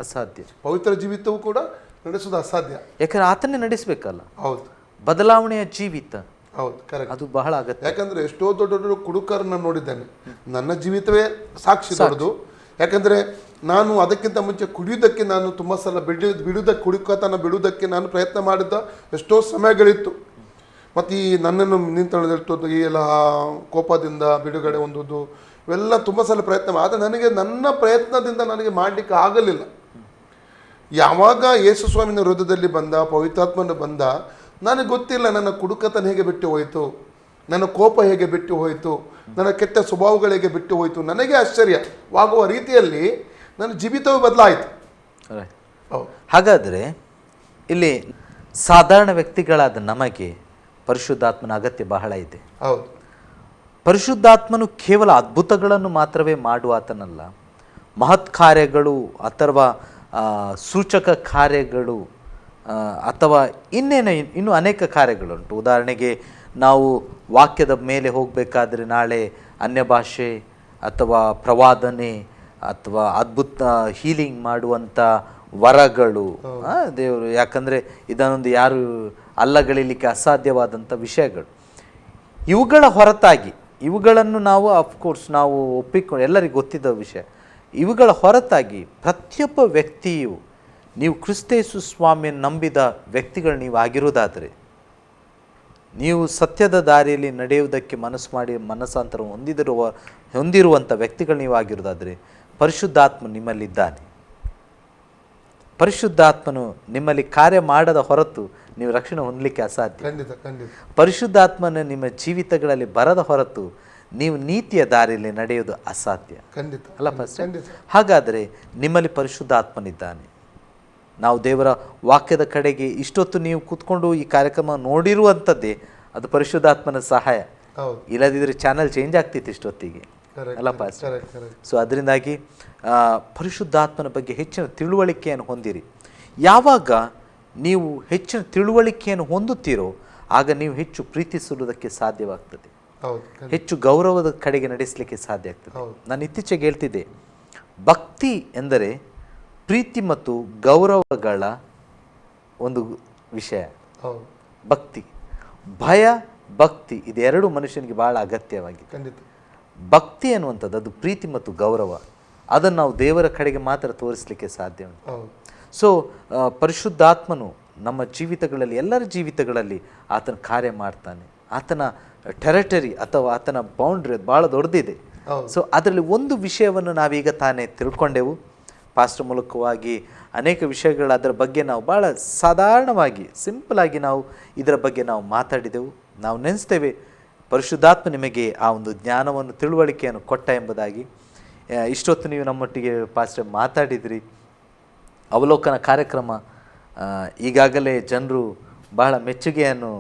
[SPEAKER 2] ಅಸಾಧ್ಯ. ಪವಿತ್ರ ಜೀವಿತವೂ ಕೂಡ ನಡೆಸುವುದು ಅಸಾಧ್ಯ.
[SPEAKER 1] ಯಾಕಂದ್ರೆ ಆತನೇ ನಡೆಸಬೇಕಲ್ಲ.
[SPEAKER 2] ಹೌದು.
[SPEAKER 1] ಬದಲಾವಣೆಯ ಜೀವಿತ.
[SPEAKER 2] ಹೌದು, ಕರೆಕ್ಟ್.
[SPEAKER 1] ಅದು ಬಹಳ ಅಗತ್ಯ.
[SPEAKER 2] ಯಾಕಂದ್ರೆ ಎಷ್ಟೋ ದೊಡ್ಡ ಕುಡುಕರನ್ನ ನೋಡಿದ್ದೇನೆ. ನನ್ನ ಜೀವಿತವೇ ಸಾಕ್ಷಿ ದೊಡ್ಡದು. ಯಾಕಂದ್ರೆ ನಾನು ಅದಕ್ಕಿಂತ ಮುಂಚೆ ಕುಡಿಯುವುದಕ್ಕೆ ನಾನು ತುಂಬ ಸಲ ಕುಡುಕತನ ಬಿಡುವುದಕ್ಕೆ ನಾನು ಪ್ರಯತ್ನ ಮಾಡಿದ್ದ ಎಷ್ಟೋ ಸಮಯಗಳಿತ್ತು. ಮತ್ತು ಈ ನನ್ನನ್ನು ನಿಂತೊಂದು ಈ ಎಲ್ಲ ಕೋಪದಿಂದ ಬಿಡುಗಡೆ ಹೊಂದುವುದು ಇವೆಲ್ಲ ತುಂಬ ಸಲ ಪ್ರಯತ್ನ. ಆದರೆ ನನಗೆ ನನ್ನ ಪ್ರಯತ್ನದಿಂದ ನನಗೆ ಮಾಡಲಿಕ್ಕೆ ಆಗಲಿಲ್ಲ. ಯಾವಾಗ ಯೇಸು ಸ್ವಾಮಿನ ಹೃದಯದಲ್ಲಿ ಬಂದ, ಪವಿತ್ರಾತ್ಮನ ಬಂದ, ನನಗೆ ಗೊತ್ತಿಲ್ಲ ನನ್ನ ಕುಡುಕತನ ಹೇಗೆ ಬಿಟ್ಟು ಹೋಯಿತು, ನನ್ನ ಕೋಪ ಹೇಗೆ ಬಿಟ್ಟು ಹೋಯಿತು, ನನ್ನ ಕೆಟ್ಟ ಸ್ವಭಾವಗಳು ಹೇಗೆ ಬಿಟ್ಟು ಹೋಯಿತು. ನನಗೆ ಆಶ್ಚರ್ಯವಾಗುವ ರೀತಿಯಲ್ಲಿ ನನ್ನ ಜೀವಿತವೂ ಬದಲಾಯಿತು.
[SPEAKER 1] ಹಾಗಾದರೆ ಇಲ್ಲಿ ಸಾಧಾರಣ ವ್ಯಕ್ತಿಗಳಾದ ನಮಗೆ ಪರಿಶುದ್ಧಾತ್ಮನ ಅಗತ್ಯ ಬಹಳ ಇದೆ.
[SPEAKER 2] ಹೌದು.
[SPEAKER 1] ಪರಿಶುದ್ಧಾತ್ಮನು ಕೇವಲ ಅದ್ಭುತಗಳನ್ನು ಮಾತ್ರವೇ ಮಾಡುವಾತನಲ್ಲ, ಮಹತ್ ಕಾರ್ಯಗಳು ಅಥವಾ ಸೂಚಕ ಕಾರ್ಯಗಳು ಅಥವಾ ಇನ್ನೂ ಅನೇಕ ಕಾರ್ಯಗಳುಂಟು. ಉದಾಹರಣೆಗೆ ನಾವು ವಾಕ್ಯದ ಮೇಲೆ ಹೋಗಬೇಕಾದ್ರೆ ನಾಳೆ ಅನ್ಯ ಭಾಷೆ ಅಥವಾ ಪ್ರವಾದನೆ ಅಥವಾ ಅದ್ಭುತ ಹೀಲಿಂಗ್ ಮಾಡುವಂಥ ವರಗಳು ದೇವರು, ಯಾಕಂದರೆ ಇದನ್ನೊಂದು ಯಾರು ಅಲ್ಲಗಳಿಲಿಕ್ಕೆ ಅಸಾಧ್ಯವಾದಂಥ ವಿಷಯಗಳು. ಇವುಗಳ ಹೊರತಾಗಿ ಇವುಗಳನ್ನು ನಾವು ಅಫ್ಕೋರ್ಸ್ ನಾವು ಒಪ್ಪಿಕೊಂಡು ಎಲ್ಲರಿಗೂ ಗೊತ್ತಿದ್ದ ವಿಷಯ. ಇವುಗಳ ಹೊರತಾಗಿ ಪ್ರತಿಯೊಬ್ಬ ವ್ಯಕ್ತಿಯು ನೀವು ಕ್ರಿಸ್ತೇಸು ಸ್ವಾಮಿಯನ್ನು ನಂಬಿದ ವ್ಯಕ್ತಿಗಳು ನೀವು ಆಗಿರುವುದಾದರೆ, ನೀವು ಸತ್ಯದ ದಾರಿಯಲ್ಲಿ ನಡೆಯುವುದಕ್ಕೆ ಮನಸ್ಸು ಮಾಡಿ ಮನಸ್ಸಾಂತರ ಹೊಂದಿರುವಂಥ ವ್ಯಕ್ತಿಗಳು ನೀವು ಆಗಿರುವುದಾದರೆ, ಪರಿಶುದ್ಧಾತ್ಮ ನಿಮ್ಮಲ್ಲಿದ್ದಾನೆ. ಪರಿಶುದ್ಧಾತ್ಮನು ನಿಮ್ಮಲ್ಲಿ ಕಾರ್ಯ ಮಾಡದ ಹೊರತು ನೀವು ರಕ್ಷಣೆ ಹೊಂದಲಿಕ್ಕೆ ಅಸಾಧ್ಯ.
[SPEAKER 2] ಖಂಡಿತ ಖಂಡಿತ.
[SPEAKER 1] ಪರಿಶುದ್ಧಾತ್ಮನ ನಿಮ್ಮ ಜೀವಿತಗಳಲ್ಲಿ ಬರದ ಹೊರತು ನೀವು ನೀತಿಯ ದಾರಿಯಲ್ಲಿ ನಡೆಯುವುದು ಅಸಾಧ್ಯ.
[SPEAKER 2] ಖಂಡಿತ
[SPEAKER 1] ಅಲ್ಲ ಪಾಸ್ಟರ್? ಹಾಗಾದರೆ ನಿಮ್ಮಲ್ಲಿ ಪರಿಶುದ್ಧಾತ್ಮನಿದ್ದಾನೆ. ನಾವು ದೇವರ ವಾಕ್ಯದ ಕಡೆಗೆ ಇಷ್ಟೊತ್ತು ನೀವು ಕೂತ್ಕೊಂಡು ಈ ಕಾರ್ಯಕ್ರಮ ನೋಡಿರುವಂಥದ್ದೇ ಅದು ಪರಿಶುದ್ಧಾತ್ಮನ ಸಹಾಯ. ಇಲ್ಲದಿದ್ದರೆ ಚಾನಲ್ ಚೇಂಜ್ ಆಗ್ತಿತ್ತು ಇಷ್ಟೊತ್ತಿಗೆ. ಅಲ್ಲ ಪಾಸ್ಟರ್? ಸೊ ಅದರಿಂದಾಗಿ ಪರಿಶುದ್ಧಾತ್ಮನ ಬಗ್ಗೆ ಹೆಚ್ಚಿನ ತಿಳುವಳಿಕೆಯನ್ನು ಹೊಂದಿರಿ. ಯಾವಾಗ ನೀವು ಹೆಚ್ಚಿನ ತಿಳುವಳಿಕೆಯನ್ನು ಹೊಂದುತ್ತೀರೋ ಆಗ ನೀವು ಹೆಚ್ಚು ಪ್ರೀತಿಸುವುದಕ್ಕೆ ಸಾಧ್ಯವಾಗ್ತದೆ, ಹೆಚ್ಚು ಗೌರವದ ಕಡೆಗೆ ನಡೆಸಲಿಕ್ಕೆ ಸಾಧ್ಯ ಆಗ್ತದೆ. ನಾನು ಇತ್ತೀಚೆಗೆ ಹೇಳ್ತಿದ್ದೆ, ಭಕ್ತಿ ಎಂದರೆ ಪ್ರೀತಿ ಮತ್ತು ಗೌರವಗಳ ಒಂದು ವಿಷಯ. ಭಕ್ತಿ, ಭಯ, ಭಕ್ತಿ ಇದೆರಡು ಮನುಷ್ಯನಿಗೆ ಬಹಳ ಅಗತ್ಯವಾಗಿದೆ. ಭಕ್ತಿ ಅನ್ನುವಂಥದ್ದು ಅದು ಪ್ರೀತಿ ಮತ್ತು ಗೌರವ, ಅದನ್ನು ನಾವು ದೇವರ ಕಡೆಗೆ ಮಾತ್ರ ತೋರಿಸಲಿಕ್ಕೆ ಸಾಧ್ಯ ಉಂಟು. ಸೊ ಪರಿಶುದ್ಧಾತ್ಮನು ನಮ್ಮ ಜೀವಿತಗಳಲ್ಲಿ, ಎಲ್ಲರ ಜೀವಿತಗಳಲ್ಲಿ ಆತನ ಕಾರ್ಯ ಮಾಡ್ತಾನೆ. ಆತನ ಟೆರಿಟರಿ ಅಥವಾ ಆತನ ಬೌಂಡ್ರಿ ಭಾಳ ದೊಡ್ಡದಿದೆ. ಸೊ ಅದರಲ್ಲಿ ಒಂದು ವಿಷಯವನ್ನು ನಾವೀಗ ತಾನೇ ತಿಳ್ಕೊಂಡೆವು. ಪಾಸ್ಟರ್ ಮೂಲಕವಾಗಿ ಅನೇಕ ವಿಷಯಗಳು ಅದರ ಬಗ್ಗೆ ನಾವು ಭಾಳ ಸಾಧಾರಣವಾಗಿ ಸಿಂಪಲಾಗಿ ನಾವು ಇದರ ಬಗ್ಗೆ ನಾವು ಮಾತಾಡಿದೆವು. ನಾವು ನೆನೆಸ್ತೇವೆ ಪರಿಶುದ್ಧಾತ್ಮ ನಿಮಗೆ ಆ ಒಂದು ಜ್ಞಾನವನ್ನು ತಿಳುವಳಿಕೆಯನ್ನು ಕೊಟ್ಟ ಎಂಬುದಾಗಿ. ಇಷ್ಟೊತ್ತು ನೀವು ನಮ್ಮೊಟ್ಟಿಗೆ ಪಾಸ್ಟರ್ ಮಾತಾಡಿದ್ರಿ. ಅವಲೋಕನ ಕಾರ್ಯಕ್ರಮ ಈಗಾಗಲೇ ಜನರು ಬಹಳ ಮೆಚ್ಚುಗೆಯನ್ನು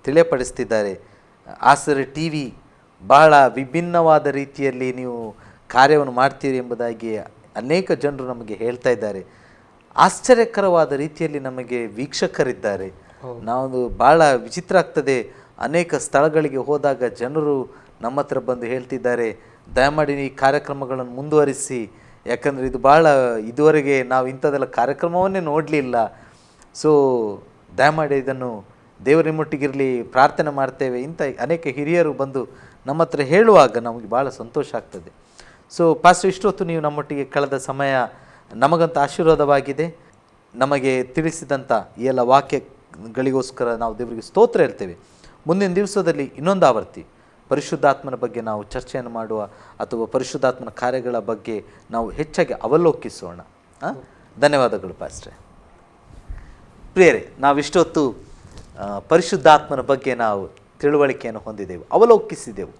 [SPEAKER 1] ತಿಳಿಯಪಡಿಸ್ತಿದ್ದಾರೆ. ಆಸರೆ TV ಬಹಳ ವಿಭಿನ್ನವಾದ ರೀತಿಯಲ್ಲಿ ನೀವು ಕಾರ್ಯವನ್ನು ಮಾಡ್ತೀರಿ ಎಂಬುದಾಗಿ ಅನೇಕ ಜನರು ನಮಗೆ ಹೇಳ್ತಾ ಇದ್ದಾರೆ. ಆಶ್ಚರ್ಯಕರವಾದ ರೀತಿಯಲ್ಲಿ ನಮಗೆ ವೀಕ್ಷಕರಿದ್ದಾರೆ. ನಾವು ಭಾಳ ವಿಚಿತ್ರ ಆಗ್ತದೆ. ಅನೇಕ ಸ್ಥಳಗಳಿಗೆ ಹೋದಾಗ ಜನರು ನಮ್ಮ ಹತ್ರ ಬಂದು ಹೇಳ್ತಿದ್ದಾರೆ, ದಯಮಾಡಿ ಈ ಕಾರ್ಯಕ್ರಮಗಳನ್ನು ಮುಂದುವರಿಸಿ, ಯಾಕಂದರೆ ಇದು ಭಾಳ ಇದುವರೆಗೆ ನಾವು ಇಂಥದ್ದೆಲ್ಲ ಕಾರ್ಯಕ್ರಮವನ್ನೇ ನೋಡಲಿಲ್ಲ. ಸೊ ದಯಮಾಡಿ ಇದನ್ನು ದೇವರ ನಿಮ್ಮೊಟ್ಟಿಗಿರಲಿ, ಪ್ರಾರ್ಥನೆ ಮಾಡ್ತೇವೆ ಇಂಥ ಅನೇಕ ಹಿರಿಯರು ಬಂದು ನಮ್ಮ ಹತ್ರ ಹೇಳುವಾಗ ನಮಗೆ ಭಾಳ ಸಂತೋಷ ಆಗ್ತದೆ. ಸೊ ಪಾಸ್ಟರ್, ಇಷ್ಟೊತ್ತು ನೀವು ನಮ್ಮೊಟ್ಟಿಗೆ ಕಳೆದ ಸಮಯ ನಮಗಂತ ಆಶೀರ್ವಾದವಾಗಿದೆ. ನಮಗೆ ತಿಳಿಸಿದಂಥ ಈ ಎಲ್ಲ ವಾಕ್ಯಗಳಿಗೋಸ್ಕರ ನಾವು ದೇವರಿಗೆ ಸ್ತೋತ್ರ ಹೇಳ್ತೇವೆ. ಮುಂದಿನ ದಿವಸದಲ್ಲಿ ಇನ್ನೊಂದು ಆವರ್ತಿ ಪರಿಶುದ್ಧಾತ್ಮನ ಬಗ್ಗೆ ನಾವು ಚರ್ಚೆಯನ್ನು ಮಾಡುವ ಅಥವಾ ಪರಿಶುದ್ಧಾತ್ಮನ ಕಾರ್ಯಗಳ ಬಗ್ಗೆ ನಾವು ಹೆಚ್ಚಾಗಿ ಅವಲೋಕಿಸೋಣ. ಧನ್ಯವಾದಗಳು ಪಾಸ್ಟ್ರೆ. ಪ್ರಿಯರೇ, ನಾವಿಷ್ಟೊತ್ತು ಪರಿಶುದ್ಧಾತ್ಮನ ಬಗ್ಗೆ ನಾವು ತಿಳುವಳಿಕೆಯನ್ನು ಹೊಂದಿದೆವು, ಅವಲೋಕಿಸಿದೆವು.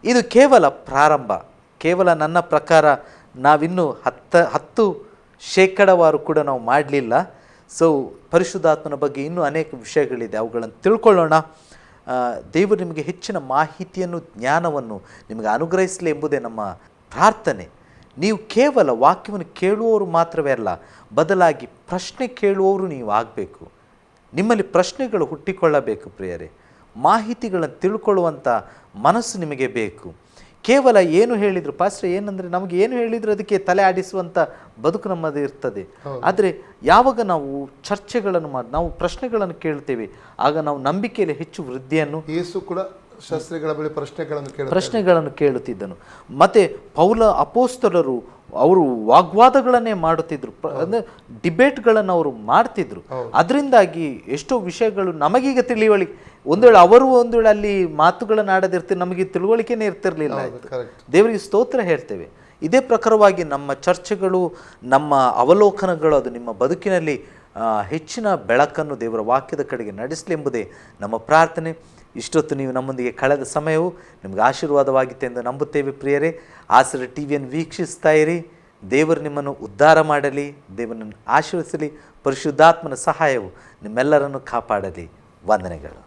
[SPEAKER 1] ಇದು ಕೇವಲ ಪ್ರಾರಂಭ. ಕೇವಲ ನನ್ನ ಪ್ರಕಾರ ನಾವಿನ್ನೂ 10% ಕೂಡ ನಾವು ಮಾಡಲಿಲ್ಲ. ಸೊ ಪರಿಶುದ್ಧಾತ್ಮನ ಬಗ್ಗೆ ಇನ್ನೂ ಅನೇಕ ವಿಷಯಗಳಿದೆ, ಅವುಗಳನ್ನು ತಿಳ್ಕೊಳ್ಳೋಣ. ದೇವರು ನಿಮಗೆ ಹೆಚ್ಚಿನ ಮಾಹಿತಿಯನ್ನು, ಜ್ಞಾನವನ್ನು ನಿಮಗೆ ಅನುಗ್ರಹಿಸಲಿ ಎಂಬುದೇ ನಮ್ಮ ಪ್ರಾರ್ಥನೆ. ನೀವು ಕೇವಲ ವಾಕ್ಯವನ್ನು ಕೇಳುವವರು ಮಾತ್ರವೇ ಅಲ್ಲ, ಬದಲಾಗಿ ಪ್ರಶ್ನೆ ಕೇಳುವವರು ನೀವು ಆಗಬೇಕು. ನಿಮ್ಮಲ್ಲಿ ಪ್ರಶ್ನೆಗಳು ಹುಟ್ಟಿಕೊಳ್ಳಬೇಕು ಪ್ರಿಯರೇ. ಮಾಹಿತಿಗಳನ್ನು ತಿಳ್ಕೊಳ್ಳುವಂಥ ಮನಸ್ಸು ನಿಮಗೆ ಬೇಕು. ಕೇವಲ ಏನು ಹೇಳಿದರು ಪಾಸ್ಟರ್, ಏನಂದರೆ ನಮಗೆ ಏನು ಹೇಳಿದ್ರು ಅದಕ್ಕೆ ತಲೆ ಆಡಿಸುವಂಥ ಬದುಕು ನಮ್ಮದು ಇರ್ತದೆ. ಆದರೆ ಯಾವಾಗ ನಾವು ಚರ್ಚೆಗಳನ್ನು ಮಾಡಿ ನಾವು ಪ್ರಶ್ನೆಗಳನ್ನು ಕೇಳ್ತೇವೆ, ಆಗ ನಾವು ನಂಬಿಕೆಯಲ್ಲಿ ಹೆಚ್ಚು ವೃದ್ಧಿಯನ್ನು.
[SPEAKER 2] ಯೇಸು ಕೂಡ ಶಾಸ್ತ್ರಿಗಳ ಬಳಿ
[SPEAKER 1] ಪ್ರಶ್ನೆಗಳನ್ನು ಕೇಳುತ್ತಿದ್ದನು. ಮತ್ತು ಪೌಲ ಅಪೋಸ್ತಲರು ಅವರು ವಾಗ್ವಾದಗಳನ್ನೇ ಮಾಡುತ್ತಿದ್ದರು, ಅಂದರೆ ಡಿಬೇಟ್ಗಳನ್ನು ಅವರು ಮಾಡ್ತಿದ್ರು. ಅದರಿಂದಾಗಿ ಎಷ್ಟೋ ವಿಷಯಗಳು ನಮಗೀಗ ತಿಳಿವಳಿಕೆ, ಒಂದು ವೇಳೆ ಅವರು ಒಂದು ವೇಳೆ ಅಲ್ಲಿ ಮಾತುಗಳನ್ನು ಆಡದಿರ್ತೀವಿ, ನಮಗೆ ತಿಳುವಳಿಕೆನೇ ಇರ್ತಿರ್ಲಿಲ್ಲ. ದೇವರಿಗೆ ಸ್ತೋತ್ರ ಹೇಳ್ತೇವೆ. ಇದೇ ಪ್ರಕಾರವಾಗಿ ನಮ್ಮ ಚರ್ಚೆಗಳು, ನಮ್ಮ ಅವಲೋಕನಗಳು ಅದು ನಿಮ್ಮ ಬದುಕಿನಲ್ಲಿ ಹೆಚ್ಚಿನ ಬೆಳಕನ್ನು ದೇವರ ವಾಕ್ಯದ ಕಡೆಗೆ ನಡೆಸಲಿ ಎಂಬುದೇ ನಮ್ಮ ಪ್ರಾರ್ಥನೆ. ಇಷ್ಟೊತ್ತು ನೀವು ನಮ್ಮೊಂದಿಗೆ ಕಳೆದ ಸಮಯವು ನಿಮಗೆ ಆಶೀರ್ವಾದವಾಗಿತ್ತು ಎಂದು ನಂಬುತ್ತೇವೆ ಪ್ರಿಯರೇ. ಆಸರೆ TVಯನ್ನು ವೀಕ್ಷಿಸ್ತಾ ಇರಿ. ದೇವರು ನಿಮ್ಮನ್ನು ಉದ್ಧಾರ ಮಾಡಲಿ, ದೇವರನ್ನು ಆಶೀರ್ವದಿಸಲಿ. ಪರಿಶುದ್ಧಾತ್ಮನ ಸಹಾಯವು ನಿಮ್ಮೆಲ್ಲರನ್ನು ಕಾಪಾಡಲಿ. ವಂದನೆಗಳು.